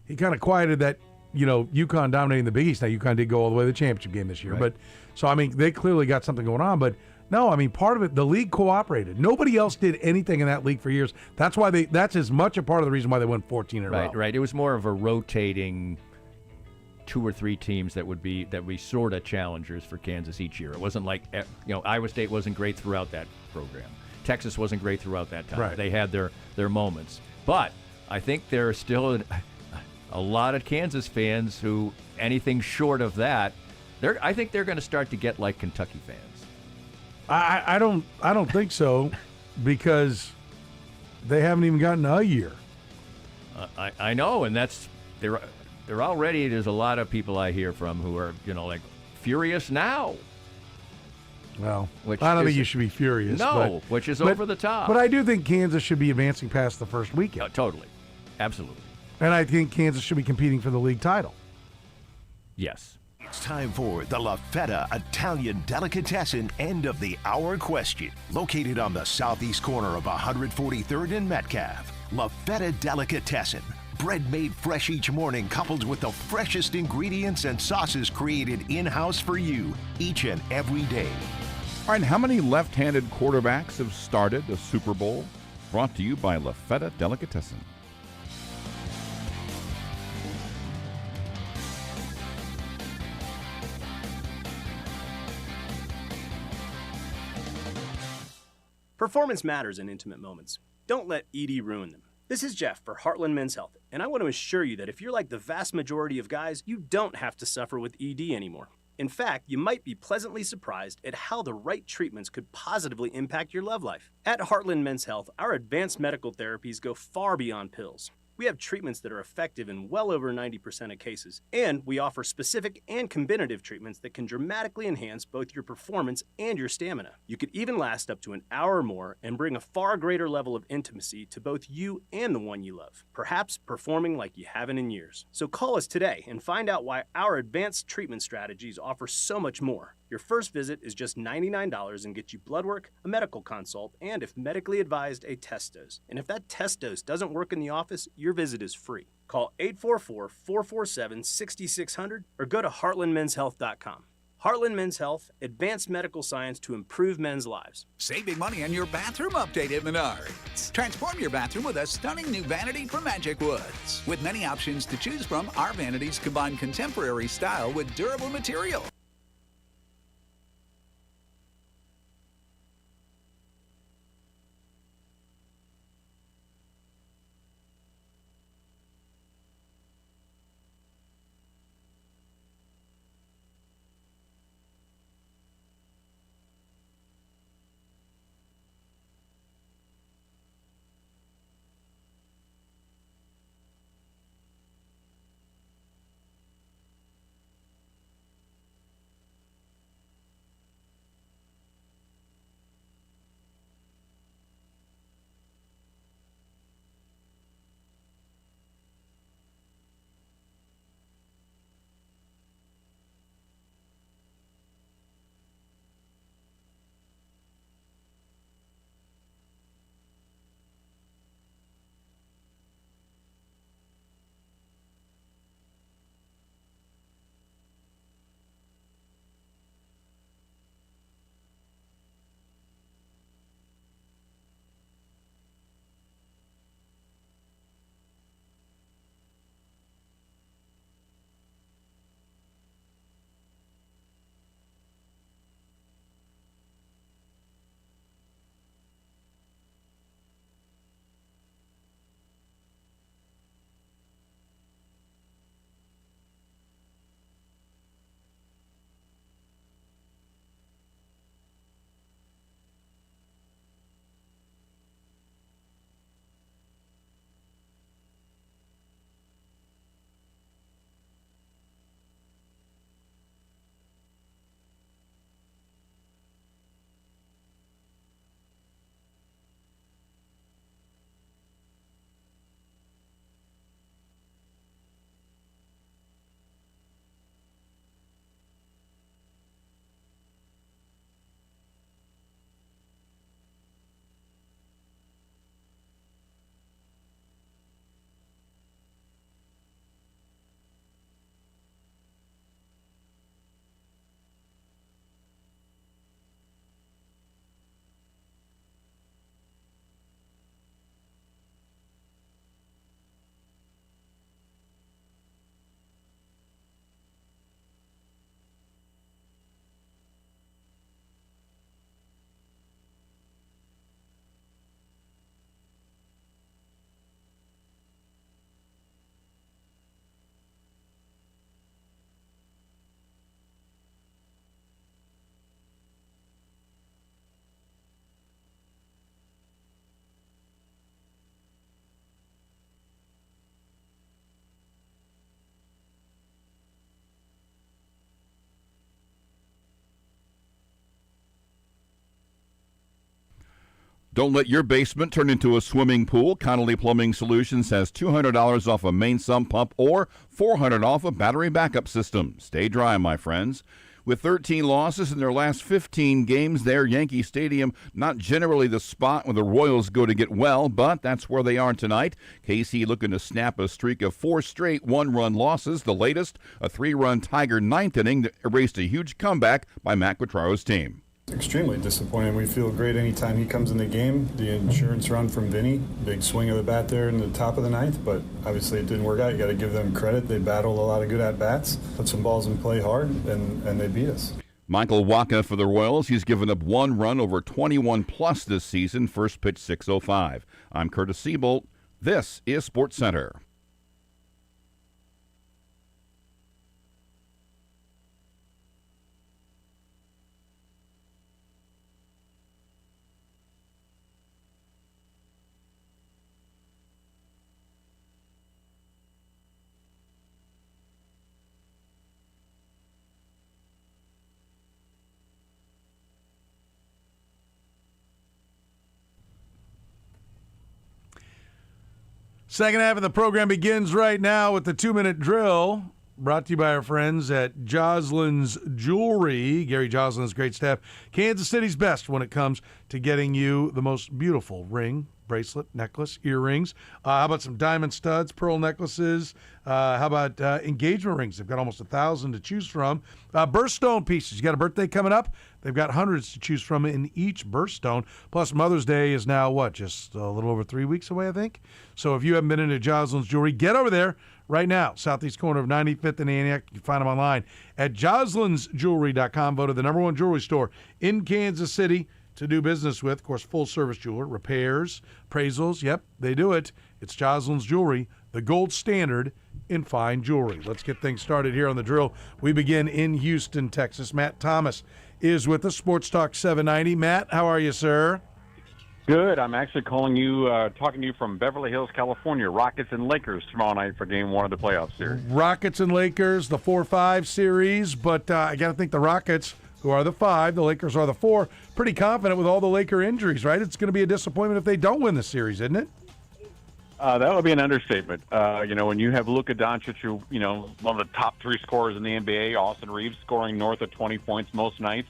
Speaker 1: he kind of quieted that UConn dominating the Big East. Now, UConn did go all the way to the championship game this year.
Speaker 2: Right.
Speaker 1: But so, I mean, they clearly got something going on. But, no, I mean, part of it, the league cooperated. Nobody else did anything in that league for years. That's why that's as much a part of the reason why they won 14 in a row.
Speaker 3: Right. It was more of a rotating 2 or 3 teams that would be sort of challengers for Kansas each year. It wasn't like, Iowa State wasn't great throughout that program. Texas wasn't great throughout that time.
Speaker 1: Right.
Speaker 3: They had their moments. But I think there are still a lot of Kansas fans who anything short of that, I think they're going to start to get like Kentucky fans.
Speaker 1: I don't think so, because they haven't even gotten a year.
Speaker 3: I know, and they're already. There's a lot of people I hear from who are like furious now.
Speaker 1: Well, I don't think you should be furious.
Speaker 3: No, which is over the top.
Speaker 1: But I do think Kansas should be advancing past the first weekend.
Speaker 3: Totally. Absolutely.
Speaker 1: And I think Kansas should be competing for the league title.
Speaker 3: Yes.
Speaker 21: It's time for the La Feta Italian Delicatessen End of the Hour question. Located on the southeast corner of 143rd and Metcalf, La Feta Delicatessen. Bread made fresh each morning, coupled with the freshest ingredients and sauces created in-house for you each and every day.
Speaker 2: All right, how many left-handed quarterbacks have started a Super Bowl? Brought to you by La Feta Delicatessen.
Speaker 5: Performance matters in intimate moments. Don't let ED ruin them. This is Jeff for Heartland Men's Health, and I want to assure you that if you're like the vast majority of guys, you don't have to suffer with ED anymore. In fact, you might be pleasantly surprised at how the right treatments could positively impact your love life. At Heartland Men's Health, our advanced medical therapies go far beyond pills. We have treatments that are effective in well over 90% of cases, and we offer specific and combinative treatments that can dramatically enhance both your performance and your stamina. You could even last up to an hour or more and bring a far greater level of intimacy to both you and the one you love, perhaps performing like you haven't in years. So call us today and find out why our advanced treatment strategies offer so much more. Your first visit is just $99 and gets you blood work, a medical consult, and if medically advised, a test dose. And if that test dose doesn't work in the office, your visit is free. Call 844-447-6600 or go to heartlandmenshealth.com. Heartland Men's Health, advanced medical science to improve men's lives.
Speaker 7: Save big money on your bathroom update at Menards. Transform your bathroom with a stunning new vanity from Magic Woods. With many options to choose from, our vanities combine contemporary style with durable material.
Speaker 2: Don't let your basement turn into a swimming pool. Connolly Plumbing Solutions has $200 off a main sump pump or $400 off a battery backup system. Stay dry, my friends. With 13 losses in their last 15 games there, Yankee Stadium, not generally the spot where the Royals go to get well, but that's where they are tonight. KC looking to snap a streak of 4 straight one-run losses. The latest, a 3-run Tiger ninth inning that erased a huge comeback by Matt Quattro's team.
Speaker 8: Extremely disappointed. We feel great anytime he comes in the game. The insurance run from Vinny, big swing of the bat there in the top of the ninth, but obviously it didn't work out. You got to give them credit. They battled a lot of good at-bats, put some balls in play hard, and they beat us.
Speaker 2: Michael Wacha for the Royals. He's given up 1 run over 21-plus this season. First pitch 6:05. I'm Kurtis Seaboldt. This is SportsCenter.
Speaker 1: Second half of the program begins right now with the 2-minute drill, brought to you by our friends at Joslin's Jewelry. Gary Joslin's great staff. Kansas City's best when it comes to getting you the most beautiful ring, bracelet, necklace, earrings. How about some diamond studs, pearl necklaces? How about engagement rings? They've got almost 1,000 to choose from. Birthstone pieces. You got a birthday coming up? They've got hundreds to choose from in each birthstone. Plus, Mother's Day is now, just a little over 3 weeks away, I think. So if you haven't been into Joslin's Jewelry, get over there right now. Southeast corner of 95th and Antioch. You can find them online at joslinsjewelry.com. Voted the #1 jewelry store in Kansas City to do business with. Of course, full-service jeweler, repairs, appraisals. Yep, they do it. It's Joslin's Jewelry, the gold standard in fine jewelry. Let's get things started here on the drill. We begin in Houston, Texas. Matt Thomas is with us, Sports Talk 790. Matt, how are you, sir?
Speaker 10: Good. I'm actually calling you, talking to you from Beverly Hills, California. Rockets and Lakers tomorrow night for Game 1 of the playoff series.
Speaker 1: Rockets and Lakers, the 4-5 series, but I got to think the Rockets, who are the 5, the Lakers are the 4, pretty confident with all the Laker injuries, right? It's going to be a disappointment if they don't win the series, isn't it?
Speaker 10: That would be an understatement. When you have Luka Doncic, who, one of the top 3 scorers in the NBA, Austin Reeves scoring north of 20 points most nights,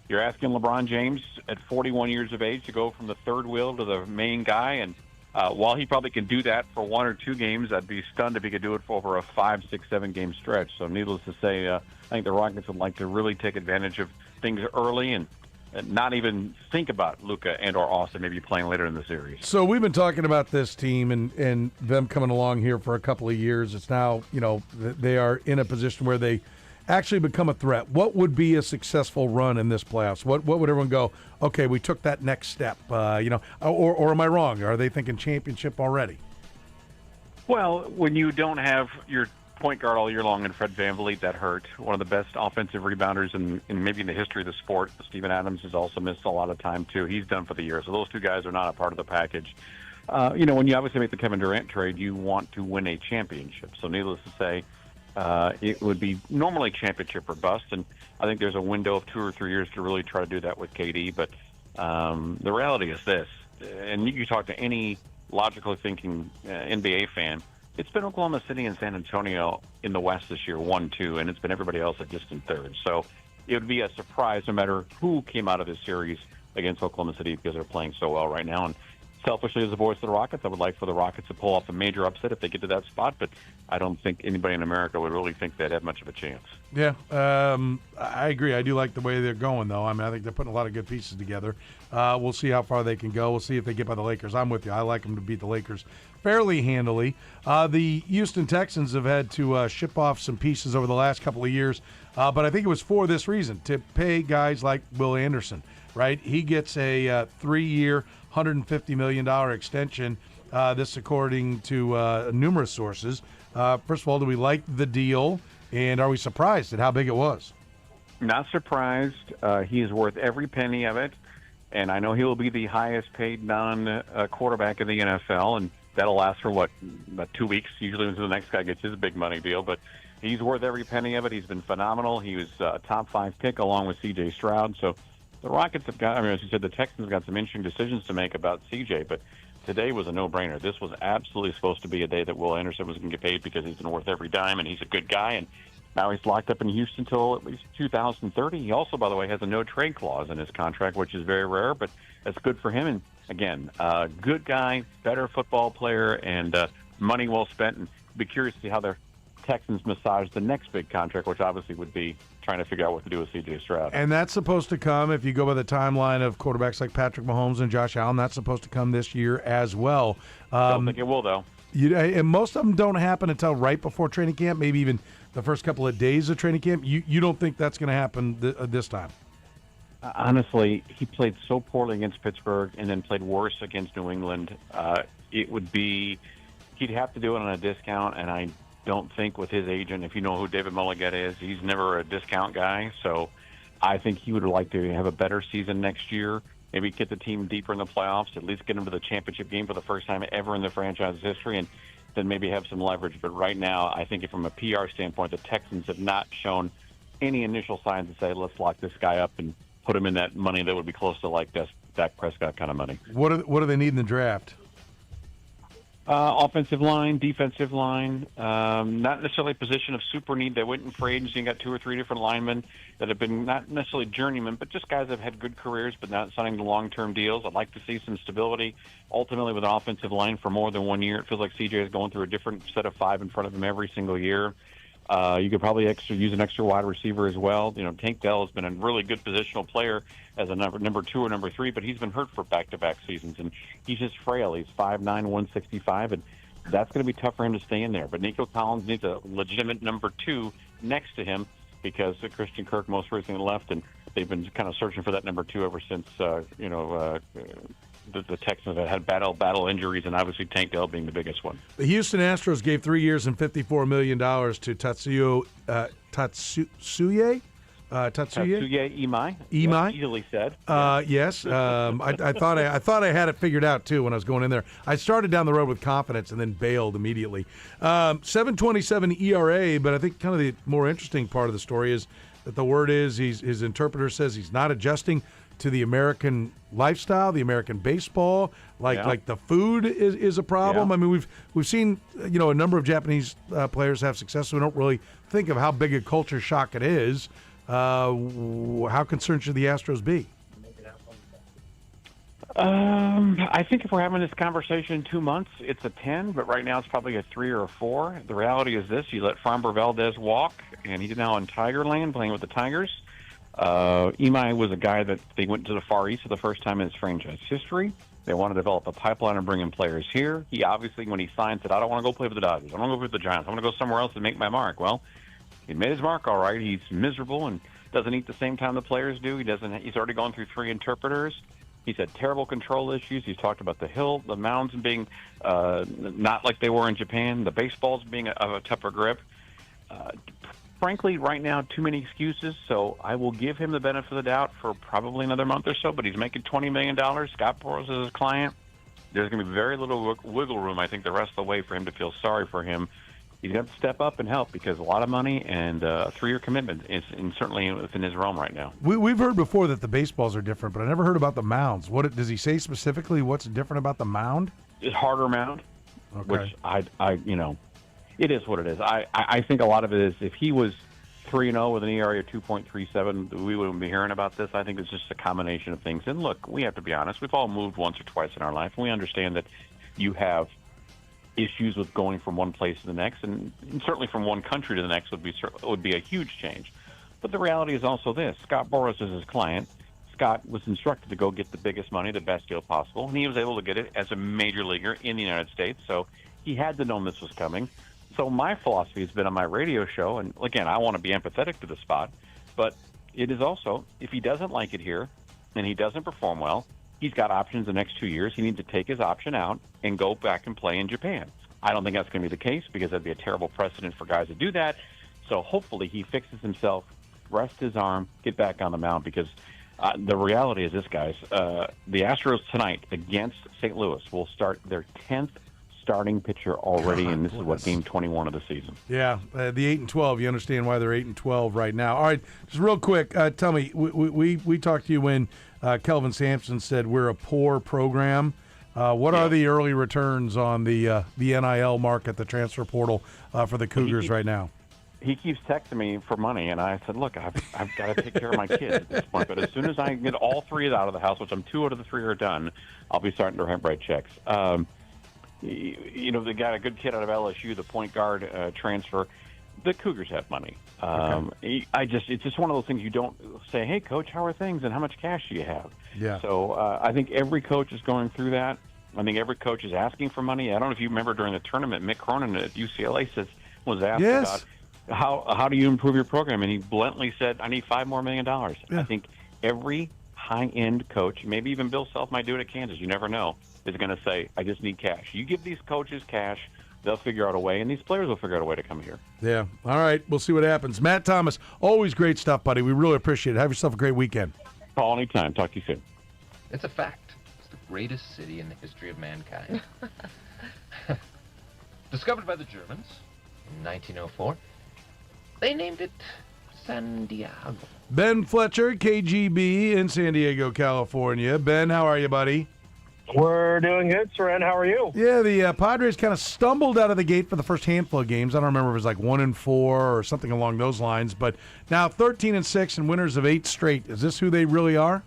Speaker 10: you're asking LeBron James at 41 years of age to go from the third wheel to the main guy. And while he probably can do that for 1 or 2 games, I'd be stunned if he could do it for over a 5, 6, 7 game stretch. So needless to say, I think the Rockets would like to really take advantage of things early and not even think about Luka and or Austin maybe playing later in the series.
Speaker 1: So we've been talking about this team and them coming along here for a couple of years. It's now, they are in a position where they actually become a threat. What would be a successful run in this playoffs? What would everyone go, okay, we took that next step, or am I wrong? Are they thinking championship already?
Speaker 10: Well, when you don't have your point guard all year long and Fred VanVleet, that hurt. One of the best offensive rebounders in maybe in the history of the sport. Steven Adams has also missed a lot of time, too. He's done for the year. So those 2 guys are not a part of the package. When you obviously make the Kevin Durant trade, you want to win a championship. So needless to say, it would be normally championship or bust. And I think there's a window of 2 or 3 years to really try to do that with KD. But the reality is this, and you talk to any logically thinking NBA fan, it's been Oklahoma City and San Antonio in the West this year, 1-2, and it's been everybody else at distant third. So it would be a surprise no matter who came out of this series against Oklahoma City because they're playing so well right now. And selfishly, as a voice of the Rockets, I would like for the Rockets to pull off a major upset if they get to that spot, but I don't think anybody in America would really think they'd have much of a chance.
Speaker 1: Yeah, I agree. I do like the way they're going, though. I mean, I think they're putting a lot of good pieces together. We'll see how far they can go. We'll see if they get by the Lakers. I'm with you. I like them to beat the Lakers fairly handily. The Houston Texans have had to ship off some pieces over the last couple of years, but I think it was for this reason, to pay guys like Will Anderson, right? He gets a 3-year, $150 million extension, this according to numerous sources. First of all, do we like the deal, and are we surprised at how big it was?
Speaker 10: Not surprised. He is worth every penny of it, and I know he will be the highest paid non-quarterback in the NFL, and that'll last for, about 2 weeks, usually until the next guy gets his big money deal, but he's worth every penny of it. He's been phenomenal. He was a top 5 pick along with C.J. Stroud, so the Rockets have got, I mean, as you said, the Texans have got some interesting decisions to make about CJ, but today was a no-brainer. This was absolutely supposed to be a day that Will Anderson was going to get paid because he's been worth every dime, and he's a good guy, and now he's locked up in Houston until at least 2030. He also, by the way, has a no-trade clause in his contract, which is very rare, but that's good for him. And, again, good guy, better football player, and money well spent, and be curious to see how their Texans massage the next big contract, which obviously would be trying to figure out what to do with C.J. Stroud.
Speaker 1: And that's supposed to come, if you go by the timeline of quarterbacks like Patrick Mahomes and Josh Allen, that's supposed to come this year as well.
Speaker 10: Don't think it will, though.
Speaker 1: And most of them don't happen until right before training camp, maybe even the first couple of days of training camp. You don't think that's going to happen this time?
Speaker 10: Honestly, he played so poorly against Pittsburgh and then played worse against New England. It would be he'd have to do it on a discount, and I don't think with his agent, if you know who David Mulligat is, he's never a discount guy. So I think he would like to have a better season next year, maybe get the team deeper in the playoffs, at least get them to the championship game for the first time ever in the franchise's history, and then maybe have some leverage. But right now, I think from a PR standpoint, the Texans have not shown any initial signs to say, let's lock this guy up and put him in that money that would be close to like Dak Prescott kind of money.
Speaker 1: What do they need in the draft?
Speaker 10: Offensive line, defensive line, not necessarily a position of super need. They went in free agency and got 2 or 3 different linemen that have been not necessarily journeymen, but just guys that have had good careers but not signing the long-term deals. I'd like to see some stability ultimately with an offensive line for more than 1 year. It feels like CJ is going through a different set of 5 in front of him every single year. You could probably use an extra wide receiver as well. You know, Tank Dell has been a really good positional player as a number 2 or number 3, but he's been hurt for back-to-back seasons, and he's just frail. He's 5'9", 165, and that's going to be tough for him to stay in there. But Nico Collins needs a legitimate number 2 next to him because Christian Kirk most recently left, and they've been kind of searching for that number 2 ever since, the Texans have had battle injuries, and obviously Tank Dell being the biggest one.
Speaker 1: The Houston Astros gave 3 years and $54 million to Tatsuya
Speaker 10: Imai.
Speaker 1: Imai?
Speaker 10: Easily said.
Speaker 1: Yes. I thought I had it figured out too when I was going in there. I started down the road with confidence and then bailed immediately. 7.27 ERA, but I think kind of the more interesting part of the story is that the word is his interpreter says he's not adjusting to the American lifestyle, the American baseball, like the food is a problem.
Speaker 10: Yeah.
Speaker 1: I mean, we've seen a number of Japanese players have success. So we don't really think of how big a culture shock it is. How concerned should the Astros be?
Speaker 10: I think if we're having this conversation in 2 months, it's a 10, but right now it's probably a 3 or a 4. The reality is this: you let Framber Valdez walk, and he's now in Tigerland playing with the Tigers. Imai was a guy that they went to the Far East for the first time in his franchise history. They want to develop a pipeline and bring in players here. He obviously, when he signed, said, I don't want to go play with the Dodgers. I don't want to go with the Giants. I want to go somewhere else and make my mark. Well, he made his mark all right. He's miserable and doesn't eat the same time the players do. He's already gone through 3 interpreters. He's had terrible control issues. He's talked about the mounds being not like they were in Japan, the baseballs being of a tougher grip. Frankly, right now, too many excuses, so I will give him the benefit of the doubt for probably another month or so, but he's making $20 million. Scott Boras is his client. There's going to be very little wiggle room, I think, the rest of the way for him to feel sorry for him. He's got to step up and help because a lot of money and a 3-year commitment is certainly within his realm right now.
Speaker 1: We've heard before that the baseballs are different, but I never heard about the mounds. What does he say specifically? What's different about the mound?
Speaker 10: It's harder mound,
Speaker 1: okay.
Speaker 10: Which it is what it is. I think a lot of it is if he was 3-0 with an ERA of 2.37, we wouldn't be hearing about this. I think it's just a combination of things. And look, we have to be honest. We've all moved once or twice in our life, and we understand that you have issues with going from one place to the next, and certainly from one country to the next would be a huge change. But the reality is also this: Scott Boras is his client. Scott was instructed to go get the biggest money, the best deal possible, and he was able to get it as a major leaguer in the United States. So he had to know this was coming. So my philosophy has been on my radio show, and again, I want to be empathetic to the spot, but it is also, if he doesn't like it here and he doesn't perform well, he's got options the next 2 years. He needs to take his option out and go back and play in Japan. I don't think that's going to be the case because that'd be a terrible precedent for guys to do that. So hopefully he fixes himself, rests his arm, get back on the mound because the reality is this, guys. The Astros tonight against St. Louis will start their 10th starting pitcher already, and this is what game 21 of the season.
Speaker 1: Yeah, the 8-12. You understand why they're 8-12 right now. All right, just real quick, tell me, we talked to you when Kelvin Sampson said we're a poor program. What are the early returns on the NIL market, the transfer portal for the Cougars right now?
Speaker 10: He keeps texting me for money, and I said, look, I've got to take care of my kids at this point. But as soon as I get all three out of the house, which I'm 2 out of the 3 are done, I'll be starting to write checks. They got a good kid out of LSU, the point guard transfer. The Cougars have money. It's just one of those things you don't say, hey, Coach, how are things, and how much cash do you have?
Speaker 1: Yeah.
Speaker 10: So I think every coach is going through that. I think every coach is asking for money. I don't know if you remember during the tournament, Mick Cronin at UCLA was asked about how do you improve your program, and he bluntly said, I need $5 more million. Yeah. I think every high-end coach, maybe even Bill Self might do it at Kansas, you never know, is going to say, I just need cash. You give these coaches cash, they'll figure out a way, and these players will figure out a way to come here.
Speaker 1: Yeah. All right. We'll see what happens. Matt Thomas, always great stuff, buddy. We really appreciate it. Have yourself a great weekend.
Speaker 10: Call anytime. Talk to you soon.
Speaker 14: It's a fact. It's the greatest city in the history of mankind. Discovered by the Germans in 1904. They named it San Diego.
Speaker 1: Ben Fletcher, KGB in San Diego, California. Ben, how are you, buddy?
Speaker 15: We're doing good, Soren. How are you?
Speaker 1: Yeah, the Padres kind of stumbled out of the gate for the first handful of games. I don't remember if it was like 1-4 or something along those lines. But now 13-6 and winners of 8 straight. Is this who they really are?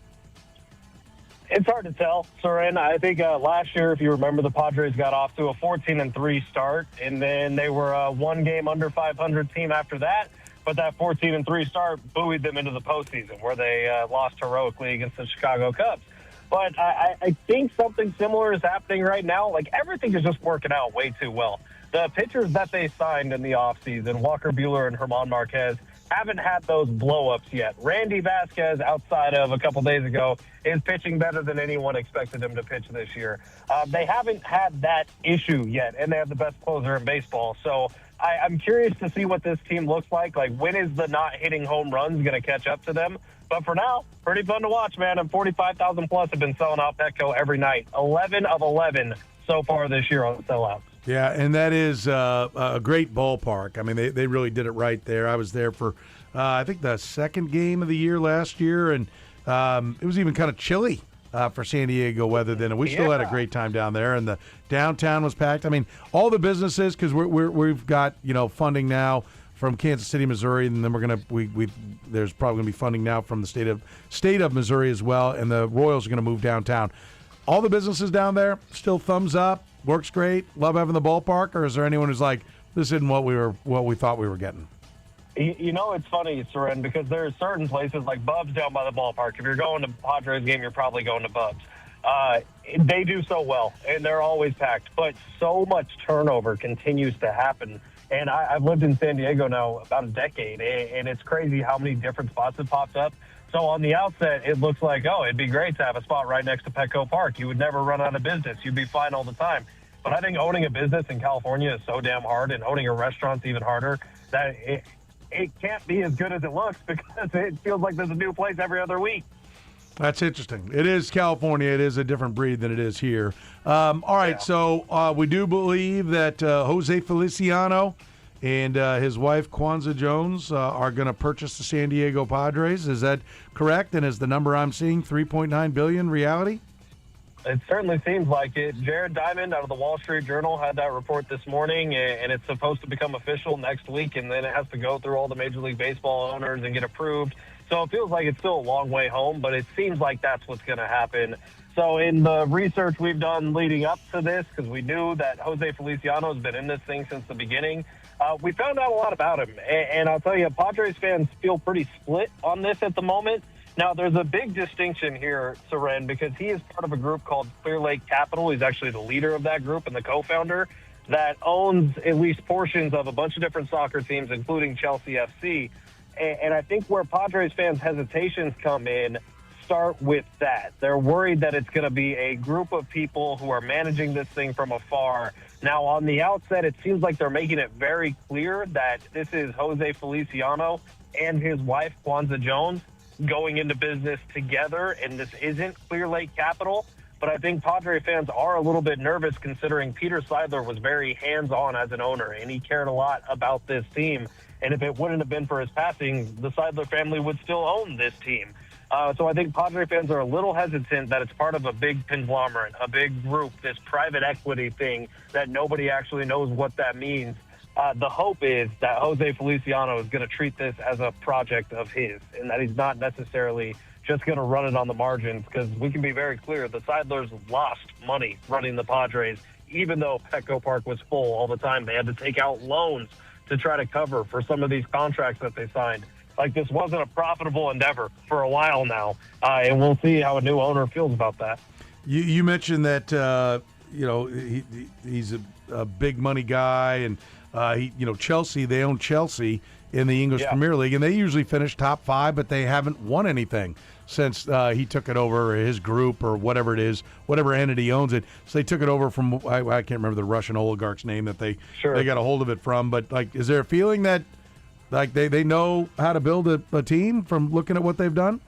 Speaker 15: It's hard to tell, Soren. I think last year, if you remember, the Padres got off to a 14-3 start, and then they were a 1 game under 500 team after that. But that 14-3 start buoyed them into the postseason, where they lost heroically against the Chicago Cubs. But I think something similar is happening right now. Like, everything is just working out way too well. The pitchers that they signed in the offseason, Walker Buehler and German Marquez, haven't had those blow-ups yet. Randy Vasquez, outside of a couple days ago, is pitching better than anyone expected him to pitch this year. They haven't had that issue yet, and they have the best closer in baseball. So I'm curious to see what this team looks like. Like, when is the not hitting home runs going to catch up to them? But for now, pretty fun to watch, man. And 45,000 plus have been selling out Petco every night. 11 of 11 so far this year on sellouts.
Speaker 1: Yeah, and that is a great ballpark. I mean, they really did it right there. I was there for, I think, the second game of the year last year, and it was even kind of chilly for San Diego weather then. And we still had a great time down there, and the downtown was packed. I mean, all the businesses, because we've got, funding now from Kansas City, Missouri, and then we're gonna there's probably gonna be funding now from the state of Missouri as well, and the Royals are gonna move downtown. All the businesses down there still thumbs up, works great, love having the ballpark, or is there anyone who's like, this isn't what we thought we were getting?
Speaker 15: It's funny, Soren, because there are certain places like Bub's down by the ballpark. If you're going to Padres game, you're probably going to Bub's. They do so well, and they're always packed, but so much turnover continues to happen. And I've lived in San Diego now about a decade, and it's crazy how many different spots have popped up. So on the outset, it looks like, it'd be great to have a spot right next to Petco Park. You would never run out of business. You'd be fine all the time. But I think owning a business in California is so damn hard, and owning a restaurant's even harder, that it can't be as good as it looks, because it feels like there's a new place every other week.
Speaker 1: That's interesting. It is California. It is a different breed than it is here. All right, so we do believe that Jose Feliciano and his wife, Kwanzaa Jones, are going to purchase the San Diego Padres. Is that correct? And is the number I'm seeing, $3.9 billion, reality?
Speaker 15: It certainly seems like it. Jared Diamond out of the Wall Street Journal had that report this morning, and it's supposed to become official next week, and then it has to go through all the Major League Baseball owners and get approved. So it feels like it's still a long way home, but it seems like that's what's going to happen. So in the research we've done leading up to this, because we knew that Jose Feliciano has been in this thing since the beginning, we found out a lot about him. And I'll tell you, Padres fans feel pretty split on this at the moment. Now, there's a big distinction here, Soren, because he is part of a group called Clear Lake Capital. He's actually the leader of that group and the co-founder that owns at least portions of a bunch of different soccer teams, including Chelsea FC. And I think where Padres fans' hesitations come in start with that. They're worried that it's going to be a group of people who are managing this thing from afar. Now, on the outset, it seems like they're making it very clear that this is Jose Feliciano and his wife, Kwanzaa Jones, going into business together, and this isn't Clear Lake Capital. But I think Padre fans are a little bit nervous considering Peter Seidler was very hands-on as an owner, and he cared a lot about this team. And if it wouldn't have been for his passing, the Seidler family would still own this team. So I think Padre fans are a little hesitant that it's part of a big conglomerate, a big group, this private equity thing that nobody actually knows what that means. The hope is that Jose Feliciano is going to treat this as a project of his and that he's not necessarily just going to run it on the margins, because we can be very clear, the Seidlers lost money running the Padres. Even though Petco Park was full all the time, they had to take out loans to try to cover for some of these contracts that they signed. Like, this wasn't a profitable endeavor for a while now, and we'll see how a new owner feels about that.
Speaker 1: You mentioned that he's a big money guy, and Chelsea, they own Chelsea in the English Premier League, and they usually finish top 5, but they haven't won anything since he took it over, his group or whatever it is, whatever entity owns it. So they took it over from, I can't remember the Russian oligarch's name that they got a hold of it from. But, like, is there a feeling that, like, they know how to build a team from looking at what they've done?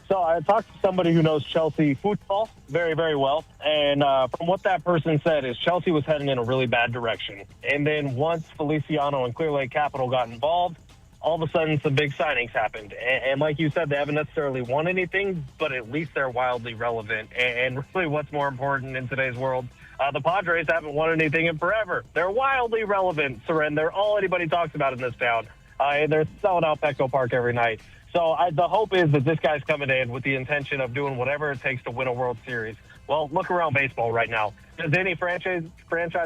Speaker 15: So I talked to somebody who knows Chelsea football very, very well, and from what that person said is Chelsea was heading in a really bad direction. And then once Feliciano and Clear Lake Capital got involved, all of a sudden some big signings happened. And like you said, they haven't necessarily won anything, but at least they're wildly relevant. And really what's more important in today's world, the Padres haven't won anything in forever. They're wildly relevant, Soren. They're all anybody talks about in this town. And they're selling out Petco Park every night. So the hope is that this guy's coming in with the intention of doing whatever it takes to win a World Series. Well, look around baseball right now. Does any franchise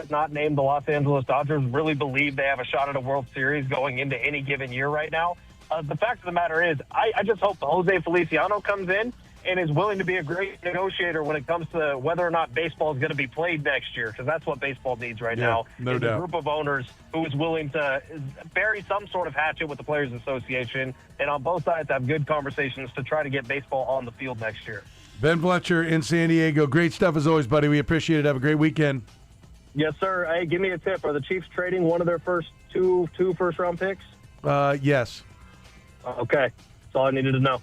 Speaker 15: not named the Los Angeles Dodgers really believe they have a shot at a World Series going into any given year right now? The fact of the matter is, I just hope Jose Feliciano comes in and is willing to be a great negotiator when it comes to whether or not baseball is going to be played next year, because that's what baseball needs right now.
Speaker 1: No
Speaker 15: is
Speaker 1: doubt.
Speaker 15: A group of owners who is willing to bury some sort of hatchet with the Players Association, and on both sides have good conversations to try to get baseball on the field next year.
Speaker 1: Ben Fletcher in San Diego. Great stuff as always, buddy. We appreciate it. Have a great weekend.
Speaker 15: Yes, sir. Hey, give me a tip. Are the Chiefs trading one of their first two first-round picks?
Speaker 1: Yes.
Speaker 15: Okay. That's all I needed to know.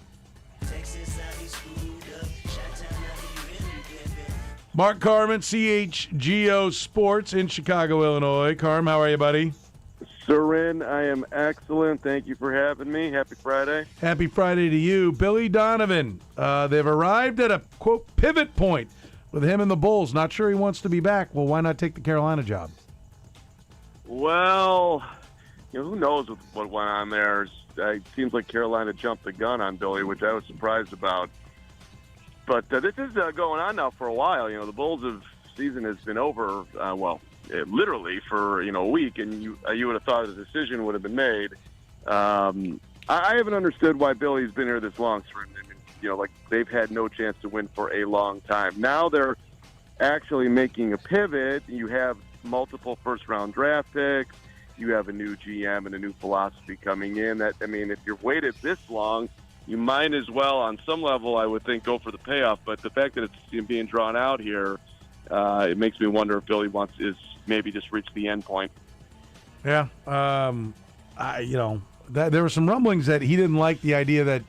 Speaker 1: Mark Carmen, CHGO Sports in Chicago, Illinois. Carm, how are you, buddy?
Speaker 4: Soren, I am excellent. Thank you for having me. Happy Friday.
Speaker 1: Happy Friday to you. Billy Donovan, they've arrived at a, quote, pivot point with him and the Bulls. Not sure he wants to be back. Well, why not take the Carolina job?
Speaker 4: Well, who knows what went on there. It seems like Carolina jumped the gun on Billy, which I was surprised about. But this is going on now for a while. The Bulls' season has been over, literally for a week, and you would have thought a decision would have been made. I haven't understood why Billy's been here this long. They've had no chance to win for a long time. Now they're actually making a pivot. You have multiple first-round draft picks. You have a new GM and a new philosophy coming in. If you've waited this long, you might as well, on some level, I would think, go for the payoff. But the fact that it's being drawn out here, it makes me wonder if Billy is maybe just reached the end point.
Speaker 1: Yeah. There were some rumblings that he didn't like the idea that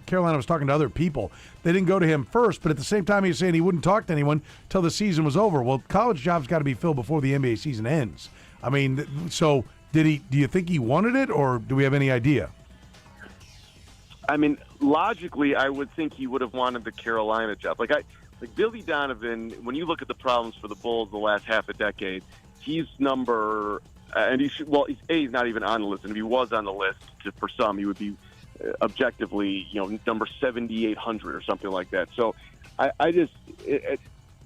Speaker 1: Carolina was talking to other people. They didn't go to him first, but at the same time, he was saying he wouldn't talk to anyone until the season was over. Well, college jobs got to be filled before the NBA season ends. So do you think he wanted it, or do we have any idea?
Speaker 4: Logically, I would think he would have wanted the Carolina job. Like Billy Donovan, when you look at the problems for the Bulls the last half a decade, he's number, and he's not even on the list. And if he was on the list, for some, he would be objectively, number 7,800 or something like that. So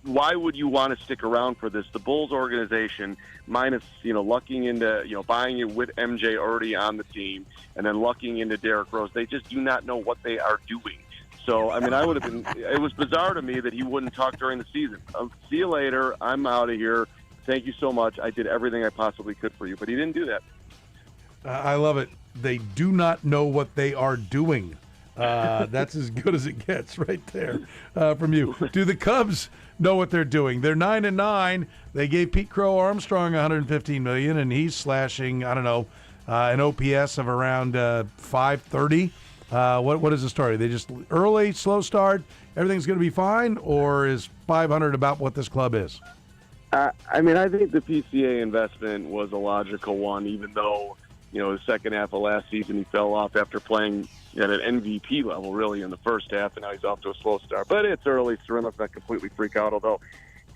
Speaker 4: why would you want to stick around for this? The Bulls organization, minus, lucking into, buying it with MJ already on the team, and then lucking into Derrick Rose, they just do not know what they are doing. So, I would have been, it was bizarre to me that he wouldn't talk during the season. See you later. I'm out of here. Thank you so much. I did everything I possibly could for you, but he didn't do that.
Speaker 1: I love it. They do not know what they are doing. That's as good as it gets right there from you. Do the Cubs know what they're doing? They're 9-9. They gave Pete Crow Armstrong $115 million, and he's slashing, an OPS of around 530. What is the story? They just early, slow start, everything's going to be fine, or is 500 about what this club is?
Speaker 4: I mean, I think the PCA investment was a logical one, even though, the second half of last season he fell off after playing at an MVP level, really, in the first half, and now he's off to a slow start. But it's early, so let's not completely freak out, although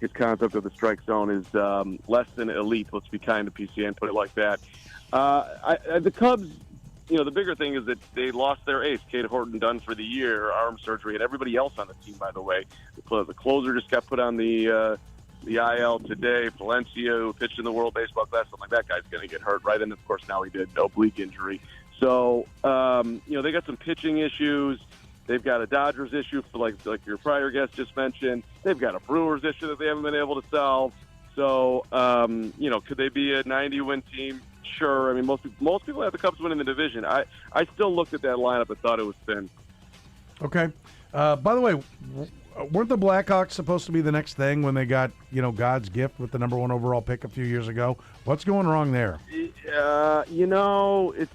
Speaker 4: his concept of the strike zone is less than elite. Let's be kind to PCA and put it like that. The Cubs, the bigger thing is that they lost their ace, Cade Horton-Dunn, for the year, arm surgery, and everybody else on the team, by the way. The closer just got put on the IL today. Valencia, who pitched in the World Baseball Classic, I'm like, that guy's going to get hurt, right? And, of course, now he did. Oblique injury. So, they got some pitching issues. They've got a Dodgers issue, for like your prior guest just mentioned. They've got a Brewers issue that they haven't been able to solve. So, could they be a 90-win team? Sure. I mean, most people have the Cubs winning the division. I still looked at that lineup and thought it was thin.
Speaker 1: Okay. By the way, weren't the Blackhawks supposed to be the next thing when they got, God's gift with the number 1 overall pick a few years ago? What's going wrong there?
Speaker 4: It's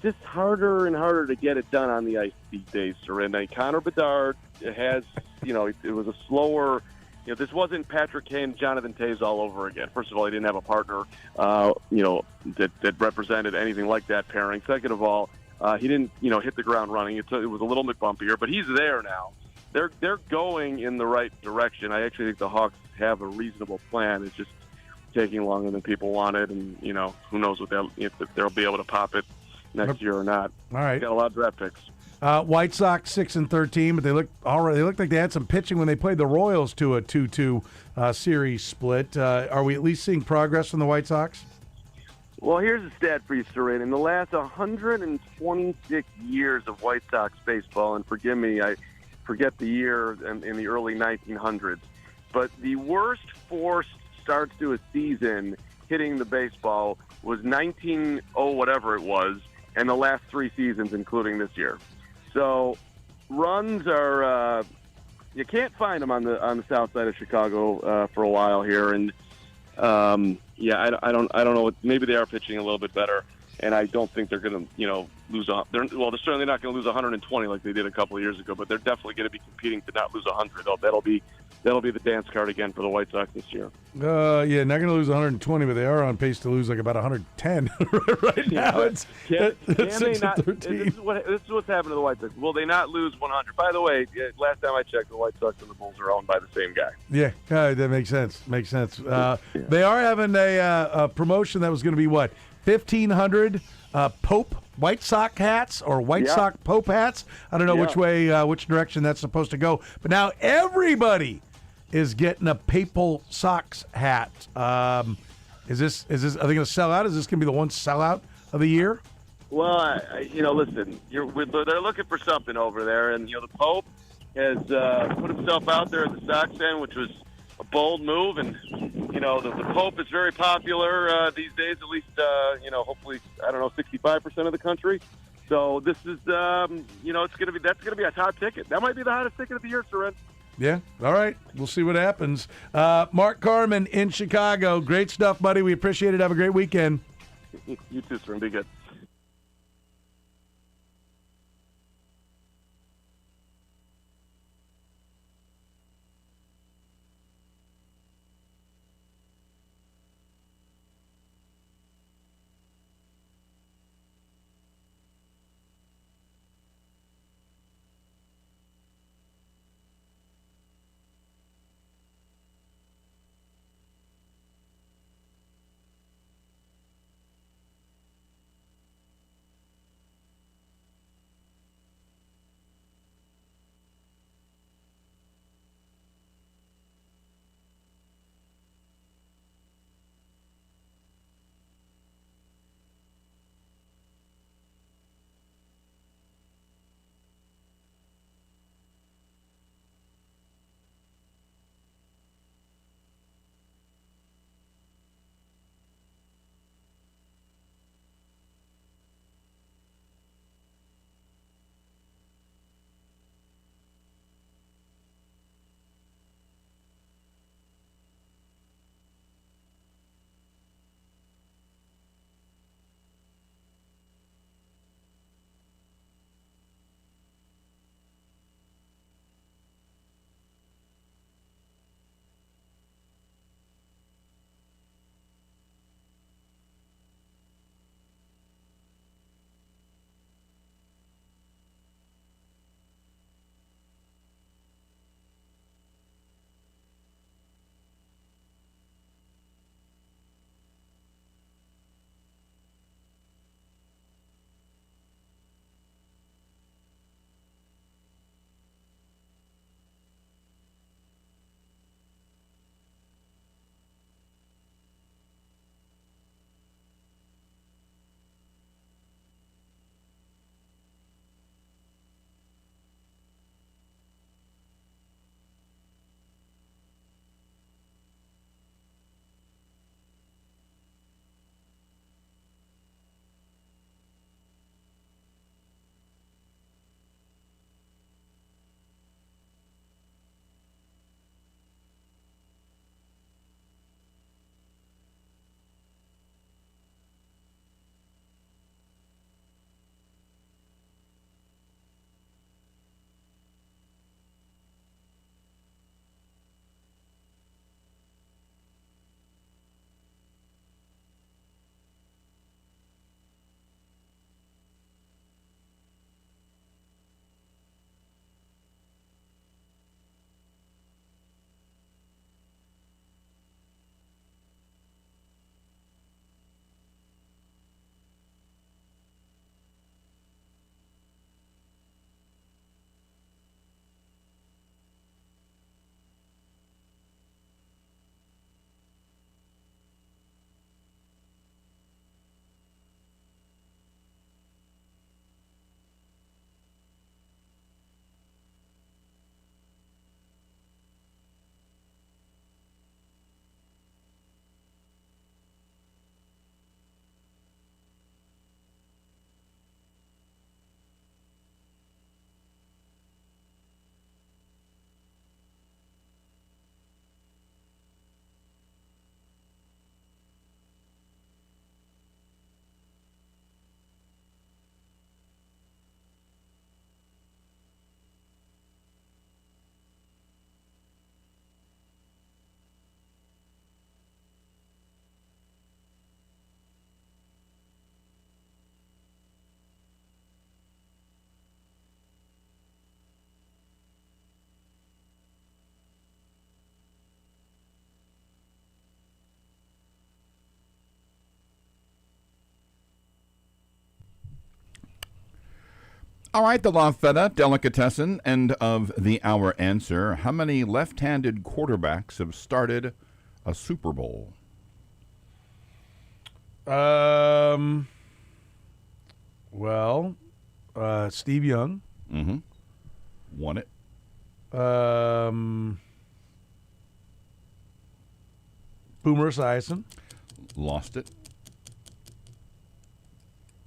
Speaker 4: just harder and harder to get it done on the ice these days, Soren. Connor Bedard has, it was a slower, this wasn't Patrick Kane, Jonathan Toews all over again. First of all, he didn't have a partner, that represented anything like that pairing. Second of all, he didn't, hit the ground running. It was a little bit bumpier, but he's there now. They're going in the right direction. I actually think the Hawks have a reasonable plan. It's just taking longer than people wanted, and who knows if they'll be able to pop it next year or not.
Speaker 1: All right,
Speaker 4: got a lot of draft picks.
Speaker 1: White Sox 6-13, but they looked like they had some pitching when they played the Royals to a 2-2 series split. Are we at least seeing progress from the White Sox?
Speaker 4: Well, here's a stat for you, Soren. In the last 126 years of White Sox baseball, and forgive me, I forget the year in the early 1900s, but the worst forced starts to a season hitting the baseball was 19-0 whatever it was, and the last 3 seasons, including this year. So runs are you can't find them on the south side of Chicago for a while here, and I don't know. Maybe they are pitching a little bit better, and I don't think they're going to lose. They're certainly not going to lose 120 like they did a couple of years ago, but they're definitely going to be competing to not lose 100. That'll be the dance card again for the White Sox this year.
Speaker 1: Not going to lose 120, but they are on pace to lose like about 110 right now. It's
Speaker 4: can they not?
Speaker 1: 13.
Speaker 4: This is what's happened to the White Sox. Will they not lose 100? By the way, last time I checked, the White Sox and the Bulls are owned by the same guy.
Speaker 1: Yeah, that makes sense. They are having a promotion that was going to be what, 1,500 Pope White Sox hats or White Sox Pope hats. I don't know which direction that's supposed to go. But now everybody is getting a Papal Sox hat. Are they going to sell out? Is this going to be the one sellout of the year?
Speaker 4: Well, listen, they're looking for something over there, and the Pope has put himself out there at the Sox end, which was a bold move, and the Pope is very popular these days. At least, hopefully, 65% of the country. So this is, that's going to be a hot ticket. That might be the hottest ticket of the year, Soren.
Speaker 1: Yeah. All right. We'll see what happens. Mark Carman in Chicago. Great stuff, buddy. We appreciate it. Have a great weekend.
Speaker 4: You too, Soren. Be good.
Speaker 2: All right, the La Feta Delicatessen, end of the hour answer. How many left-handed quarterbacks have started a Super Bowl?
Speaker 1: Well, Steve Young.
Speaker 2: Mm-hmm. Won it.
Speaker 1: Boomer Esiason.
Speaker 2: Lost it.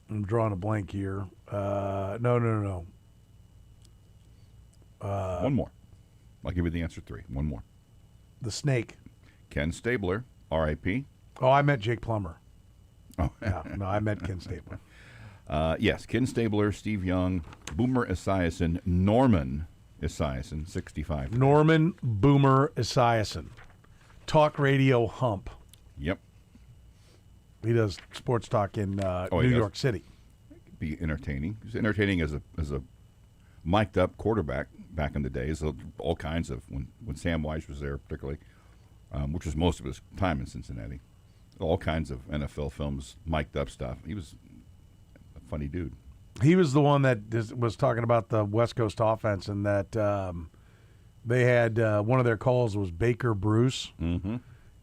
Speaker 1: I'm drawing a blank here. No.
Speaker 2: One more. I'll give you the answer 3. One more.
Speaker 1: The Snake.
Speaker 2: Ken Stabler, R.I.P.
Speaker 1: Oh, I meant Jake Plummer.
Speaker 2: Oh.
Speaker 1: No, I meant Ken Stabler.
Speaker 2: Yes, Ken Stabler, Steve Young, Boomer Esiason, Norman Esiason, 65.
Speaker 1: Norman Boomer Esiason. Talk radio hump.
Speaker 2: Yep.
Speaker 1: He does sports talk in New York City.
Speaker 2: Be entertaining. He's entertaining as a mic'd up quarterback back in the days. All kinds of when Sam Weiss was there, particularly, which was most of his time in Cincinnati. All kinds of NFL films, mic'd up stuff. He was a funny dude.
Speaker 1: He was the one that was talking about the West Coast offense, and that they had one of their calls was Baker Bruce.
Speaker 2: Mm-hmm.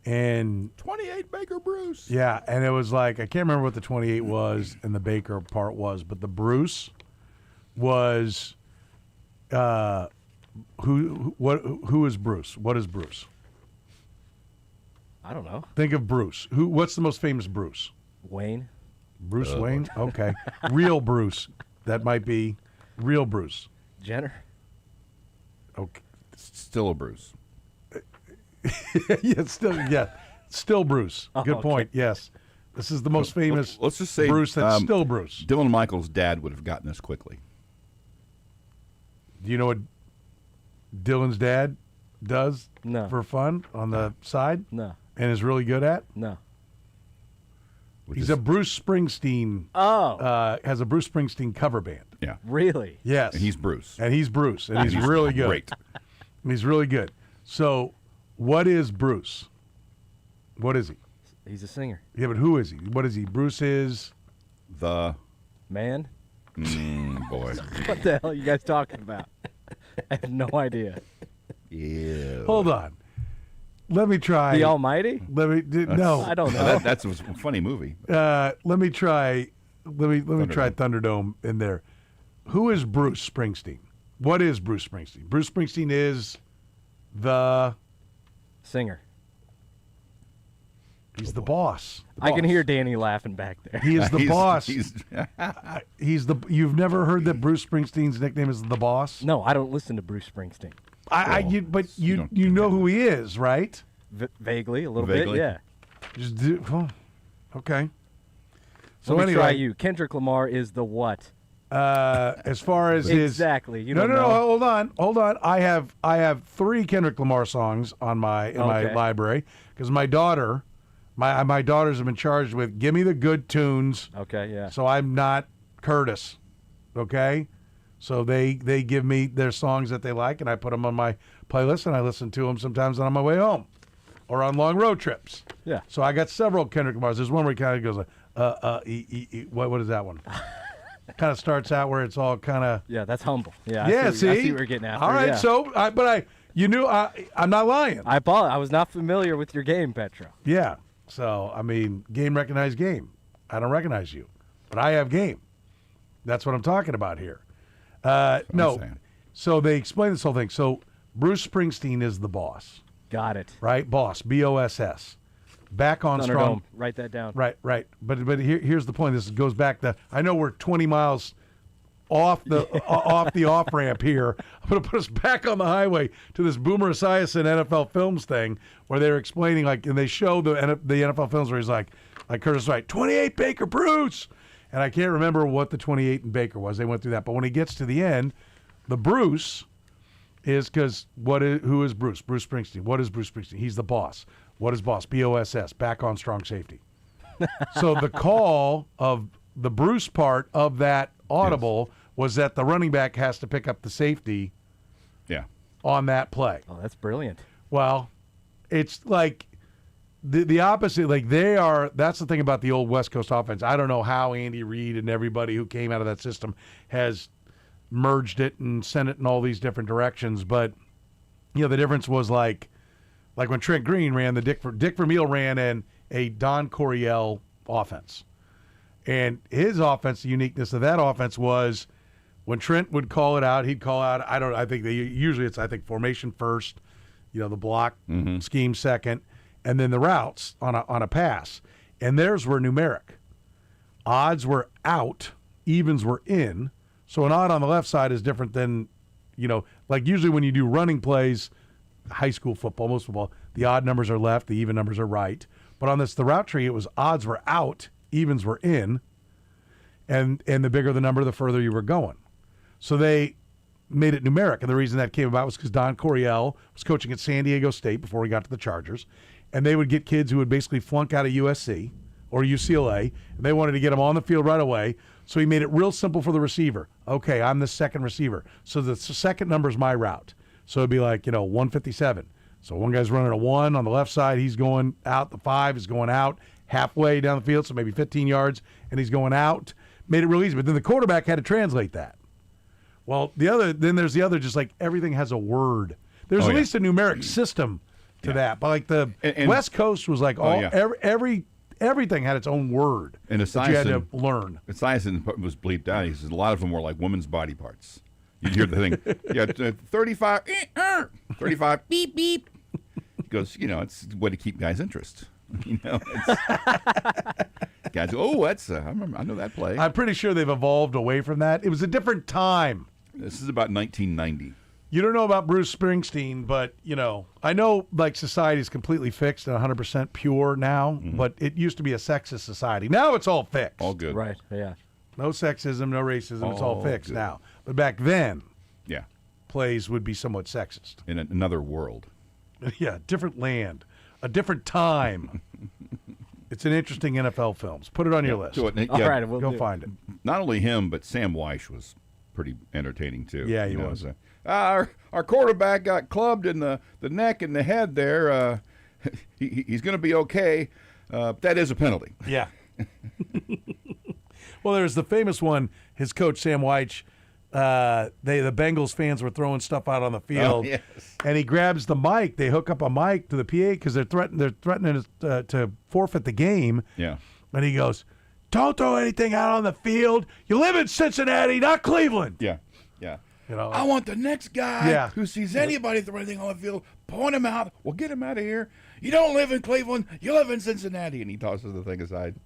Speaker 1: And
Speaker 2: 28 Baker Bruce.
Speaker 1: Yeah, and it was like, I can't remember what the 28 was and the Baker part was, but the Bruce was who is Bruce? What is Bruce?
Speaker 12: I don't know.
Speaker 1: Think of Bruce. What's the most famous Bruce?
Speaker 12: Wayne.
Speaker 1: Bruce Wayne? Okay. Real Bruce. That might be real Bruce.
Speaker 12: Jenner.
Speaker 1: Okay.
Speaker 2: Still a Bruce.
Speaker 1: Still Bruce. Good point. Yes, this is the most famous.
Speaker 2: Let's just say
Speaker 1: Bruce. That's still Bruce.
Speaker 2: Dylan Michaels' dad would have gotten this quickly.
Speaker 1: Do you know what Dylan's dad does
Speaker 12: No.
Speaker 1: for fun on the side?
Speaker 12: No.
Speaker 1: And is really good at?
Speaker 12: No.
Speaker 1: He's a Bruce Springsteen. Has a Bruce Springsteen cover band.
Speaker 2: Yeah.
Speaker 12: Really?
Speaker 1: Yes.
Speaker 2: And he's Bruce.
Speaker 1: And he's really good.
Speaker 2: Great.
Speaker 1: And he's really good. So, what is Bruce? What is he?
Speaker 12: He's a singer.
Speaker 1: Yeah, but who is he? What is he? Bruce is
Speaker 2: the
Speaker 12: man.
Speaker 2: Boy.
Speaker 12: What the hell are you guys talking about? I have no idea.
Speaker 2: Yeah.
Speaker 1: Hold on. Let me try.
Speaker 12: The Almighty?
Speaker 1: No.
Speaker 12: I don't know.
Speaker 2: That's a funny movie.
Speaker 1: Let me try. Let me try Thunderdome in there. Who is Bruce Springsteen? What is Bruce Springsteen? Bruce Springsteen is the
Speaker 12: singer.
Speaker 1: He's the boss.
Speaker 12: I can hear Danny laughing back there.
Speaker 1: He is the boss. He's the. You've never heard that Bruce Springsteen's nickname is the boss?
Speaker 12: No, I don't listen to Bruce Springsteen.
Speaker 1: But you know who he is, right?
Speaker 12: Vaguely, a little bit, yeah.
Speaker 1: Okay.
Speaker 12: So let me try you. Kendrick Lamar is the what?
Speaker 1: As far as his
Speaker 12: exactly, you
Speaker 1: no,
Speaker 12: don't know.
Speaker 1: hold on. I have 3 Kendrick Lamar songs on my library because my daughters have been charged with give me the good tunes.
Speaker 12: Okay, yeah.
Speaker 1: So I'm not Kurtis, okay? So they give me their songs that they like, and I put them on my playlist, and I listen to them sometimes on my way home or on long road trips.
Speaker 12: Yeah.
Speaker 1: So I got several Kendrick Lamars. There's one where he kind of goes like, what is that one? Kind of starts out where it's all kind of
Speaker 12: that's humble. Yeah,
Speaker 1: yeah.
Speaker 12: I see what you're getting after.
Speaker 1: All right,
Speaker 12: yeah.
Speaker 1: so I'm not lying.
Speaker 12: I was not familiar with your game, Petro.
Speaker 1: Yeah. So I mean, game recognized game. I don't recognize you, but I have game. That's what I'm talking about here. No. So they explain this whole thing. So Bruce Springsteen is the boss.
Speaker 12: Got it.
Speaker 1: Right? Boss. BOSS. Back on
Speaker 12: Thunderdome.
Speaker 1: strong.
Speaker 12: Write that down.
Speaker 1: Right. But here's the point. This goes back to, I know we're 20 miles off the off ramp here. I'm going to put us back on the highway to this Boomer Esiason NFL Films thing where they're explaining, like, and they show the NFL films where he's like Curtis Wright, 28 Baker Bruce. And I can't remember what the 28 in Baker was. They went through that. But when he gets to the end, the Bruce is because who is Bruce? Bruce Springsteen. What is Bruce Springsteen? He's the boss. What is boss? BOSS. Back on strong safety. So the call of the Bruce part of that audible was that the running back has to pick up the safety on that play.
Speaker 12: Oh, that's brilliant.
Speaker 1: Well, it's like the opposite. Like that's the thing about the old West Coast offense. I don't know how Andy Reid and everybody who came out of that system has merged it and sent it in all these different directions. But, you know, the difference was like when Trent Green ran, Dick Vermeil ran a Don Coryell offense. And his offense, the uniqueness of that offense was when Trent would call it out, he'd call out, I think formation first, you know, the block scheme second, and then the routes on a pass. And theirs were numeric. Odds were out, evens were in. So an odd on the left side is different than, you know, like usually when you do running plays, high school football, most football, the odd numbers are left, the even numbers are right. But on the route tree, it was odds were out, evens were in, and the bigger the number, the further you were going. So they made it numeric, and the reason that came about was because Don Coryell was coaching at San Diego State before he got to the Chargers, and they would get kids who would basically flunk out of USC or UCLA, and they wanted to get them on the field right away, so he made it real simple for the receiver. Okay, I'm the second receiver, so the second number is my route. So it'd be like, 157. So one guy's running a 1 on the left side, he's going out, the 5 is going out halfway down the field, so maybe 15 yards, and he's going out. Made it real easy, but then the quarterback had to translate that. Well, then there's the other, just like everything has a word. There's at least a numeric system to that. But like the West Coast was like everything had its own word
Speaker 2: and
Speaker 1: that you had to learn.
Speaker 2: Esiason was bleeped out. He says a lot of them were like women's body parts. You'd hear the thing, 35, 35, beep, beep. He goes, it's a way to keep guys' interest. Guys go, I know that play.
Speaker 1: I'm pretty sure they've evolved away from that. It was a different time.
Speaker 2: This is about 1990.
Speaker 1: You don't know about Bruce Springsteen, but, I know, like, society is completely fixed and 100% pure now, but it used to be a sexist society. Now it's all fixed.
Speaker 2: All good.
Speaker 12: Right, yeah.
Speaker 1: No sexism, no racism. It's all fixed now. But back then, plays would be somewhat sexist.
Speaker 2: In another world.
Speaker 1: Yeah, different land, a different time. It's an interesting NFL films. Put it on your list.
Speaker 12: All right, we'll
Speaker 1: go find it.
Speaker 2: Not only him, but Sam Weish was pretty entertaining too.
Speaker 1: Yeah, he was.
Speaker 2: Our quarterback got clubbed in the neck and the head there. He's going to be okay. That is a penalty.
Speaker 1: Yeah. Well, there's the famous one. His coach Sam Weish. The Bengals fans were throwing stuff out on the field, and he grabs the mic. They hook up a mic to the PA because they're threatening to forfeit the game.
Speaker 2: Yeah,
Speaker 1: and he goes, "Don't throw anything out on the field. You live in Cincinnati, not Cleveland."
Speaker 2: Yeah. I want the next guy who sees anybody throw anything on the field, point him out. We'll get him out of here. You don't live in Cleveland. You live in Cincinnati, and he tosses the thing aside.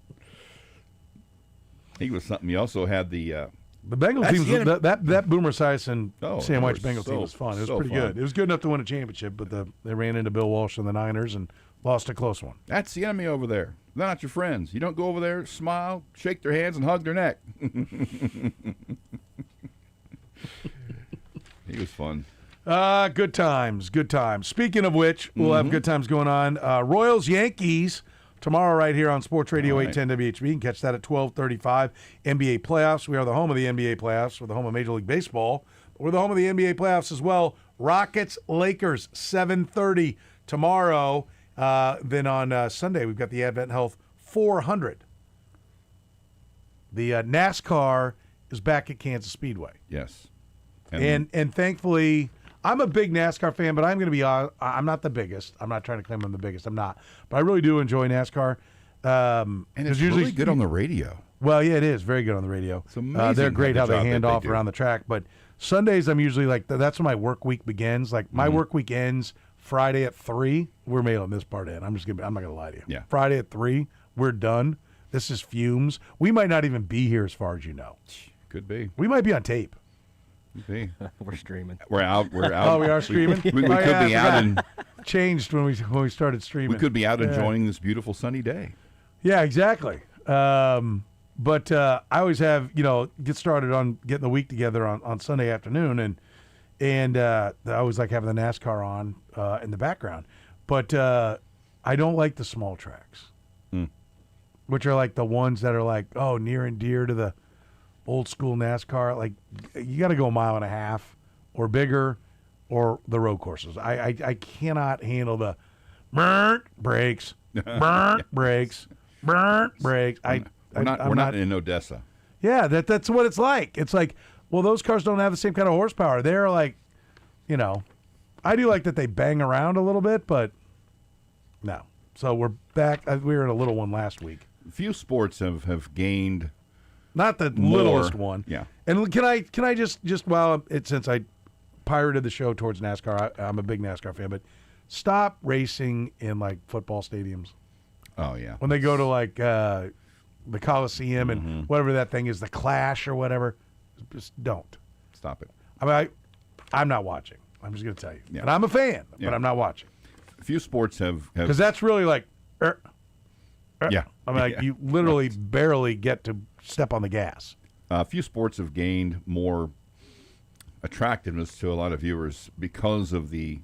Speaker 2: He was something. He also had the
Speaker 1: Bengals team, that Boomer Esiason Sam Weish Bengals team was fun. It was pretty
Speaker 2: fun.
Speaker 1: good. It was good enough to win a championship, but they ran into Bill Walsh and the Niners and lost a close one.
Speaker 2: That's the enemy over there. They're not your friends. You don't go over there, smile, shake their hands, and hug their neck. He was fun.
Speaker 1: Good times. Speaking of which, we'll have good times going on. Royals-Yankees tomorrow right here on Sports Radio 810 WHB. You can catch that at 12:35. NBA playoffs. We are the home of the NBA playoffs. We're the home of Major League Baseball. We're the home of the NBA playoffs as well. Rockets-Lakers, 7:30 tomorrow. Then on Sunday, we've got the Advent Health 400. The NASCAR is back at Kansas Speedway.
Speaker 2: Yes.
Speaker 1: And thankfully, I'm a big NASCAR fan, but I'm going to be I'm not the biggest. I'm not trying to claim I'm the biggest. I'm not. But I really do enjoy NASCAR.
Speaker 2: And it's usually really good on the radio.
Speaker 1: Well, yeah, it is very good on the radio.
Speaker 2: It's amazing.
Speaker 1: They're great how they hand off around the track. But Sundays, I'm usually like, that's when my work week begins. Like, my work week ends Friday at 3. We're mailing this part in. I'm not going to lie to you.
Speaker 2: Yeah.
Speaker 1: Friday at 3, we're done. This is fumes. We might not even be here as far as you know.
Speaker 2: Could be.
Speaker 1: We might be on tape.
Speaker 12: We're streaming.
Speaker 2: We're out.
Speaker 1: Oh, we are streaming?
Speaker 2: We could be out and
Speaker 1: changed when we started streaming.
Speaker 2: We could be out enjoying this beautiful sunny day.
Speaker 1: Yeah, exactly. But I always have, get started on getting the week together on Sunday afternoon, and I always like having the NASCAR on in the background. But I don't like the small tracks, which are like the ones that are like, near and dear to the old school NASCAR. Like, you got to go a mile and a half or bigger, or the road courses. I cannot handle the brakes, brakes.
Speaker 2: We're not in Odessa.
Speaker 1: Yeah, that's what it's like. It's like, Well, those cars don't have the same kind of horsepower. They're like, I do like that they bang around a little bit, but no. So we're back. We were in a little one last week.
Speaker 2: Few sports have gained.
Speaker 1: Not the
Speaker 2: more,
Speaker 1: littlest one.
Speaker 2: Yeah.
Speaker 1: And can I just since I pirated the show towards NASCAR, I'm a big NASCAR fan, but stop racing in like football stadiums.
Speaker 2: Oh yeah.
Speaker 1: When they go to like the Coliseum and whatever that thing is, the Clash or whatever, just don't.
Speaker 2: Stop it.
Speaker 1: I mean, I'm not watching. I'm just going to tell you.
Speaker 2: Yeah.
Speaker 1: And I'm a fan, but I'm not watching.
Speaker 2: Few sports have
Speaker 1: because that's really like.
Speaker 2: Yeah.
Speaker 1: I mean, like, you literally barely get to step on the gas.
Speaker 2: A few sports have gained more attractiveness to a lot of viewers because of the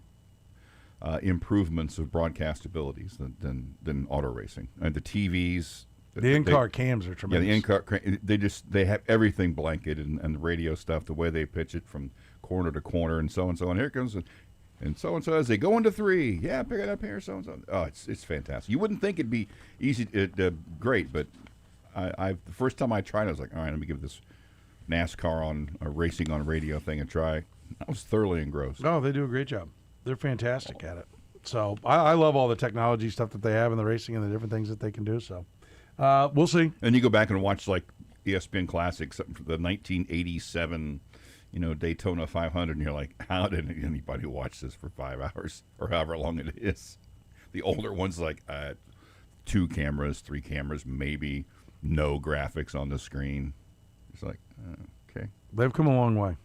Speaker 2: improvements of broadcast abilities than auto racing. And the TVs.
Speaker 1: The in-car cams are tremendous.
Speaker 2: Yeah, the in-car, they have everything blanketed and the radio stuff, the way they pitch it from corner to corner and so and so. And here comes and so and so as they go into 3. Yeah, pick it up here, so and so. Oh, it's fantastic. You wouldn't think it'd be easy, great, but the first time I tried, I was like, all right, let me give this NASCAR on racing on radio thing a try. I was thoroughly engrossed.
Speaker 1: Oh, they do a great job. They're fantastic at it. So I love all the technology stuff that they have in the racing and the different things that they can do. So we'll see.
Speaker 2: And you go back and watch like ESPN Classics, the 1987. Daytona 500, and you're like, how did anybody watch this for 5 hours or however long it is? The older ones, like 2 cameras, 3 cameras, maybe no graphics on the screen. It's like, okay.
Speaker 1: They've come a long way.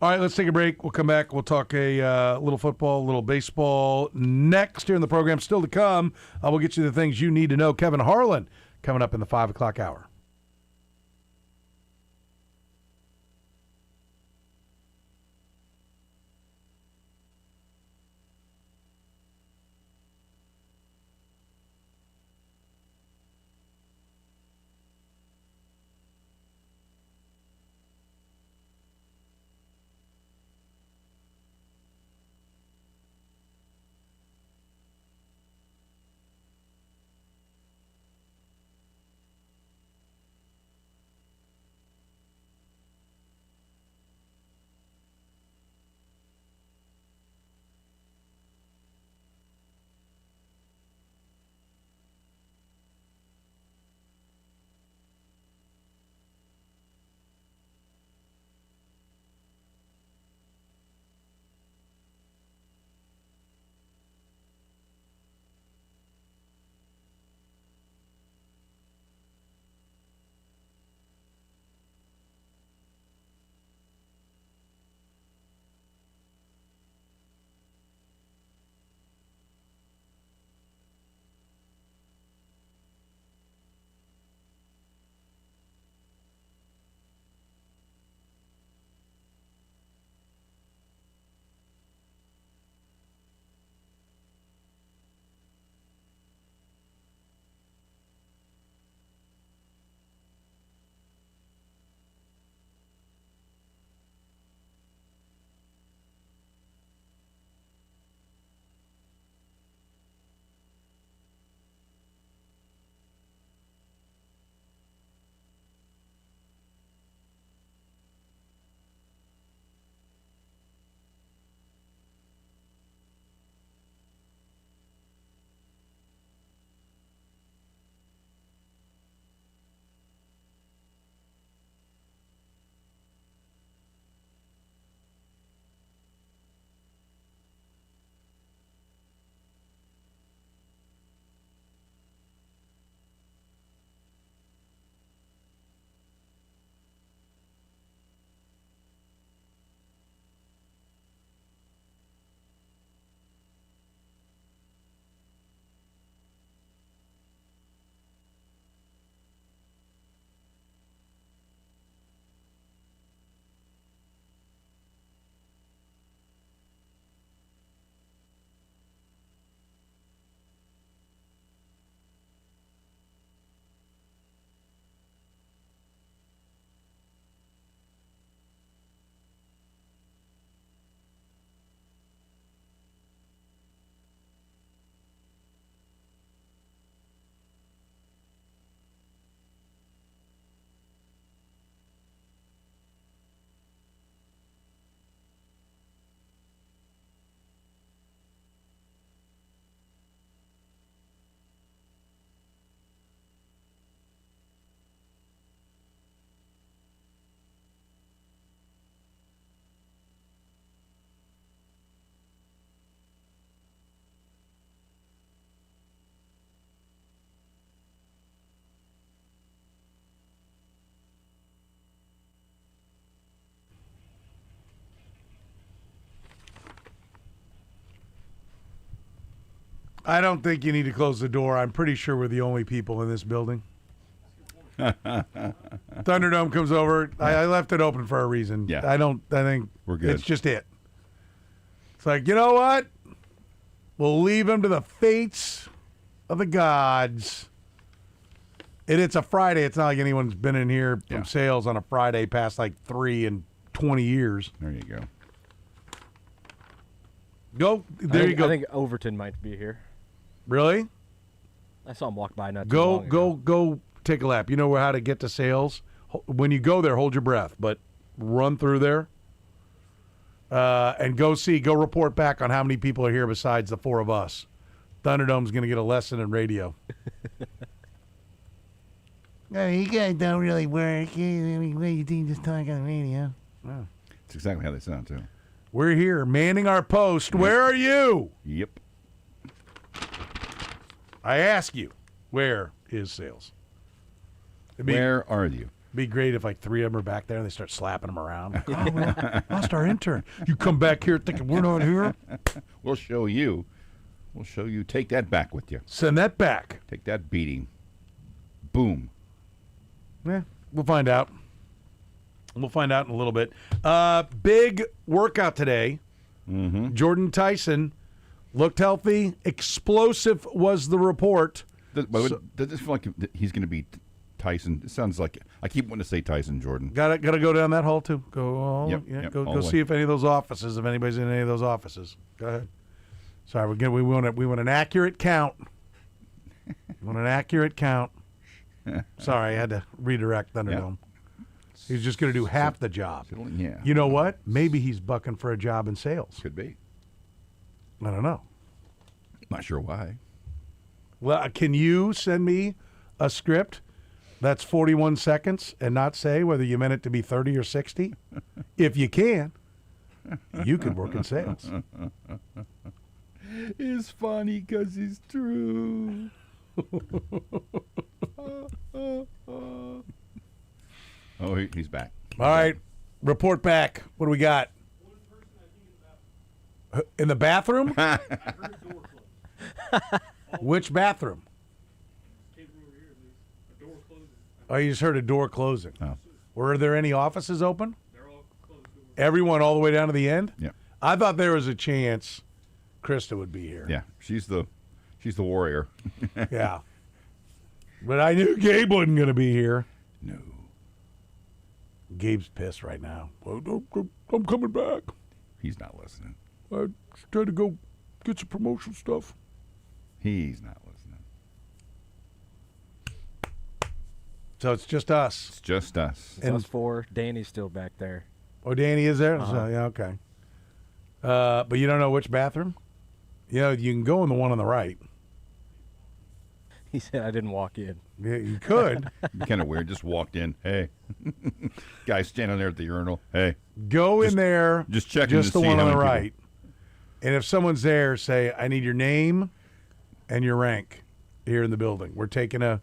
Speaker 1: All right, let's take a break. We'll come back. We'll talk a little football, a little baseball next here in the program. Still to come, we'll get you the things you need to know. Kevin Harlan coming up in the 5 o'clock hour. I don't think you need to close the door. I'm pretty sure we're the only people in this building. Thunderdome comes over. I left it open for a reason.
Speaker 2: Yeah.
Speaker 1: I think
Speaker 2: we're good.
Speaker 1: It's just it. It's like, you know what? We'll leave him to the fates of the gods. And it's a Friday. It's not like anyone's been in here from sales on a Friday past like 3 and 20 years.
Speaker 2: There you go.
Speaker 1: There you go.
Speaker 12: I think Overton might be here.
Speaker 1: Really?
Speaker 12: I saw him walk by not too long ago.
Speaker 1: Go take a lap. You know how to get to sales? When you go there, hold your breath, but run through there and go report back on how many people are here besides the 4 of us. Thunderdome's going to get a lesson in radio.
Speaker 16: No, you guys don't really work. What do you think just talk on the radio?
Speaker 1: Oh.
Speaker 2: That's exactly how they sound, too.
Speaker 1: We're here, manning our post. Where are you?
Speaker 2: Yep.
Speaker 1: I ask you, where is sales?
Speaker 2: Where are you?
Speaker 1: Be great if like 3 of them are back there and they start slapping them around. Like, oh, we lost our intern. You come back here thinking we're not here?
Speaker 2: We'll show you. We'll show you. Take that back with you.
Speaker 1: Send that back.
Speaker 2: Take that beating. Boom.
Speaker 1: Yeah, we'll find out. We'll find out in a little bit. Big workout today.
Speaker 2: Mm-hmm.
Speaker 1: Jordan Tyson looked healthy. Explosive was the report.
Speaker 2: Does it feel like he's going to be Tyson? It sounds like I keep wanting to say Tyson Jordan.
Speaker 1: Gotta go down that hall too. Go
Speaker 2: all
Speaker 1: see if any of those offices, if anybody's in any of those offices. Go ahead. Sorry, we want an accurate count. We want an accurate count. Sorry, I had to redirect Thunderdome. He's just going to do half the job.
Speaker 2: Yeah.
Speaker 1: You know what? Maybe he's bucking for a job in sales.
Speaker 2: Could be.
Speaker 1: I don't know.
Speaker 2: Not sure why.
Speaker 1: Well, can you send me a script that's 41 seconds and not say whether you meant it to be 30 or 60? If you can, you could work in sales.
Speaker 2: It's funny because it's true. Oh, he's back.
Speaker 1: All right. Report back. What do we got? In the bathroom? Which bathroom? Oh, you just heard a door closing.
Speaker 2: Oh.
Speaker 1: Were there any offices open? Everyone all the way down to the end?
Speaker 2: Yeah.
Speaker 1: I thought there was a chance Krista would be here.
Speaker 2: Yeah, she's the warrior.
Speaker 1: Yeah. But I knew Gabe wasn't going to be here.
Speaker 2: No.
Speaker 1: Gabe's pissed right now. I'm coming back.
Speaker 2: He's not listening.
Speaker 1: I tried to go get some promotional stuff.
Speaker 2: He's not listening.
Speaker 1: So it's just us.
Speaker 2: It's just us.
Speaker 12: It's us 4. Danny's still back there.
Speaker 1: Oh, Danny is there?
Speaker 12: Uh-huh.
Speaker 1: So, yeah, okay. But you don't know which bathroom? You know, you can go in the one on the right.
Speaker 12: He said I didn't walk in.
Speaker 1: Yeah, you could.
Speaker 2: Kind of weird. Just walked in. Hey. Guy standing there at the urinal. Hey.
Speaker 1: Go in there.
Speaker 2: Just checking
Speaker 1: Just
Speaker 2: to
Speaker 1: the
Speaker 2: see
Speaker 1: one
Speaker 2: how
Speaker 1: on the
Speaker 2: many
Speaker 1: right. And if someone's there, say, I need your name and your rank here in the building. We're taking a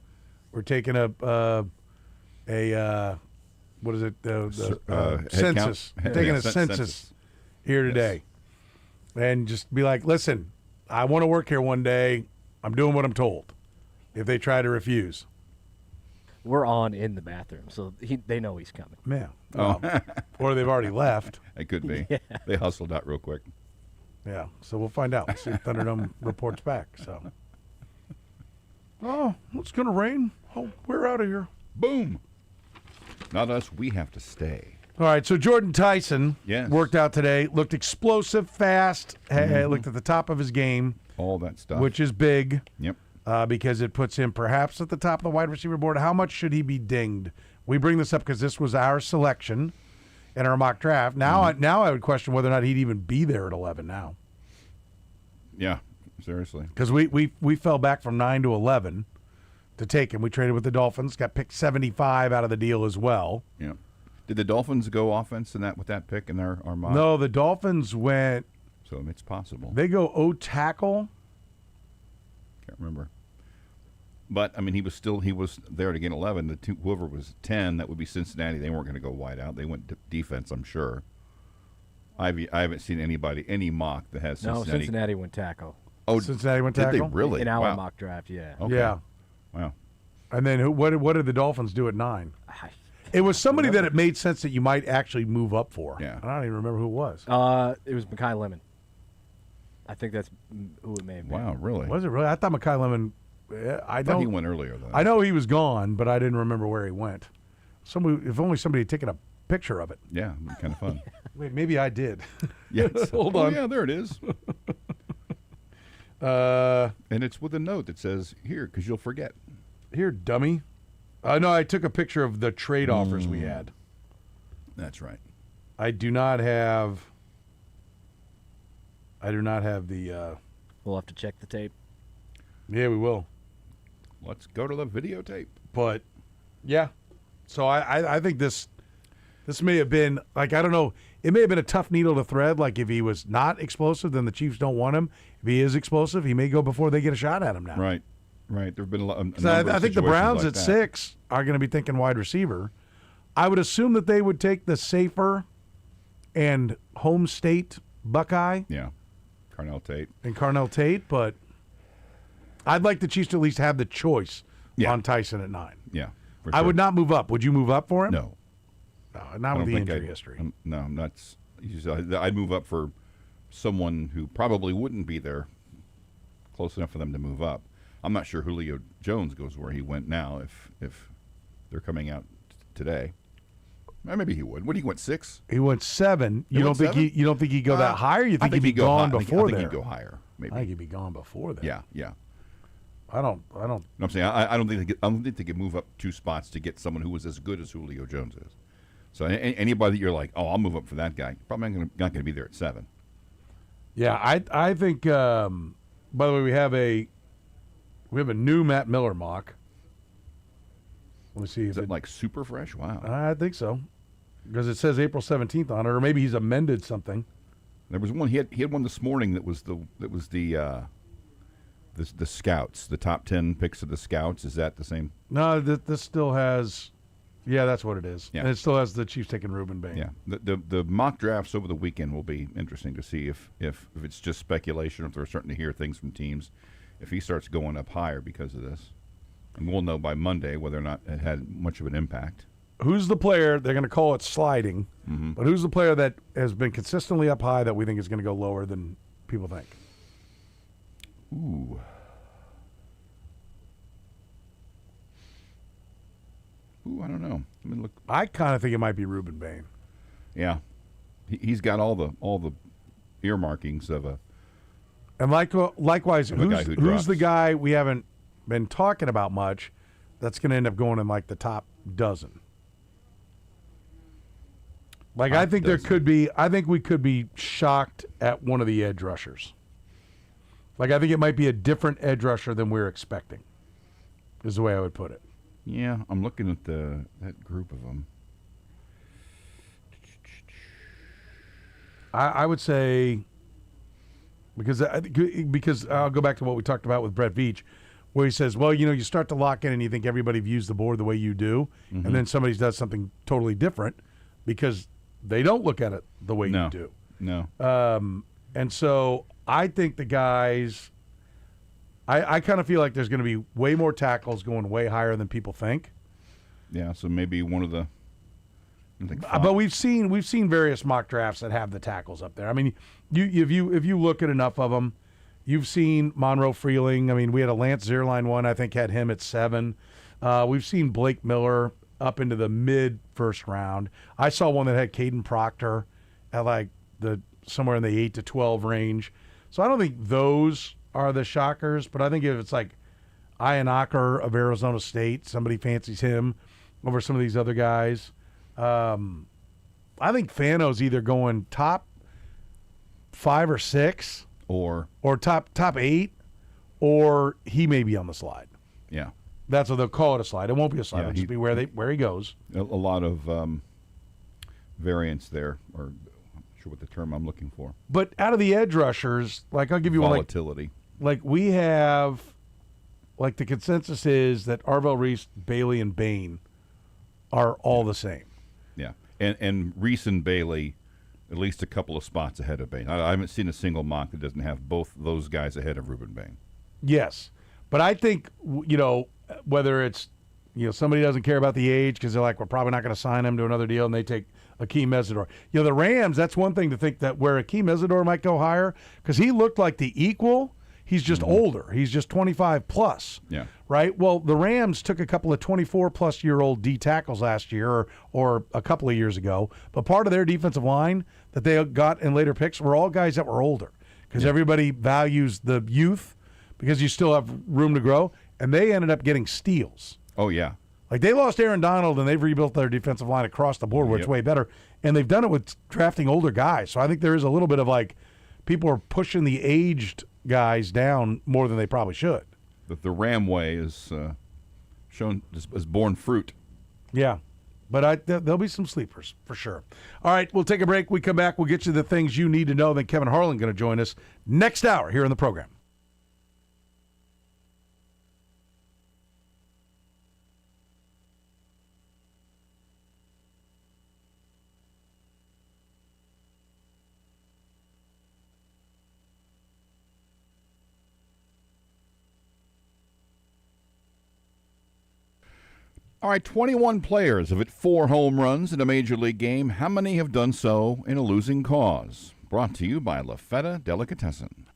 Speaker 1: what is it? Census.
Speaker 2: Count?
Speaker 1: Taking
Speaker 2: Yeah,
Speaker 1: a census here today. And just be like, listen, I want to work here one day. I'm doing what I'm told. If they try to refuse.
Speaker 12: We're on in the bathroom, so they know he's coming.
Speaker 1: Yeah.
Speaker 2: Oh.
Speaker 1: Or they've already left.
Speaker 2: It could be.
Speaker 12: Yeah.
Speaker 2: They hustled out real quick.
Speaker 1: Yeah. So we'll find out. See if Thunderdome reports back. So. Oh, it's going to rain. Oh, we're out of here.
Speaker 2: Boom. Not us. We have to stay.
Speaker 1: All right. So Jordan Tyson worked out today. Looked explosive, fast. Looked at the top of his game.
Speaker 2: All that stuff.
Speaker 1: Which is big.
Speaker 2: Yep.
Speaker 1: Because it puts him perhaps at the top of the wide receiver board. How much should he be dinged? We bring this up because this was our selection in our mock draft. Now, I would question whether or not he'd even be there at 11 now.
Speaker 2: Yeah, seriously.
Speaker 1: Because we fell back from 9 to 11 to take him. We traded with the Dolphins. Got picked 75 out of the deal as well.
Speaker 2: Yeah. Did the Dolphins go offense in that with that pick in our mock?
Speaker 1: No, the Dolphins went.
Speaker 2: So it's possible.
Speaker 1: They go O-tackle.
Speaker 2: Can't remember. But, I mean, he was there to get 11. Whoever was 10, that would be Cincinnati. They weren't going to go wide out. They went defense, I'm sure. I haven't seen any mock that has Cincinnati.
Speaker 12: No, Cincinnati went tackle.
Speaker 1: Cincinnati went
Speaker 2: did
Speaker 1: tackle?
Speaker 2: they really?
Speaker 12: In our
Speaker 2: Wow.
Speaker 12: mock draft, yeah.
Speaker 2: Okay.
Speaker 1: Yeah.
Speaker 2: Wow.
Speaker 1: And then what did the Dolphins do at 9? It was somebody that it made sense that you might actually move up for.
Speaker 2: Yeah.
Speaker 1: I don't even remember who it was.
Speaker 12: It was Mekhi Lemon. I think that's who it may have been.
Speaker 2: Wow, really?
Speaker 1: Was it really? I thought Mekhi Lemon. I
Speaker 2: thought he
Speaker 1: don't-
Speaker 2: went earlier, though.
Speaker 1: I know he was gone, but I didn't remember where he went. If only somebody had taken a picture of it.
Speaker 2: Yeah, it'd be kind of fun.
Speaker 1: Wait, maybe I did.
Speaker 2: Yes.
Speaker 1: Hold
Speaker 2: Oh,
Speaker 1: on.
Speaker 2: yeah, there it is. And it's with a note that says, here, because you'll forget.
Speaker 1: Here, dummy. No, I took a picture of the trade offers we had.
Speaker 2: That's right.
Speaker 1: I do not have the.
Speaker 12: We'll have to check the tape.
Speaker 1: Yeah, we will.
Speaker 2: Let's go to the videotape.
Speaker 1: But yeah, so I think this may have been like, I don't know. It may have been a tough needle to thread. Like if he was not explosive, then the Chiefs don't want him. If he is explosive, he may go before they get a shot at him now.
Speaker 2: Right. Right. There have been a lot.
Speaker 1: I think the Browns at 6 are going to be thinking wide receiver. I would assume that they would take the safer and home state Buckeye.
Speaker 2: Yeah. Carnell Tate.
Speaker 1: But I'd like the Chiefs to at least have the choice on Tyson at 9.
Speaker 2: Yeah.
Speaker 1: I would not move up. Would you move up for him?
Speaker 2: No.
Speaker 1: No, not with the injury history.
Speaker 2: No, I'm not. I'd move up for someone who probably wouldn't be there close enough for them to move up. I'm not sure Julio Jones goes where he went now if they're coming out today. Maybe he would. What he went 6?
Speaker 1: He went 7.
Speaker 2: You don't think
Speaker 1: he'd go that high, or you think he'd be gone before there?
Speaker 2: I think he'd go higher. Maybe.
Speaker 1: I think he'd be gone before there.
Speaker 2: Yeah.
Speaker 1: I don't.
Speaker 2: No, I'm saying I don't think they could move up 2 spots to get someone who was as good as Julio Jones is. So anybody that you're like, oh, I'll move up for that guy, probably not going to be there at 7.
Speaker 1: Yeah, I think. By the way, we have a new Matt Miller mock. Let me see.
Speaker 2: Is it like super fresh? Wow.
Speaker 1: I think so, because it says April 17th on it, or maybe he's amended something.
Speaker 2: There was one. He had one this morning that was the scouts, the top 10 picks of the scouts. Is that the same?
Speaker 1: No, this still has. Yeah, that's what it is.
Speaker 2: Yeah.
Speaker 1: And it still has the Chiefs taking Reuben Bain.
Speaker 2: Yeah. The mock drafts over the weekend will be interesting to see if it's just speculation, if they're starting to hear things from teams, if he starts going up higher because of this. And we'll know by Monday whether or not it had much of an impact.
Speaker 1: Who's the player? They're going to call it sliding, but who's the player that has been consistently up high that we think is going to go lower than people think?
Speaker 2: Ooh, I don't know. Let me look.
Speaker 1: I kind of think it might be Reuben Bain.
Speaker 2: Yeah, he's got all the earmarkings of a.
Speaker 1: And likewise, who's the guy we haven't been talking about much that's going to end up going in like the top dozen? Like I think there could be. I think we could be shocked at one of the edge rushers. Like I think it might be a different edge rusher than we're expecting. Is the way I would put it.
Speaker 2: Yeah, I'm looking at that group of them.
Speaker 1: I would say because I'll go back to what we talked about with Brett Veach, where he says, well, you start to lock in and you think everybody views the board the way you do, and then somebody does something totally different because they don't look at it the way you do.
Speaker 2: No.
Speaker 1: And so I think the guys, I kind of feel like there's going to be way more tackles going way higher than people think.
Speaker 2: Yeah, so maybe one of the.
Speaker 1: But we've seen various mock drafts that have the tackles up there. I mean, if you look at enough of them, you've seen Monroe Freeling. I mean, we had a Lance Zierlein one. I think had him at 7. We've seen Blake Miller up into the mid first round. I saw one that had Caden Proctor at like somewhere in the 8 to 12 range. So I don't think those are the shockers, but I think if it's like Ian Acker of Arizona State, somebody fancies him over some of these other guys. I think Fano's either going top 5 or 6
Speaker 2: or
Speaker 1: top 8, or he may be on the slide.
Speaker 2: Yeah.
Speaker 1: That's what they'll call it, a slide. It won't be a slide. It'll just be where he goes.
Speaker 2: A lot of variance there, or I'm not sure what the term I'm looking for.
Speaker 1: But out of the edge rushers, like I'll give you
Speaker 2: volatility.
Speaker 1: Like we have, like the consensus is that Arvell Reese, Bailey, and Bain are all the same.
Speaker 2: Yeah, and Reese and Bailey at least a couple of spots ahead of Bain. I haven't seen a single mock that doesn't have both those guys ahead of Ruben Bain.
Speaker 1: Yes. But I think, whether it's, somebody doesn't care about the age because they're like, we're probably not going to sign him to another deal, and they take Akeem Mesidor. The Rams, that's one thing to think that where Akeem Mesidor might go higher because he looked like the equal. He's just older. He's just 25 plus.
Speaker 2: Yeah.
Speaker 1: Right? Well, the Rams took a couple of 24-plus-year-old D tackles last year or a couple of years ago, but part of their defensive line that they got in later picks were all guys that were older because everybody values the youth because you still have room to grow, and they ended up getting steals.
Speaker 2: Oh, yeah.
Speaker 1: Like, they lost Aaron Donald, and they've rebuilt their defensive line across the board where it's way better, and they've done it with drafting older guys. So I think there is a little bit of, people are pushing the aged guys down more than they probably should.
Speaker 2: But the Ram way is borne fruit.
Speaker 1: Yeah. But there'll be some sleepers for sure. All right, we'll take a break. We come back. We'll get you the things you need to know. Then Kevin Harlan going to join us next hour here in the program.
Speaker 2: All right, 21 players have hit 4 home runs in a Major League game. How many have done so in a losing cause? Brought to you by La Feta Delicatessen.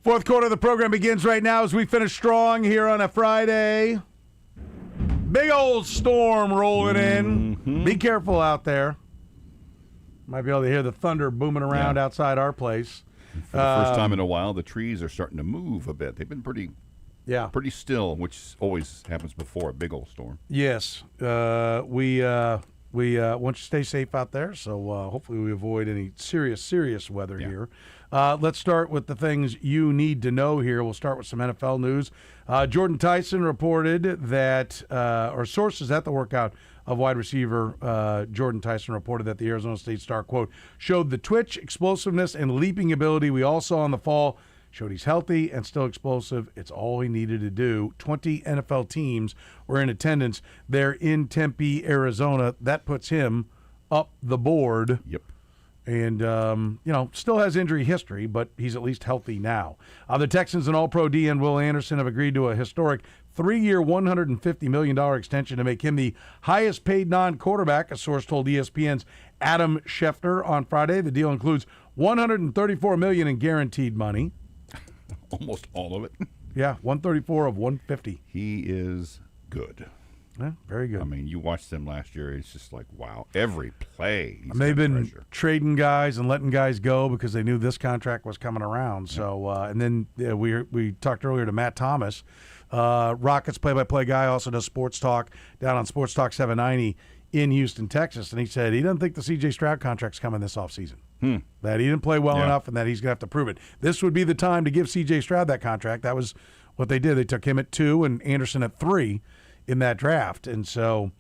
Speaker 1: Fourth quarter of the program begins right now as we finish strong here on a Friday. Big old storm rolling in. Be careful out there. Might be able to hear the thunder booming around outside our place.
Speaker 2: For the first time in a while, the trees are starting to move a bit. They've been pretty still, which always happens before a big old storm.
Speaker 1: Yes. We want you to stay safe out there, so hopefully we avoid any serious weather here. Let's start with the things you need to know here. We'll start with some NFL news. Jordan Tyson reported that, or sources at the workout of wide receiver Jordan Tyson reported that the Arizona State star, quote, showed the twitch, explosiveness, and leaping ability we all saw in the fall. Showed he's healthy and still explosive. It's all he needed to do. 20 NFL teams were in attendance. They're in Tempe, Arizona. That puts him up the board.
Speaker 2: Yep.
Speaker 1: And, still has injury history, but he's at least healthy now. The Texans and All-Pro DN Will Anderson have agreed to a historic 3-year, $150 million extension to make him the highest-paid non-quarterback, a source told ESPN's Adam Schefter on Friday. The deal includes $134 million in guaranteed money.
Speaker 2: Almost all of it.
Speaker 1: Yeah, 134 of 150.
Speaker 2: He is good.
Speaker 1: Yeah, very good.
Speaker 2: I mean, you watched them last year. It's just like, wow. Every play.
Speaker 1: They've been trading guys and letting guys go because they knew this contract was coming around. So, and then we talked earlier to Matt Thomas, Rockets play-by-play guy, also does Sports Talk down on Sports Talk 790 in Houston, Texas. And he said he doesn't think the C.J. Stroud contract's coming this offseason. That he didn't play well enough and that he's going to have to prove it. This would be the time to give C.J. Stroud that contract. That was what they did. They took him at 2 and Anderson at 3 in that draft. And so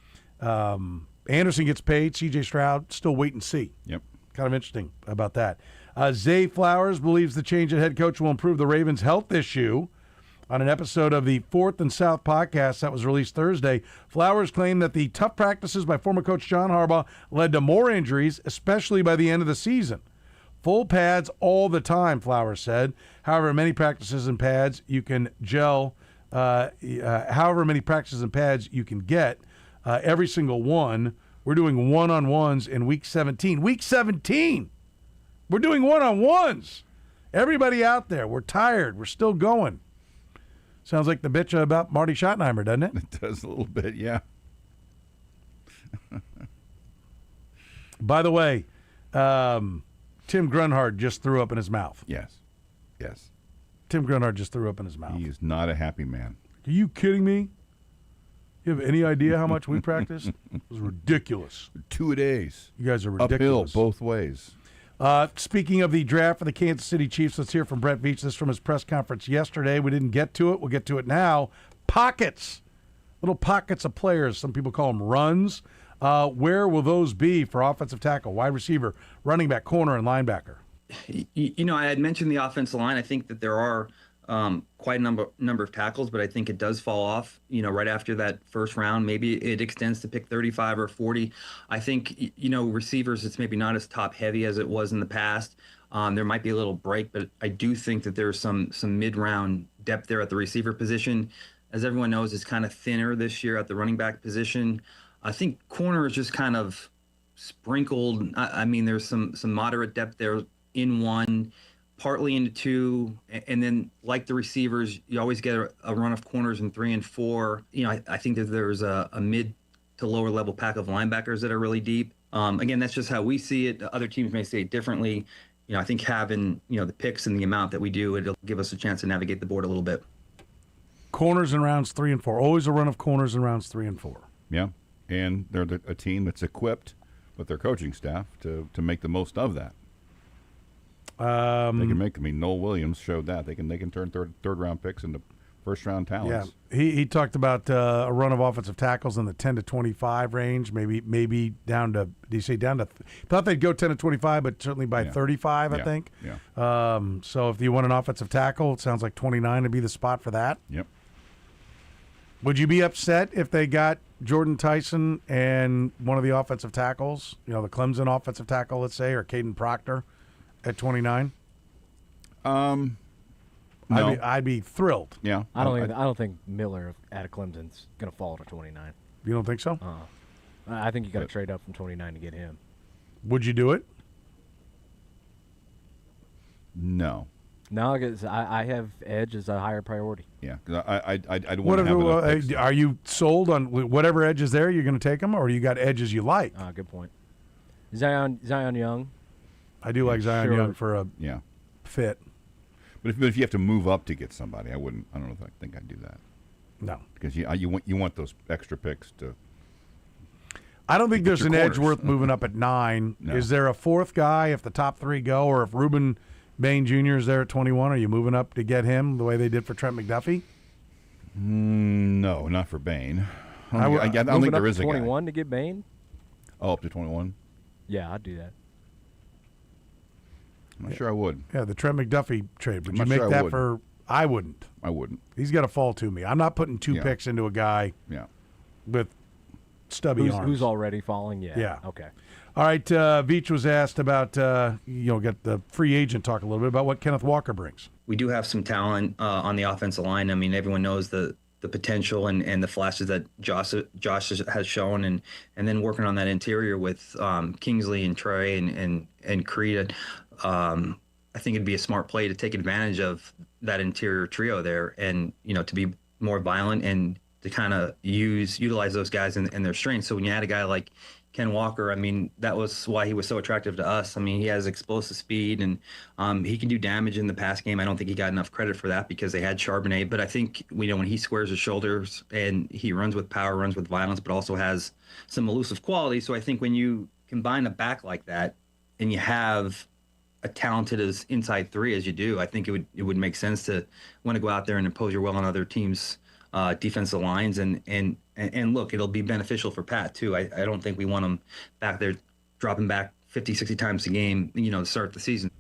Speaker 1: Anderson gets paid. C.J. Stroud, still wait and see.
Speaker 2: Yep.
Speaker 1: Kind of interesting about that. Zay Flowers believes the change at head coach will improve the Ravens' health issue. On an episode of the Fourth and South podcast that was released Thursday, Flowers claimed that the tough practices by former coach John Harbaugh led to more injuries, especially by the end of the season. Full pads all the time, Flowers said. However many practices and pads you can however many practices and pads you can get, every single one. We're doing one-on-ones in Week 17. Week 17! We're doing one-on-ones! Everybody out there, we're tired. We're still going. Sounds like the bitch about Marty Schottenheimer, doesn't it?
Speaker 2: It does a little bit, yeah.
Speaker 1: By the way, Tim Grunhard just threw up in his mouth.
Speaker 2: Yes.
Speaker 1: Tim Grunhard just threw up in his mouth.
Speaker 2: He is not a happy man.
Speaker 1: Are you kidding me? You have any idea how much we practiced? It was ridiculous.
Speaker 2: 2-a-days.
Speaker 1: You guys are ridiculous.
Speaker 2: Uphill both ways.
Speaker 1: Speaking of the draft for the Kansas City Chiefs, let's hear from Brett Veach. This from his press conference yesterday. We didn't get to it. We'll get to it now. Pockets. Little pockets of players. Some people call them runs. Where will those be for offensive tackle, wide receiver, running back, corner, and linebacker?
Speaker 17: I had mentioned the offensive line. I think that there are quite a number of tackles, but I think it does fall off, right after that first round. Maybe it extends to pick 35 or 40. I think, receivers, it's maybe not as top heavy as it was in the past. There might be a little break, but I do think that there's some mid-round depth there at the receiver position. As everyone knows, it's kind of thinner this year at the running back position. I think corner is just kind of sprinkled. I mean, there's some moderate depth there in 1, partly into 2, and then like the receivers, you always get a run of corners in 3 and 4. I think that there's a mid to lower level pack of linebackers that are really deep. Again, that's just how we see it. Other teams may see it differently. I think having the picks and the amount that we do, it'll give us a chance to navigate the board a little bit.
Speaker 1: Corners in rounds 3 and 4. Always a run of corners in rounds 3 and 4.
Speaker 2: Yeah, and they're a team that's equipped with their coaching staff to make the most of that. They can make. Noel Williams showed that they can turn third round picks into first round talents.
Speaker 1: Yeah, he talked about a run of offensive tackles in the 10 to 25 range, maybe down to. Did he say down to? Thought they'd go 10 to 25, but certainly by 35, I think.
Speaker 2: Yeah.
Speaker 1: So if you want an offensive tackle, it sounds like 29 would be the spot for that.
Speaker 2: Yep.
Speaker 1: Would you be upset if they got Jordan Tyson and one of the offensive tackles, the Clemson offensive tackle, let's say, or Caden Proctor? At 29,
Speaker 2: no.
Speaker 1: I'd be thrilled.
Speaker 2: Yeah,
Speaker 12: I don't think Miller at Clemson's gonna fall to 29.
Speaker 1: You don't think so?
Speaker 12: I think you got to trade up from 29 to get him.
Speaker 1: Would you do it?
Speaker 2: No,
Speaker 12: No, because I have edge as a higher priority.
Speaker 2: Yeah, because I don't want to have enough picks.
Speaker 1: Are you sold on whatever edge is there? You're going to take them, or you got edges you like?
Speaker 12: Good point. Zion Young.
Speaker 1: I do like Zion Young for a fit.
Speaker 2: But if you have to move up to get somebody, I wouldn't. I don't know if I think I'd do that.
Speaker 1: No,
Speaker 2: because you want those extra picks to.
Speaker 1: I don't think there's an edge worth moving up at 9.
Speaker 2: No.
Speaker 1: Is there a fourth guy if the top 3 go, or if Reuben Bain Jr. is there at 21? Are you moving up to get him the way they did for Trent McDuffie?
Speaker 2: No, not for Bain. I don't think there is a guy.
Speaker 12: 21 to get Bain?
Speaker 2: Oh, up to 21?
Speaker 12: Yeah, I'd do that.
Speaker 2: I'm not sure I would.
Speaker 1: Yeah, the Trent McDuffie trade. Would
Speaker 2: I'm
Speaker 1: you
Speaker 2: not
Speaker 1: make
Speaker 2: sure I
Speaker 1: that
Speaker 2: would.
Speaker 1: for? I wouldn't.
Speaker 2: I wouldn't.
Speaker 1: He's got to fall to me. I'm not putting 2 picks into a guy with stubby arms.
Speaker 12: Who's already falling? Yeah. Okay.
Speaker 1: All right. Veach was asked about, get the free agent talk a little bit about what Kenneth Walker brings.
Speaker 17: We do have some talent on the offensive line. I mean, everyone knows the potential and the flashes that Josh has shown, and then working on that interior with Kingsley and Trey and Creed. I think it'd be a smart play to take advantage of that interior trio there, and to be more violent and to kind of utilize those guys in their strengths. So when you had a guy like Ken Walker, I mean, that was why he was so attractive to us. I mean, he has explosive speed, and he can do damage in the pass game. I don't think he got enough credit for that because they had Charbonnet. But I think, when he squares his shoulders and he runs with power, runs with violence, but also has some elusive quality. So I think when you combine a back like that and you have a talented as inside 3 as you do, I think it would make sense to want to go out there and impose your will on other teams' defensive lines, and look, it'll be beneficial for Pat too. I don't think we want him back there dropping back 50, 60 times a game, to start the season.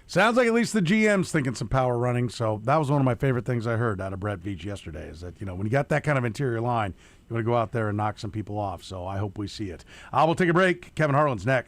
Speaker 1: Sounds like at least the GM's thinking some power running. So that was one of my favorite things I heard out of Brett Veach yesterday, is that, when you got that kind of interior line, you want to go out there and knock some people off. So I hope we see it. We'll take a break. Kevin Harlan's next.